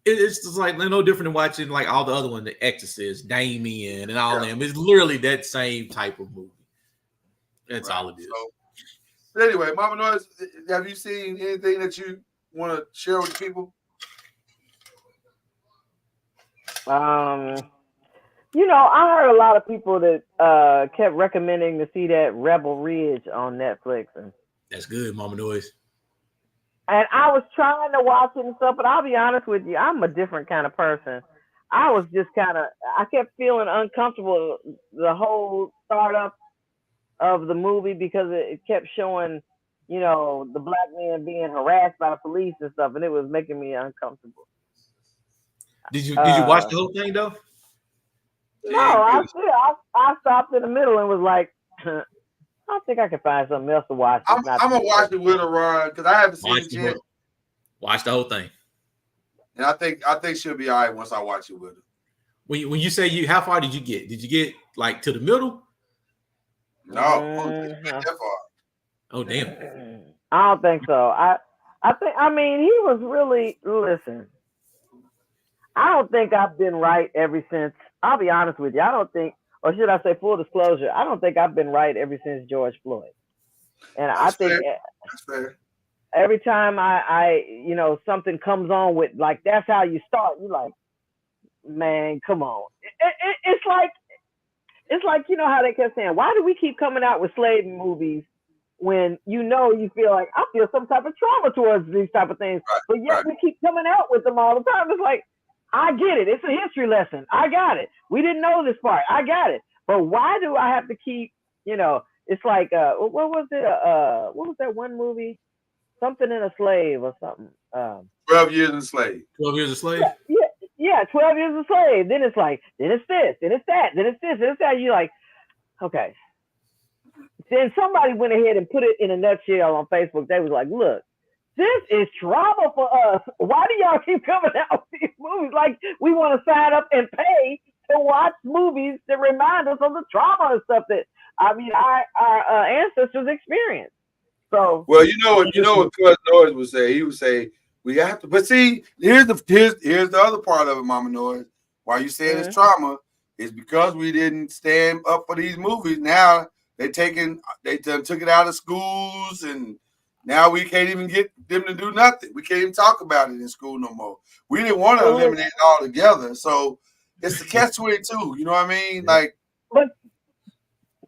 Speaker 6: It's just like no different than watching like all the other ones, The Exorcist, Damien, and all them. It's literally that same type of movie. That's all it is.
Speaker 3: So anyway, Mama Noise, have you seen anything that you want to share with people?
Speaker 4: I heard a lot of people that kept recommending to see that Rebel Ridge on Netflix, and
Speaker 6: that's good, Mama Noise.
Speaker 4: And I was trying to watch it and stuff, but I'll be honest with you, I'm a different kind of person. I kept feeling uncomfortable the whole startup of the movie because it kept showing, the black man being harassed by the police and stuff, and it was making me uncomfortable.
Speaker 6: Did you watch the whole thing though?
Speaker 4: No, I stopped in the middle and was like, I think I can find something else to watch.
Speaker 3: I'm gonna watch it with her, Ron, because I haven't seen it yet.
Speaker 6: Watch the whole thing.
Speaker 3: And I think she'll be all right once I watch it with her.
Speaker 6: When you say how far did you get? Did you get like to the middle?
Speaker 3: No, not that far.
Speaker 6: Oh damn.
Speaker 4: I don't think so. I mean he was really listen. I don't think I've been right ever since. I'll be honest with you. I don't think, or should I say full disclosure, I don't think I've been right ever since George Floyd. And
Speaker 3: that's fair.
Speaker 4: Every time I something comes on with like, that's how you start. You like, man, come on. It's like, how they kept saying, why do we keep coming out with slave movies when you feel like I feel some type of trauma towards these type of things, but yet we keep coming out with them all the time. It's like, I get it. It's a history lesson. I got it. We didn't know this part. I got it. But why do I have to keep, it's like, what was it? What was that one movie? Something in a Slave or something.
Speaker 3: 12 Years a Slave.
Speaker 6: 12 Years a Slave?
Speaker 4: Yeah, 12 Years a Slave. Then it's like, then it's this, then it's that, then it's this, then it's that. You're like, okay. Then somebody went ahead and put it in a nutshell on Facebook. They was like, look, this is trauma for us. Why do y'all keep coming out with these movies? Like, we want to sign up and pay to watch movies that remind us of the trauma and stuff that, our ancestors experienced. So
Speaker 3: well, you know what Cousin Noise would say. He would say we have to. But see, here's the other part of it, Mama Noise. Why you saying it's trauma is because we didn't stand up for these movies. Now they took it out of schools, and now we can't even get them to do nothing. We can't even talk about it in school no more. We didn't want to eliminate it altogether. So it's the catch-22. You know what I mean? Like,
Speaker 4: but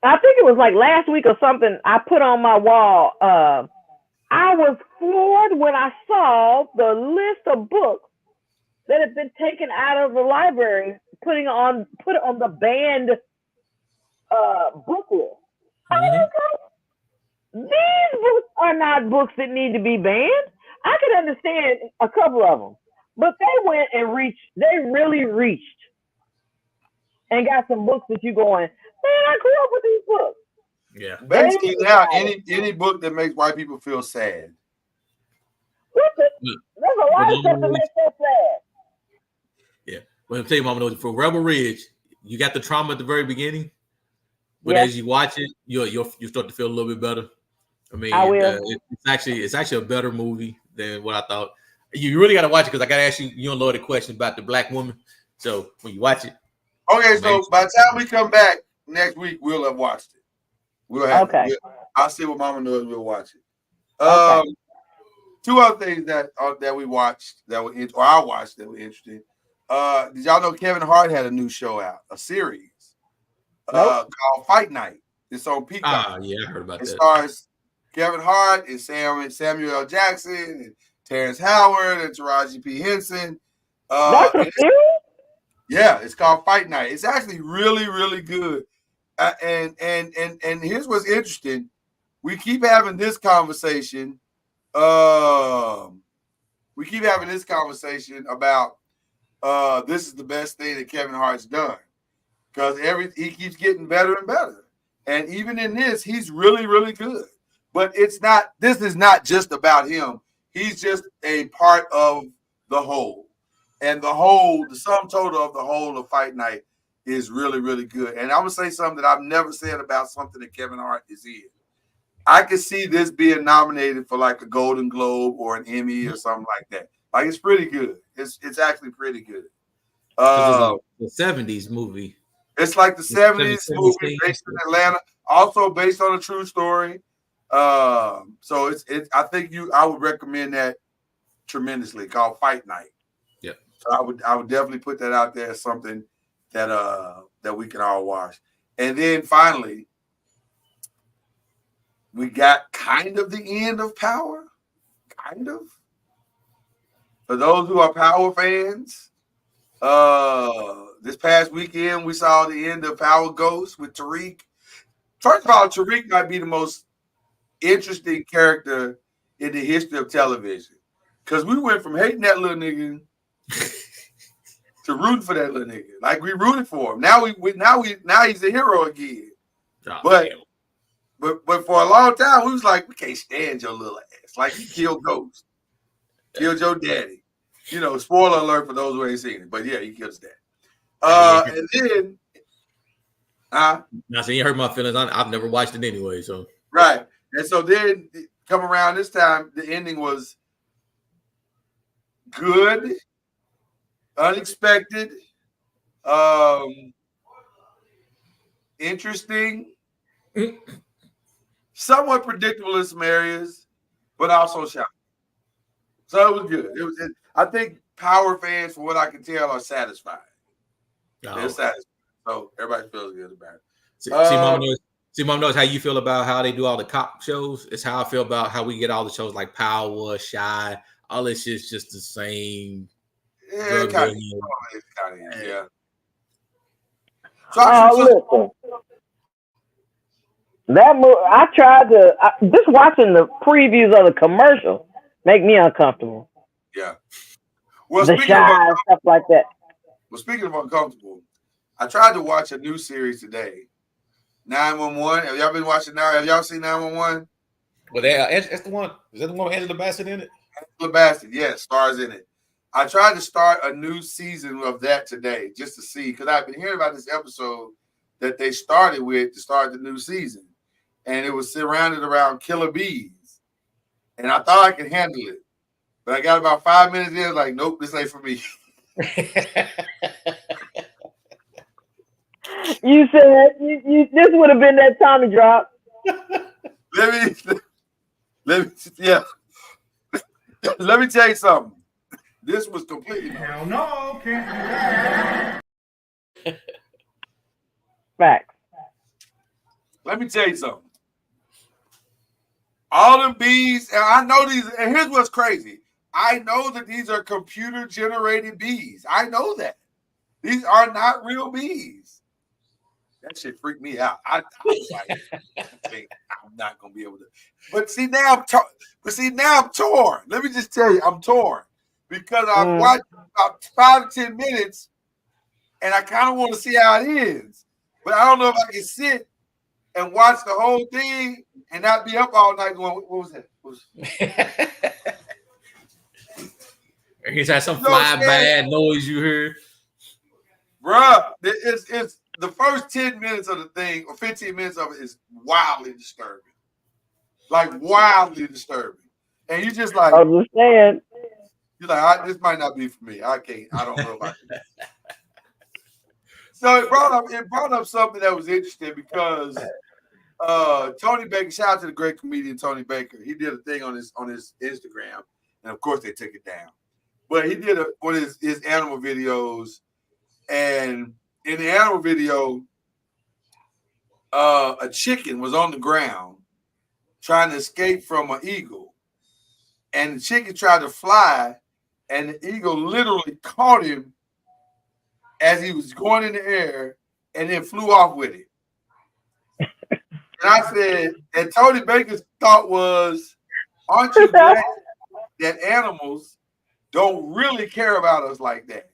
Speaker 4: I think it was like last week or something. I put on my wall. I was floored when I saw the list of books that have been taken out of the library, put it on the banned book list. These books are not books that need to be banned. I could understand a couple of them, but they went and really reached and got some books that you going, man, I grew up with these books.
Speaker 6: Yeah.
Speaker 3: Basically now any book that makes white people feel sad.
Speaker 4: There's a lot of stuff that makes us sad.
Speaker 6: Yeah. Well, I'll tell you, Mama Noise, for Rebel Ridge, you got the trauma at the very beginning, but as you watch it, you start to feel a little bit better. I mean, it's actually a better movie than what I thought. You really got to watch it because I got to ask you and Lloyd a question about the black woman. So when you watch it,
Speaker 3: okay. So by the time we come back next week, we'll have watched it. We'll have. Okay. I'll see what Mama knows. We'll watch it. Two other things that we watched I watched that were interesting. Did y'all know Kevin Hart had a new show out, a series called Fight Night? It's on Peacock.
Speaker 6: Yeah, I heard about that.
Speaker 3: It stars Kevin Hart and Samuel L. Jackson and Terrence Howard and Taraji P. Henson.
Speaker 4: That's a series?
Speaker 3: Yeah, it's called Fight Night. It's actually really, really good. And here's what's interesting. We keep having this conversation. About this is the best thing that Kevin Hart's done because he keeps getting better and better. And even in this, he's really, really good. But this is not just about him. He's just a part of the whole. And the sum total of the whole of Fight Night is really, really good. And I'm going to say something that I've never said about something that Kevin Hart is in. I could see this being nominated for like a Golden Globe or an Emmy or something like that. Like, it's pretty good. It's actually pretty good.
Speaker 6: The 70s movie.
Speaker 3: It's like the 70s movie based in Atlanta, also based on a true story. So I think I would recommend that tremendously, called Fight Night.
Speaker 6: Yeah.
Speaker 3: So I would definitely put that out there as something that we can all watch. And then finally, we got kind of the end of Power. Kind of. For those who are Power fans, this past weekend we saw the end of Power Ghost with Tariq. First of all, Tariq might be the most interesting character in the history of television. Because we went from hating that little nigga to rooting for that little nigga. Like, we rooted for him. Now he's a hero again. But for a long time, we was like, we can't stand your little ass. Like, he killed Ghost. Killed your daddy. You know, spoiler alert for those who ain't seen it. But yeah, he killed his dad. And then
Speaker 6: now, so you hurt my feelings. I've never watched it anyway. So
Speaker 3: right. And so then come around this time, the ending was good, unexpected, interesting, somewhat predictable in some areas, but also shocking. So it was good. I think Power fans, from what I can tell, are satisfied. They're satisfied. So everybody feels good about it.
Speaker 6: See, Mom knows how you feel about how they do all the cop shows. It's how I feel about how we get all the shows like Power, Shy. All this shit's just the same.
Speaker 3: Yeah, kind of. Yeah.
Speaker 4: Listen. That movie, I tried to just watching the previews of the commercial make me uncomfortable.
Speaker 3: Yeah. Well,
Speaker 4: the Shy and stuff like that.
Speaker 3: Well, speaking of uncomfortable, I tried to watch a new series today. 911. Have y'all been watching now? Have y'all seen 911?
Speaker 6: Well, that's the one. Is that the one with Angela Bassett in it?
Speaker 3: Angela Bassett, yes, stars in it. I tried to start a new season of that today just to see, because I've been hearing about this episode that they started with to start the new season. And it was surrounded around killer bees. and I thought I could handle it. But I got about 5 minutes in, like, nope, this ain't for me.
Speaker 4: You said this would have been that Tommy drop.
Speaker 3: Let me tell you something. This was completely
Speaker 5: Hell no, can't do that.
Speaker 4: Facts.
Speaker 3: Let me tell you something. All them bees, and I know these, and here's what's crazy. I know that these are computer-generated bees. I know that. These are not real bees. That shit freaked me out. I was like, I'm not gonna be able to. But see, now I'm torn. Let me just tell you, I'm torn. Because I've watched about 5 to 10 minutes, and I kind of want to see how it ends. But I don't know if I can sit and watch the whole thing and not be up all night going, what was that? What was
Speaker 6: He's had some fly bad noise you heard.
Speaker 3: Bruh, it's the first 10 minutes of the thing, or 15 minutes of it is wildly disturbing. Like wildly disturbing. And you just like,
Speaker 4: understand.
Speaker 3: You're like, this might not be for me. I don't know if I can. So it brought up something that was interesting because Tony Baker, shout out to the great comedian Tony Baker. He did a thing on his Instagram, and of course they took it down. But he did one of his animal videos, and in the animal video, a chicken was on the ground trying to escape from an eagle, and the chicken tried to fly, and the eagle literally caught him as he was going in the air and then flew off with it. And I said, and Tony Baker's thought was, aren't you glad that animals don't really care about us like that?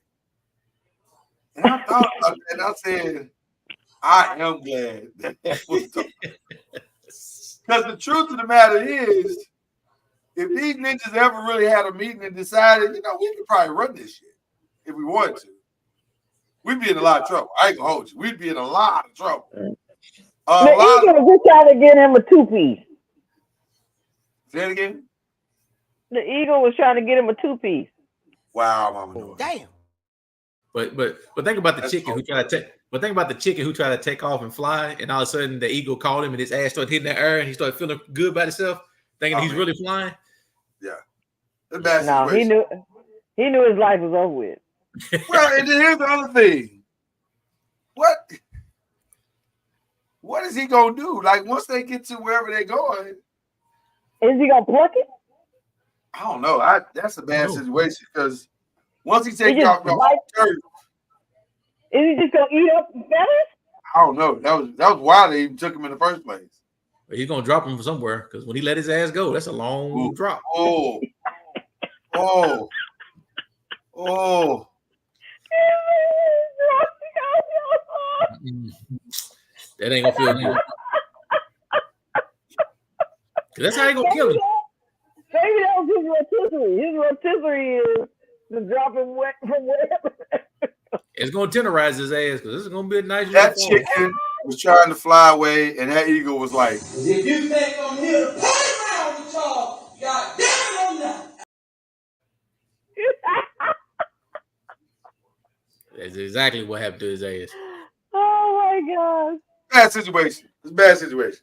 Speaker 3: And I thought about that, and I said, I am glad that was because the truth of the matter is, if these ninjas ever really had a meeting and decided, we could probably run this shit if we wanted to. We'd be in a lot of trouble. I ain't gonna hold you. We'd be in a lot of trouble.
Speaker 4: The eagle was trying to get him a 2-piece.
Speaker 3: Say it again.
Speaker 4: The eagle was trying to get him a 2-piece.
Speaker 3: Wow, Mama.
Speaker 7: Damn.
Speaker 6: But think about the chicken who tried to take. But think about the chicken who tried to take off and fly, and all of a sudden the eagle caught him, and his ass started hitting the air, and he started feeling good about himself, thinking he's really flying.
Speaker 3: Yeah. That's
Speaker 4: no, he knew his life was over with.
Speaker 3: Well, and then here's the other thing. What is he gonna do? Like once they get to wherever they're going,
Speaker 4: is he gonna pluck it?
Speaker 3: I don't know. That's a bad situation because once he takes off the whole turf,
Speaker 4: is he just gonna eat up the feathers?
Speaker 3: I don't know. That was why they even took him in the first place.
Speaker 6: But he's gonna drop him from somewhere because when he let his ass go, that's a long drop. That ain't gonna feel good. That's how they gonna kill him.
Speaker 4: Maybe that was his rotisserie. His rotisserie is to drop him from wherever.
Speaker 6: It's gonna tenderize his ass because this is gonna be a nice.
Speaker 3: That chicken was trying to fly away, and that eagle was like,
Speaker 7: If you think I'm here to play around with y'all, God damn it, I'm not.
Speaker 6: That's exactly what happened to his ass.
Speaker 4: Oh my God.
Speaker 3: bad situation. It's a bad situation.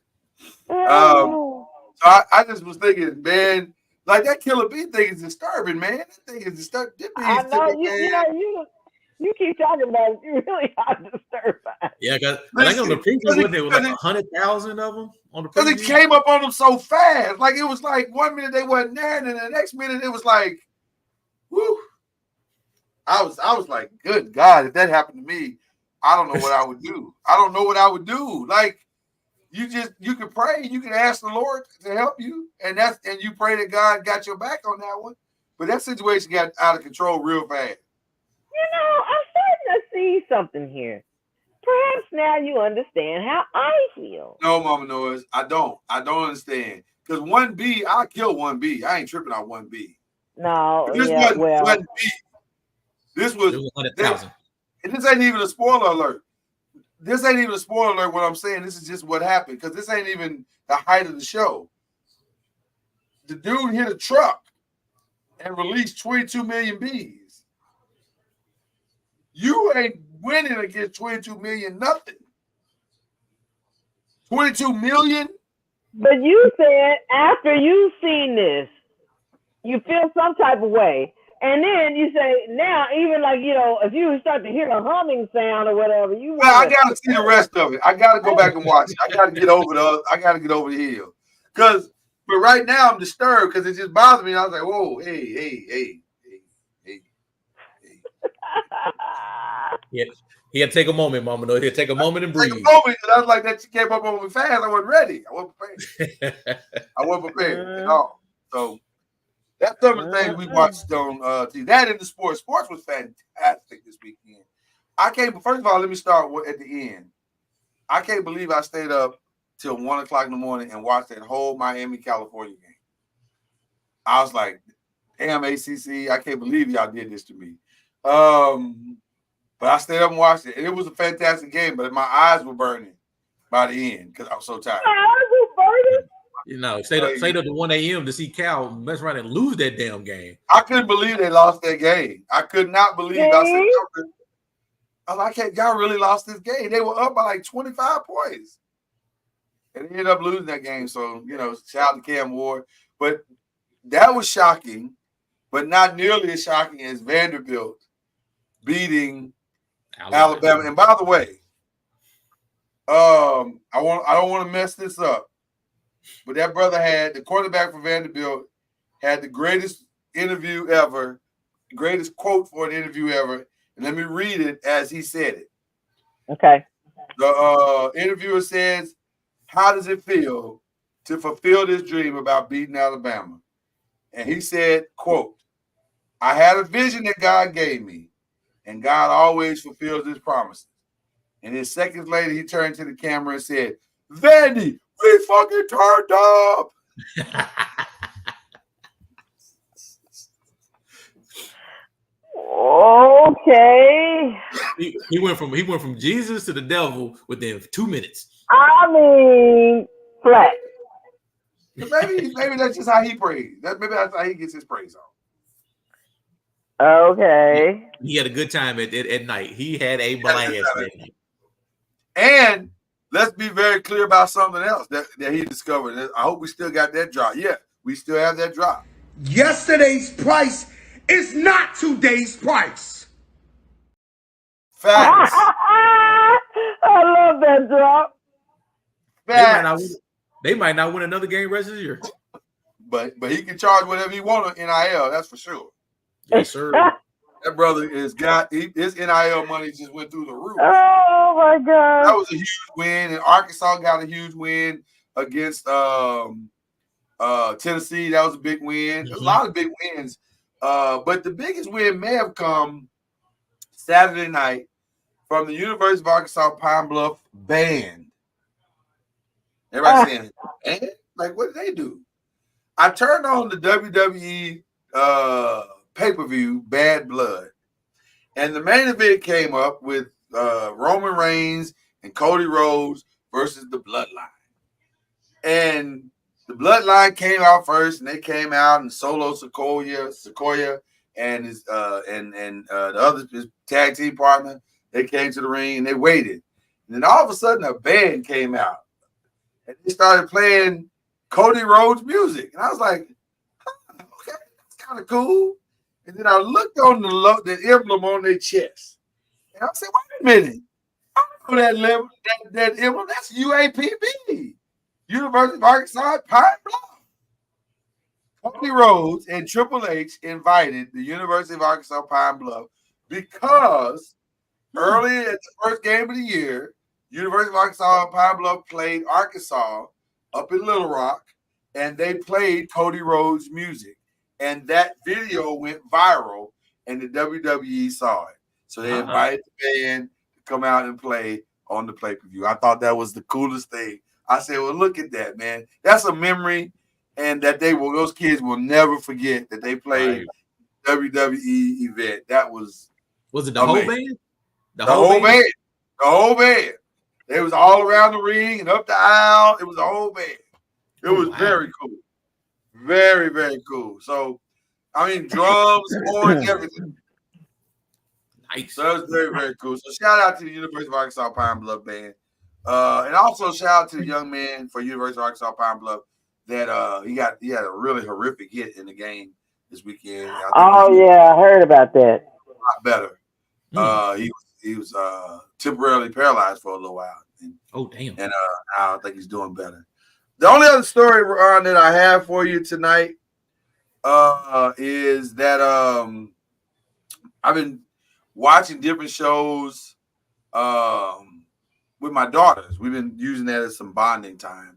Speaker 3: So I just was thinking, man, like that killer bee thing is disturbing, man. That thing is disturbing.
Speaker 4: I know you keep talking about it. You really are disturbed by it.
Speaker 6: Yeah, because I think on the preview, there was like 100,000 of them on the preview.
Speaker 3: Because it came up on them so fast. Like it was like 1 minute they wasn't there, and then the next minute it was like, whoo. I was like, good God, if that happened to me, I don't know what I would do. I don't know what I would do. Like you can pray, you can ask the Lord to help you, and you pray that God got your back on that one. But that situation got out of control real fast.
Speaker 4: You know, I'm starting to see something here. Perhaps now you understand how I feel.
Speaker 3: No, Mama Noiz, I don't understand. Because one bee, I'll kill one bee. I ain't tripping on one bee.
Speaker 4: No,
Speaker 3: this
Speaker 4: wasn't
Speaker 3: one bee. This was
Speaker 6: 100,000.
Speaker 3: And this ain't even a spoiler alert. This ain't even a spoiler alert. What I'm saying, this is just what happened because this ain't even the height of the show. the dude hit a truck and released 22 million bees. You ain't winning against 22 million nothing. 22 million?
Speaker 4: But you said after you've seen this, you feel some type of way. And then you say, now, even like, you know, if you start to hear a humming sound or whatever, you
Speaker 3: Well, I gotta see the rest of it. I gotta go back and watch it. I gotta get over the hill. But right now I'm disturbed because it just bothers me. I was like, whoa, hey.
Speaker 6: Yeah, he had to take a moment, Mama. No, he'll take a moment and breathe.
Speaker 3: Take a moment, and I was like, that she came up on me fast. I wasn't ready. I wasn't prepared at all. So that's some of the things we watched on TV. That in the sports. Sports was fantastic this weekend. First of all, let me start at the end. I can't believe I stayed up till 1 o'clock in the morning and watched that whole Miami, California game. I was like, damn, ACC, I can't believe y'all did this to me. But I stayed up and watched it. And it was a fantastic game, but my eyes were burning by the end because I was so tired.
Speaker 4: My eyes were burning?
Speaker 6: You know, stayed up to 1 a.m. to see Cal mess around and lose that damn game.
Speaker 3: I couldn't believe they lost that game. I could not believe I was like, y'all really lost this game. They were up by like 25 points. And they ended up losing that game. So, you know, shout out to Cam Ward. But that was shocking, but not nearly as shocking as Vanderbilt beating Alabama. And by the way, I don't want to mess this up, but that brother the quarterback for Vanderbilt had the greatest interview ever, greatest quote for an interview ever. And let me read it as he said it.
Speaker 4: Okay.
Speaker 3: The interviewer says, how does it feel to fulfill this dream about beating Alabama? And he said, quote, I had a vision that God gave me, and God always fulfills his promises. And then seconds later, he turned to the camera and said, Vandy, we fucking turned up.
Speaker 4: Okay.
Speaker 6: He went from Jesus to the devil within 2 minutes.
Speaker 4: I mean, flat.
Speaker 3: Maybe that's just how he prays. Maybe that's how he gets his praise on.
Speaker 4: Okay.
Speaker 6: He had a good time at night. He had a blast.
Speaker 3: And let's be very clear about something else that he discovered. I hope we still got that drop. Yeah, we still have that drop.
Speaker 5: Yesterday's price is not today's price.
Speaker 3: Facts.
Speaker 4: I love that drop.
Speaker 6: They might not win another game rest of the year.
Speaker 3: But he can charge whatever he wants on NIL, that's for sure.
Speaker 6: Yes, sir.
Speaker 3: That brother his NIL money just went through the roof.
Speaker 4: Oh my God.
Speaker 3: That was a huge win. And Arkansas got a huge win against Tennessee. That was a big win. There's a lot of big wins. But the biggest win may have come Saturday night from the University of Arkansas Pine Bluff band. Everybody saying, band? Like, what did they do? I turned on the WWE pay-per-view, Bad Blood. And the main event came up with Roman Reigns and Cody Rhodes versus the Bloodline. And the Bloodline came out first, and they came out, and Solo Sequoia and his the other his tag team partner, they came to the ring and they waited. And then all of a sudden a band came out and they started playing Cody Rhodes music. And I was like, okay, that's kind of cool. And then I looked on the emblem on their chest. And I said, wait a minute. I know that emblem. That's UAPB. University of Arkansas Pine Bluff. Cody Rhodes and Triple H invited the University of Arkansas Pine Bluff because early at the first game of the year, University of Arkansas Pine Bluff played Arkansas up in Little Rock, and they played Cody Rhodes music. And that video went viral, and the WWE saw it. So they invited the band to come out and play on the pay-per-view. I thought that was the coolest thing. I said, well, look at that, man. That's a memory, and that those kids will never forget that they played WWE event. That was
Speaker 6: it the
Speaker 3: amazing.
Speaker 6: whole band?
Speaker 3: The whole band. The whole band. They was all around the ring and up the aisle. It was a whole band. It was very cool. Very, very cool. So, I mean, drums, horns, everything.
Speaker 6: Nice.
Speaker 3: So that was very, very cool. So shout out to the University of Arkansas Pine Bluff Band. And also shout out to the young man for University of Arkansas Pine Bluff that he had a really horrific hit in the game this weekend.
Speaker 4: Oh yeah, I heard about that.
Speaker 3: A lot better. He was temporarily paralyzed for a little while. And,
Speaker 6: damn.
Speaker 3: And I think he's doing better. The only other story, Ron, that I have for you tonight is that I've been watching different shows with my daughters. We've been using that as some bonding time.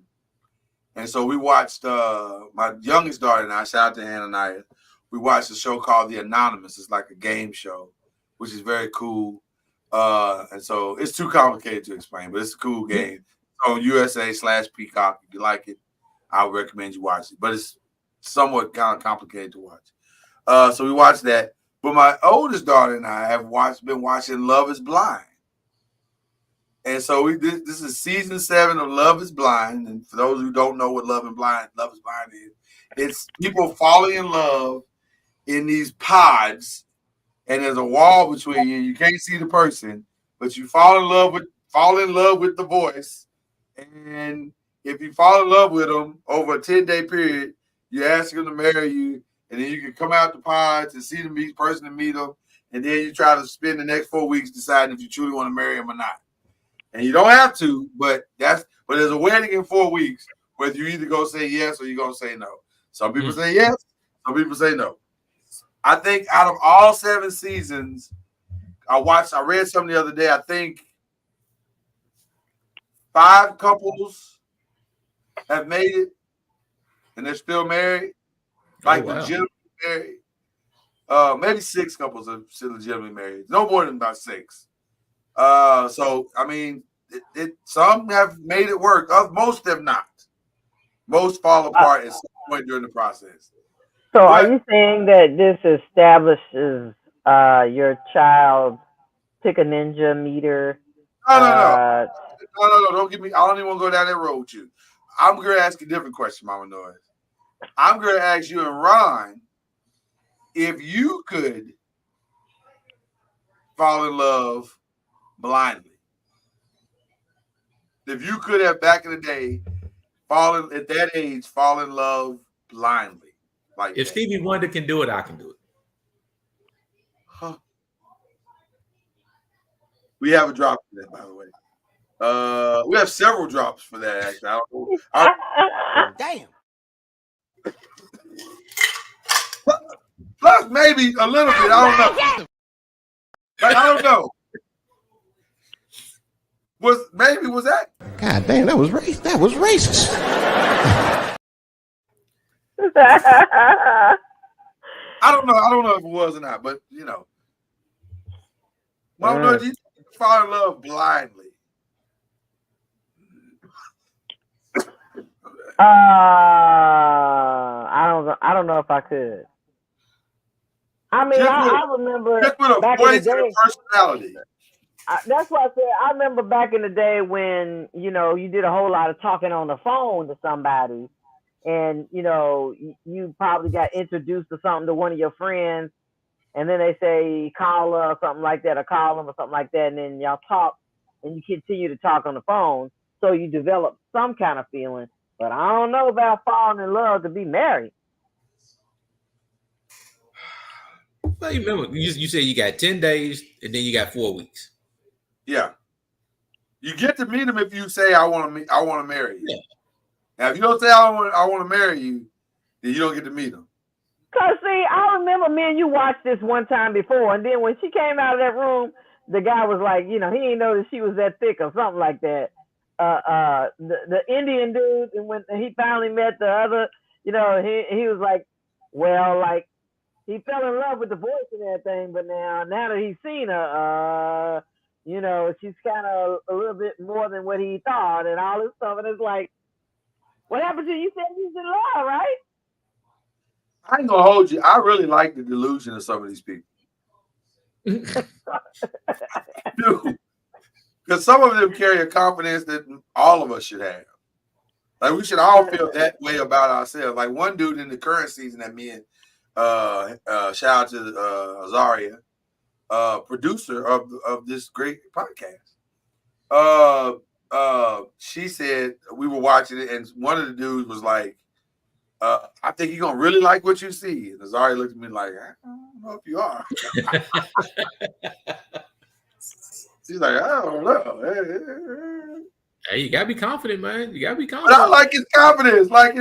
Speaker 3: And so we watched my youngest daughter and I, shout out to Hananiah, we watched a show called The Anonymous. It's like a game show, which is very cool. And so it's too complicated to explain, but it's a cool game. On USA/Peacock. If you like it, I would recommend you watch it. But it's somewhat kind of complicated to watch. So we watched that. But my oldest daughter and I have been watching Love is Blind. And so this is season 7 of Love is Blind. And for those who don't know what Love is Blind is, it's people falling in love in these pods, and there's a wall between you. You can't see the person, but you fall in love with the voice. And if you fall in love with them over a 10-day period, you ask them to marry you, and then you can come out the pods and see the person and meet them, and then you try to spend the next 4 weeks deciding if you truly want to marry them or not. And you don't have to, but there's a wedding in 4 weeks, whether you either go say yes or you're gonna say no. Some people say yes, some people say no. I think out of all 7 seasons, I read something the other day, I think 5 couples have made it, and they're still married, legitimately married. Maybe 6 couples are still legitimately married. No more than about 6. So I mean, some have made it work. Most have not. Most fall apart at some point during the process.
Speaker 4: So, are you saying that this establishes your child's pick a ninja meter?
Speaker 3: No. Don't get me. I don't even want to go down that road with you. I'm going to ask a different question, Mama Noise. I'm going to ask you and Ron if you could fall in love blindly. If you could have back in the day fall in love blindly. Like
Speaker 6: if Stevie Wonder can do it, I can do it.
Speaker 3: Huh. We have a drop for that, by the way. We have several drops for that, actually. I don't know.
Speaker 5: Damn.
Speaker 3: Plus, maybe a little bit. I don't know. I don't know. Was that?
Speaker 5: God damn, that was racist. That was racist.
Speaker 3: I don't know if it was or not, but you know. Well, do you fall in love blindly?
Speaker 4: I don't know if I could. I mean, I remember
Speaker 3: just with a
Speaker 4: back
Speaker 3: voice
Speaker 4: in the day,
Speaker 3: and a personality.
Speaker 4: That's what I said. I remember back in the day when, you did a whole lot of talking on the phone to somebody, and, you probably got introduced to something to one of your friends, and then they say, call her or something like that, or call them or something like that, and then y'all talk, and you continue to talk on the phone, so you develop some kind of feeling. But I don't know about falling in love to be married.
Speaker 6: Well, you remember, you said you got 10 days, and then you got 4 weeks.
Speaker 3: Yeah, you get to meet him if you say I want to marry you. Yeah. Now, if you don't say I want to marry you, then you don't get to meet him.
Speaker 4: Cause see, I remember me and you watched this one time before, and then when she came out of that room, the guy was like, he didn't know that she was that thick or something like that. The Indian dude, and when he finally met the other, he was like, well, like he fell in love with the voice and everything, but now that he's seen her, she's kind of a little bit more than what he thought, and all this stuff, and it's like, what happened to you? You said he's in love, right?
Speaker 3: I ain't gonna hold you. I really like the delusion of some of these people. Because some of them carry a confidence that all of us should have. Like we should all feel that way about ourselves. Like one dude in the current season that me and shout out to Azaria, producer of this great podcast. She said we were watching it, and one of the dudes was like, I think you're gonna really like what you see. And Azaria looked at me like, I don't know if you are. She's like, I don't know.
Speaker 6: Hey, you gotta be confident, man. You gotta be confident.
Speaker 3: But I like his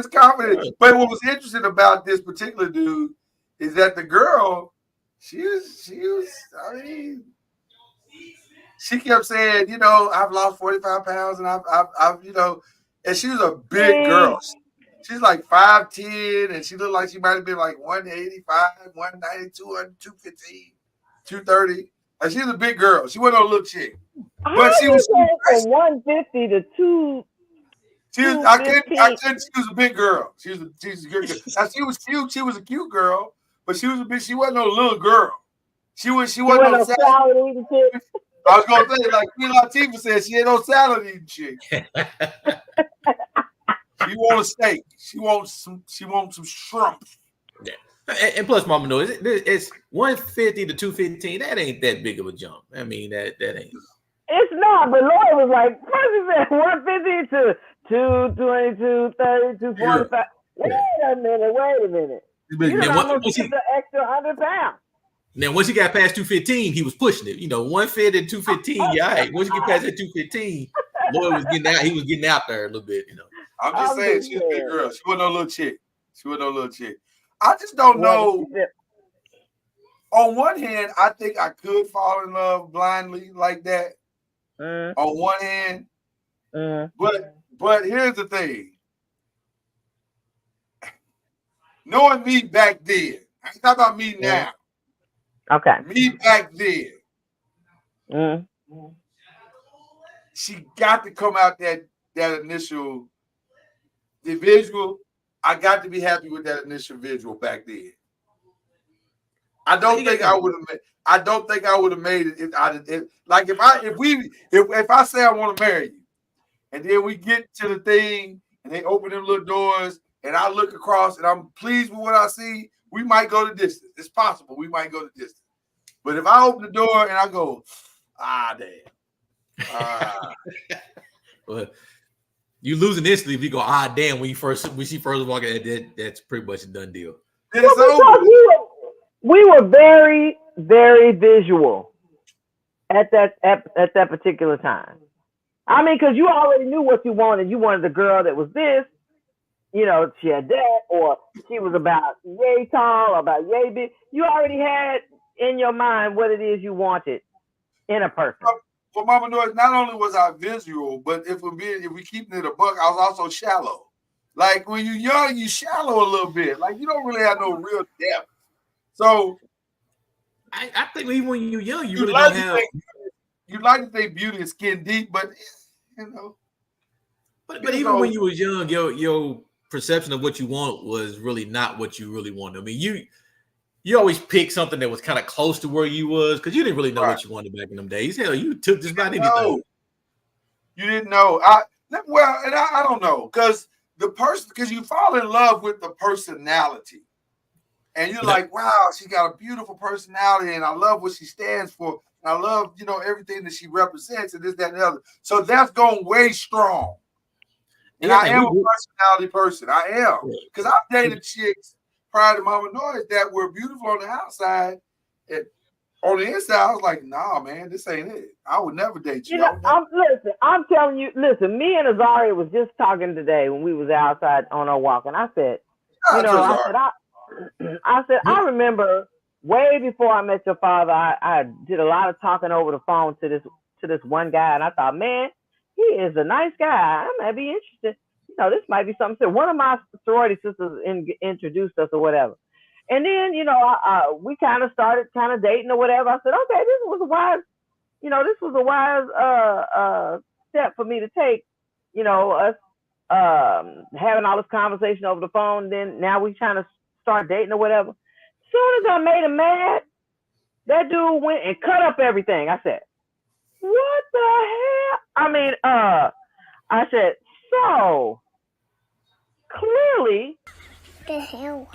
Speaker 3: confidence, But what was interesting about this particular dude is that the girl, she was. I mean, she kept saying, you know, I've lost 45 pounds, and I've, you know, and she was a big girl. She's like 5'10", and she looked like she might have been like 185, 190, 200, 215, 230. Like she's a big girl. She wasn't no little chick. But she was
Speaker 4: from 150 to 2.
Speaker 3: I couldn't. She was a big girl. She was a good girl. Now, she was cute. She was a cute girl, but she was a bit. She wasn't no little girl. She wasn't no salad eating chick. I was gonna say, like Queen Latifah said, she ain't no salad eating chick. She want a steak. She wants some shrimp.
Speaker 6: Yeah. And plus, Mama knows it's 150 to 215. That ain't that big of a jump. I mean, that ain't.
Speaker 4: It's not, but Lloyd was like, first he said 150 to 220, 230, 245. Wait a minute. You almost get the extra 100 pounds.
Speaker 6: Now, once he got past 215, he was pushing it. You know, 150 to 215, yeah, all right. Once you get past that 215, Lloyd was getting out. He was getting out there a little bit, you know.
Speaker 3: I'm just saying, she's a big girl. She wasn't no little chick. I just don't know. On one hand, I think I could fall in love blindly like that. On one hand, but here's the thing. Knowing me back then, I ain't talking about me now.
Speaker 4: Okay.
Speaker 3: Me back then. She got to come out that initial visual. I got to be happy with that initial visual back then. I don't think I would have made it. If I say I want to marry you, and then we get to the thing, and they open them little doors, and I look across, and I'm pleased with what I see, we might go the distance. It's possible we might go the distance. But if I open the door and I go, damn.
Speaker 6: Well, you losing instantly if you go, damn, when she first walk in, that's pretty much a done deal.
Speaker 4: We were very, very visual at that particular time. I mean, because you already knew what you wanted. You wanted a girl that was this, you know, she had that, or she was about yay tall, or about yay big. You already had in your mind what it is you wanted in a person.
Speaker 3: Well, Mama Noise, not only was I visual, but if we keeping it a buck, I was also shallow. Like when you're young, you shallow a little bit. Like you don't really have no real depth. So
Speaker 6: I think even when you're young, you really don't have.
Speaker 3: You like to think beauty is skin deep, but you know.
Speaker 6: But even when you was young, your perception of what you want was really not what you really wanted. I mean, you always pick something that was kind of close to where you was because you didn't really know what you wanted back in them days. Hell, you took just about anything.
Speaker 3: You didn't know. I don't know because you fall in love with the personality, and you're like, wow, she got a beautiful personality, and I love what she stands for. And I love, you know, everything that she represents, and this, that, and the other. So that's going way strong. And I am a personality person. I am because I've dated chicks prior to Mama Noise that were beautiful on the outside. And on the inside, I was like, nah, man, this ain't it. I would never date you.
Speaker 4: I'm telling you, me and Azaria was just talking today when we was outside on our walk. And I said, I remember way before I met your father, I did a lot of talking over the phone to this one guy. And I thought, man, he is a nice guy. I might be interested. You know, this might be something. One of my sorority sisters introduced us or whatever. And then, you know, we kind of started dating or whatever. I said, okay, this was a wise step for me to take, you know, us having all this conversation over the phone. Then now we trying to start dating or whatever. As soon as I made him mad, that dude went and cut up everything. I said, what the hell? I mean, I said, so clearly,
Speaker 12: The hell?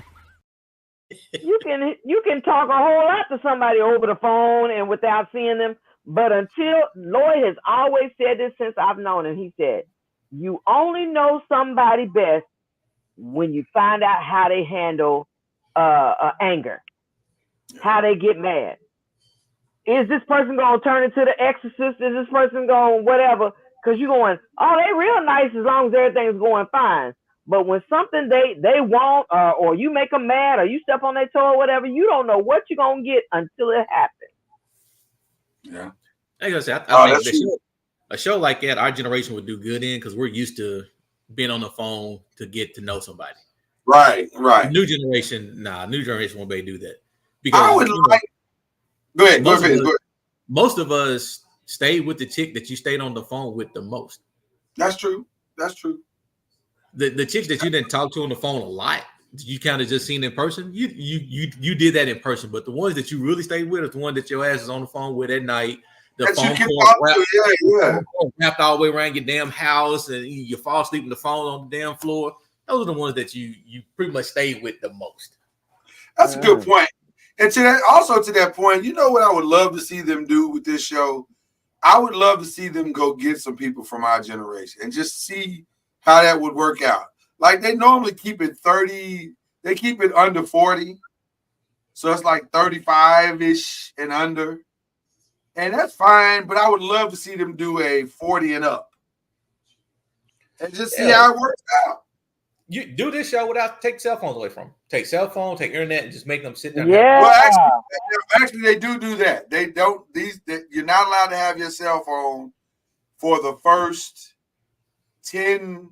Speaker 4: you can talk a whole lot to somebody over the phone and without seeing them. But until Lloyd has always said this since I've known him, he said, you only know somebody best when you find out how they handle anger, how they get mad. Is this person going to turn into the exorcist? Is this person going whatever? Because you're going, oh, they real nice as long as everything's going fine. But when something they want, or you make them mad, or you step on their toe or whatever, you don't know what you're going to get until it happens.
Speaker 3: Yeah.
Speaker 6: I gotta say, I think a show like that, our generation would do good in, because we're used to being on the phone to get to know somebody.
Speaker 3: Right.
Speaker 6: New generation won't be able to do that. Because
Speaker 3: I would like. Go ahead.
Speaker 6: Most of us stayed with the chick that you stayed on the phone with the most.
Speaker 3: That's true.
Speaker 6: The chicks that you didn't talk to on the phone a lot, you kind of just seen in person. You did that in person, but the ones that you really stayed with are the one that your ass is on the phone with at night. The phone cord wrapped all the way around your damn house, and you fall asleep in the phone on the damn floor. Those are the ones that you pretty much stayed with the most.
Speaker 3: That's a good point. And to that point, you know what I would love to see them do with this show? I would love to see them go get some people from our generation and just see how that would work out. Like, they normally keep it 30, they keep it under 40. So it's like 35-ish and under. And that's fine, but I would love to see them do a 40 and up. And just see how it works out.
Speaker 6: You do this show without take cell phones away from them. Take cell phone, take internet, and just make them sit there.
Speaker 4: Yeah.
Speaker 3: Well, actually, they do that. They don't. You're not allowed to have your cell phone for the first 10.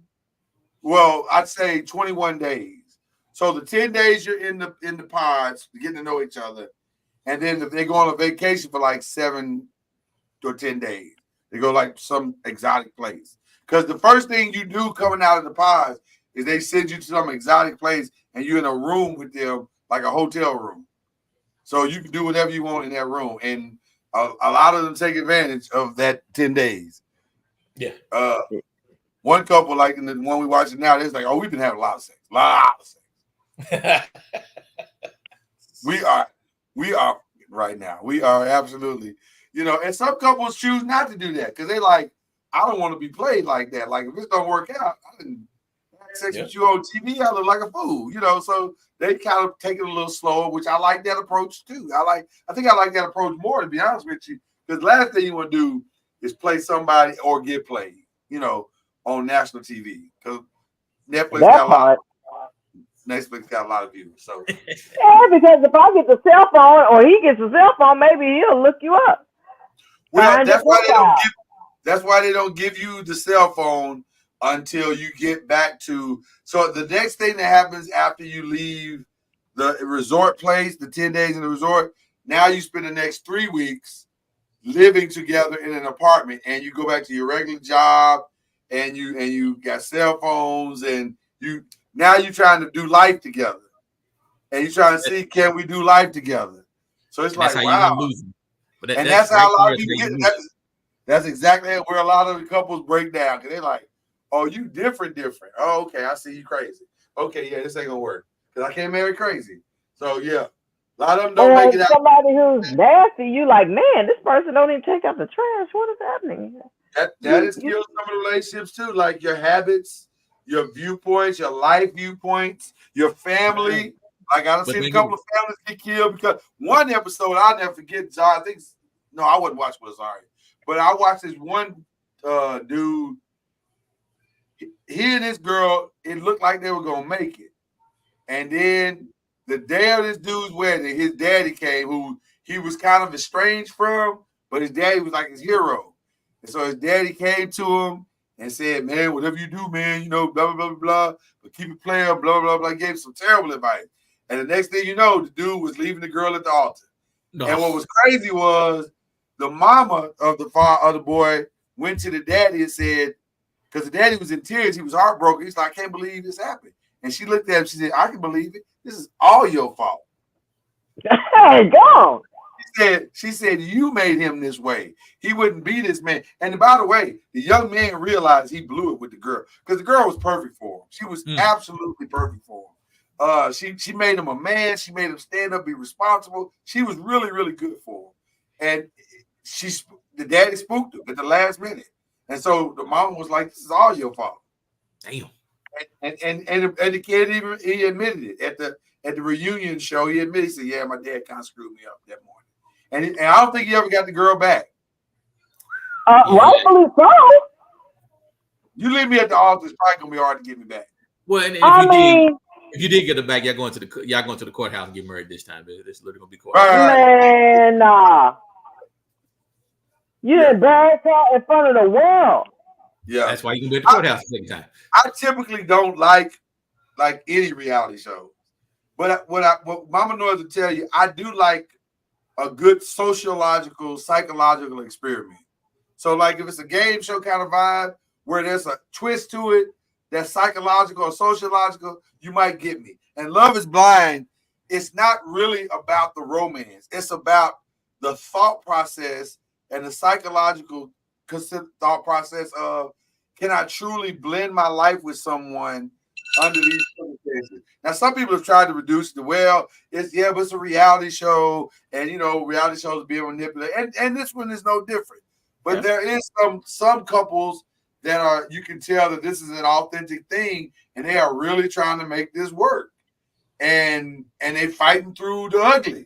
Speaker 3: Well, I'd say 21 days. So the 10 days you're in the pods, getting to know each other, and then if they go on a vacation for like 7 or 10 days, they go like some exotic place. Because the first thing you do coming out of the pods is they send you to some exotic place and you're in a room with them, like a hotel room. So you can do whatever you want in that room. And a lot of them take advantage of that 10 days.
Speaker 6: Yeah.
Speaker 3: One couple, like in the one we watching now, it's like, oh, we've been having a lot of sex. We are right now. We are absolutely, and some couples choose not to do that because they like, I don't want to be played like that. Like, if this don't work out, I didn't have sex with you on TV, I look like a fool, so they kind of take it a little slower, which I like that approach too. I think I like that approach more, to be honest with you, because the last thing you want to do is play somebody or get played, on national TV, because Netflix got a lot of views. So
Speaker 4: yeah, because if I get the cell phone or he gets the cell phone, maybe he'll look you up.
Speaker 3: Well, that's why they don't give you the cell phone until you get back to. So the next thing that happens after you leave the resort place, the 10 days in the resort, now you spend the next 3 weeks living together in an apartment, and you go back to your regular job, and you got cell phones, and now you're trying to do life together, and you're trying to see, can we do life together? So it's like, wow. And that's how a lot of people get it. That's exactly where a lot of the couples break down, because they're like, oh, you different. Oh, okay, I see you crazy. Okay, yeah, this ain't gonna work because I can't marry crazy. So yeah, a lot of them don't make it out.
Speaker 4: Somebody who's nasty, you like, man, this person don't even take out the trash. What is happening?
Speaker 3: That is kills some of the relationships too, like your habits, your viewpoints, your life viewpoints, your family. Like, I done seen a couple of families get killed because one episode I'll never forget. I wouldn't watch with Zari, but I watched this one dude. He and this girl, it looked like they were gonna make it, and then the day of this dude's wedding, his daddy came, who he was kind of estranged from, but his daddy was like his hero. And so his daddy came to him and said, man, whatever you do, man, blah, blah, blah, blah, but keep it playing, blah, blah, blah, gave some terrible advice. And the next thing you know, the dude was leaving the girl at the altar. No. And what was crazy was the mama of the boy went to the daddy and said, because the daddy was in tears, he was heartbroken. He's like, I can't believe this happened. And she looked at him, she said, I can believe it. This is all your fault.
Speaker 4: Hey, go.
Speaker 3: She said, you made him this way. He wouldn't be this man. And by the way, the young man realized he blew it with the girl because the girl was perfect for him. She was absolutely perfect for him. She made him a man. She made him stand up, be responsible. She was really, really good for him. And the daddy spooked him at the last minute. And so the mom was like, this is all your fault.
Speaker 6: Damn.
Speaker 3: And the kid he admitted it at the reunion show. He admitted, he said, yeah, my dad kind of screwed me up that morning. And I don't think he ever got the girl back.
Speaker 4: Rightfully so.
Speaker 3: You leave me at the altar, it's probably gonna be hard to get me back.
Speaker 6: Well, and if you did get it back, y'all going to the courthouse and get married this time. It's literally gonna be courthouse.
Speaker 4: Man, nah. You embarrassed her in front of the world.
Speaker 3: Yeah,
Speaker 6: that's why you can be at the courthouse the second time.
Speaker 3: I typically don't like any reality show, but what Mama Noise will tell you, I do like a good sociological, psychological experiment. So, like, if it's a game show kind of vibe where there's a twist to it that's psychological or sociological, you might get me. And Love is Blind, it's not really about the romance. It's about the thought process and the psychological thought process of, can I truly blend my life with someone under these circumstances? Now, some people have tried to reduce it to, well, but it's a reality show, and reality shows being manipulated, and this one is no different. But there is some couples that are, you can tell that this is an authentic thing, and they are really trying to make this work, and they fighting through the ugly.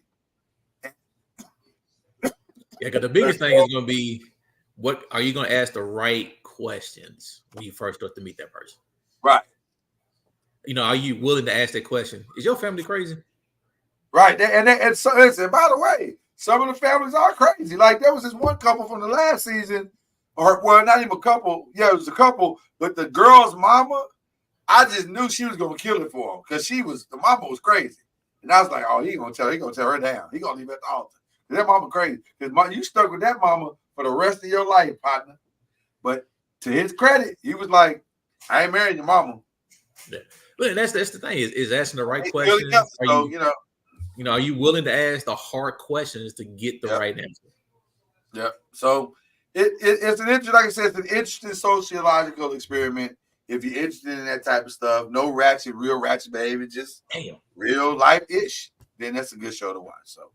Speaker 6: Yeah, because the biggest thing is going to be, what are you going to ask the right questions when you first start to meet that person?
Speaker 3: Right.
Speaker 6: Are you willing to ask that question? Is your family crazy?
Speaker 3: Right. And so, listen, by the way, some of the families are crazy. Like, there was this one couple from the last season, not even a couple. Yeah, it was a couple, but the girl's mama, I just knew she was going to kill it for him because the mama was crazy. And I was like, oh, he going to tell her down. He going to leave at the altar. That mama crazy. Because you stuck with that mama for the rest of your life, partner. But to his credit, he was like, I ain't marrying your mama.
Speaker 6: Yeah. Look, that's the thing is asking the right questions. Are you willing to ask the hard questions to get the right answer?
Speaker 3: Yeah. So it's an interesting, like I said, it's an interesting sociological experiment. If you're interested in that type of stuff, no real ratchet behavior, just real life-ish, then that's a good show to watch. So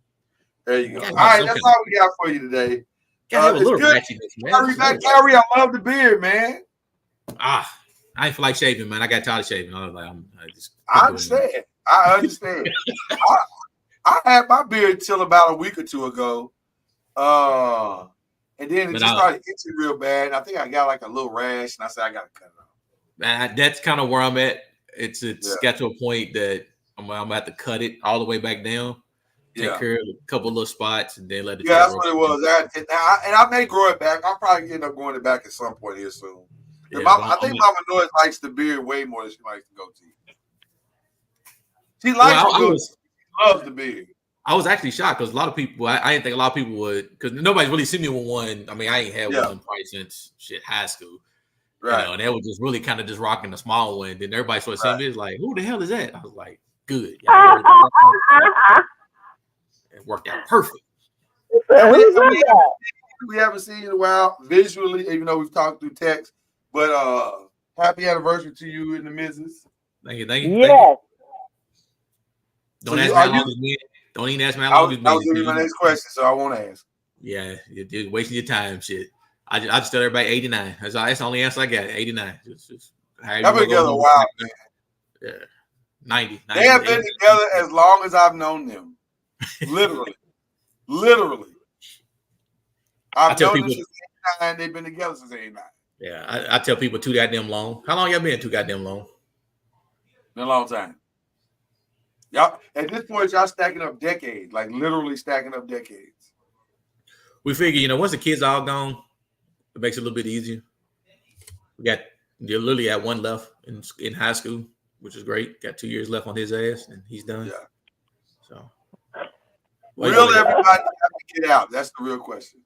Speaker 3: there you go. All right, that's all we got for you today.
Speaker 6: Have a little ratchetness, man.
Speaker 3: Kyrie, I love the beard, man.
Speaker 6: I ain't feel like shaving, man. I got tired of shaving. I was like,
Speaker 3: I understand. I understand. I had my beard till about a week or two ago. And then it just started itching real bad. I think I got like a little rash, and I said I gotta cut it off.
Speaker 6: That's kind of where I'm at. It's got to a point that I'm gonna have to cut it all the way back down. Take care of a couple of little spots and then let it.
Speaker 3: Yeah, that's what it was. I may grow it back. I'll probably end up growing it back at some point here soon. Yeah, I think Mama Noise likes the beard way more than she likes the goatee. She likes the goatee. She loves the beard.
Speaker 6: I was actually shocked because a lot of people, I didn't think a lot of people would, because nobody's really seen me with one. I mean, I ain't had one probably since high school. Right. And they were just really kind of just rocking the small one. Then everybody started seeing me, like, who the hell is that? I was like, good. It worked out perfect.
Speaker 3: We haven't seen you in a while visually, even though we've talked through text. But happy anniversary to you and the missus.
Speaker 6: Thank you. Thank you.
Speaker 4: Yes.
Speaker 6: Don't ask me how long it's been. Don't even ask me how long it's been.
Speaker 3: I was going to be my next question, so I won't ask.
Speaker 6: Yeah, you're wasting your time, shit. I just tell everybody 89. That's the only answer I got. 89.
Speaker 3: I've been together a while, man.
Speaker 6: Yeah, 90.
Speaker 3: They have been together as long as I've known them. Literally. I've known them since 89. They've been together since 89.
Speaker 6: Yeah, I tell people too goddamn long. How long y'all been too goddamn long?
Speaker 3: Been a long time. Y'all at this point, y'all stacking up decades, like literally stacking up decades.
Speaker 6: We figure, once the kids are all gone, it makes it a little bit easier. You're literally at one left in high school, which is great. Got 2 years left on his ass, and he's done.
Speaker 3: Yeah.
Speaker 6: So,
Speaker 3: everybody have to get out. That's the real question.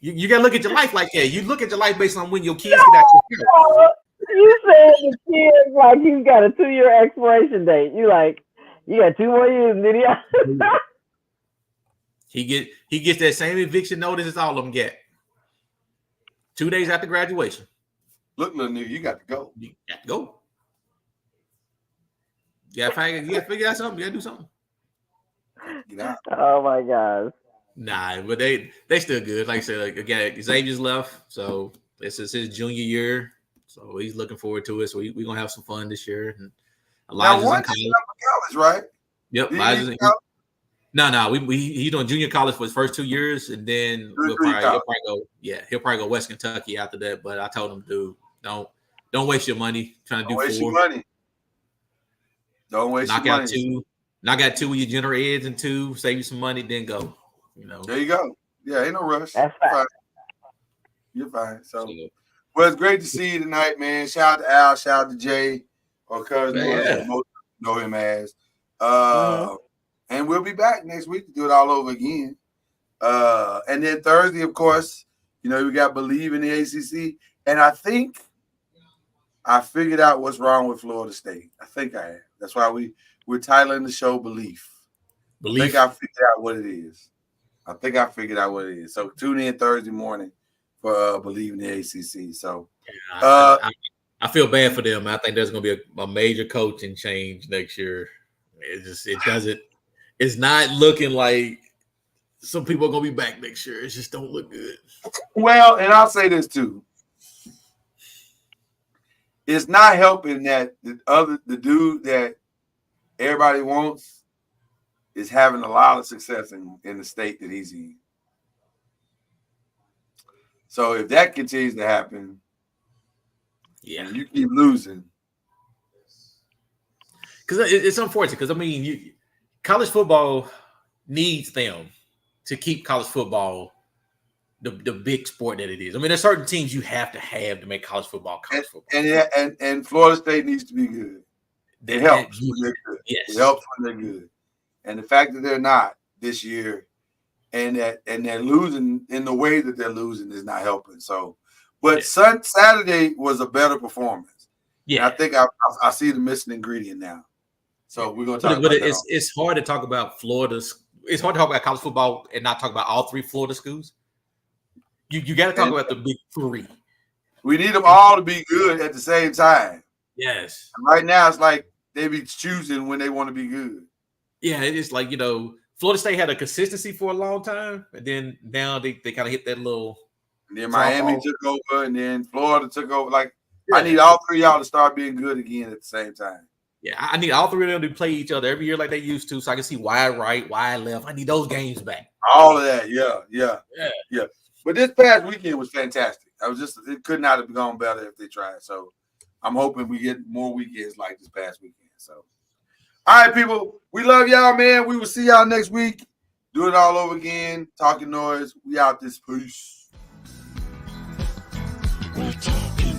Speaker 6: You gotta look at your life like that. You look at your life based on when your kids get out your house.
Speaker 4: You said the kids like he's got a 2-year expiration date. You like, You got 2 more years, Nitty.
Speaker 6: He gets that same eviction notice as all of them get. 2 days after graduation.
Speaker 3: Look, little nigga, you got to go.
Speaker 6: You got to go. You gotta figure out something. You gotta do something.
Speaker 3: Get out.
Speaker 4: Oh my gosh.
Speaker 6: Nah, but they still good. Like I said, like, again, Xavier's left, so this is his junior year. So he's looking forward to it. So we're gonna have some fun this year. And Elijah's in
Speaker 3: college, right?
Speaker 6: Yep. Elijah's in No, he's doing junior college for his first 2 years, and then he'll probably go West Kentucky after that. But I told him, dude, don't waste your money trying to do 4.
Speaker 3: Don't waste your money.
Speaker 6: Knock out 2 of your general eds and 2, save you some money, then go.
Speaker 3: There you go. Yeah, ain't no rush.
Speaker 4: That's fine.
Speaker 3: You're fine. So, well, it's great to see you tonight, man. Shout out to Al, shout out to Jay, or cousin, most know him as. And we'll be back next week to do it all over again. And then Thursday, of course, we got Believe in the ACC. And I think I figured out what's wrong with Florida State. I think I have. That's why we're titling the show Belief. I think I figured out what it is. So tune in Thursday morning for Believe in the ACC. So
Speaker 6: I feel bad for them. I think there's going to be a major coaching change next year. It's not looking like some people are going to be back next year. It just don't look good.
Speaker 3: Well, and I'll say this too. It's not helping that the dude that everybody wants is having a lot of success in the state that he's in. So if that continues to happen, and you keep losing.
Speaker 6: Because it's unfortunate. Because college football needs them to keep college football the big sport that it is. There's certain teams you have to make college football.
Speaker 3: And Florida State needs to be good. It helps when they're good.
Speaker 6: Yes.
Speaker 3: It helps when they're good. And the fact that they're not this year and they're losing in the way that they're losing is not helping. So, but Saturday was a better performance.
Speaker 6: Yeah.
Speaker 3: And I think I see the missing ingredient now. So we're going to talk about that.
Speaker 6: It's hard to talk about Florida's. It's hard to talk about college football and not talk about all 3 Florida schools. You got to talk about the big 3.
Speaker 3: We need them all to be good at the same time.
Speaker 6: Yes.
Speaker 3: And right now, it's like they be choosing when they want to be good.
Speaker 6: Yeah, it's like, Florida State had a consistency for a long time, and then now they kind of hit that little.
Speaker 3: And then Miami took over, and then Florida took over. I need all 3 of y'all to start being good again at the same time.
Speaker 6: Yeah, I need all 3 of them to play each other every year like they used to, so I can see why right, why left. I need those games back.
Speaker 3: All of that, yeah. But this past weekend was fantastic. It could not have gone better if they tried. So I'm hoping we get more weekends like this past weekend. So, all right, people, we love y'all, man. We will see y'all next week. Do it all over again. Talking Noise. We out this. Peace.
Speaker 2: We're talking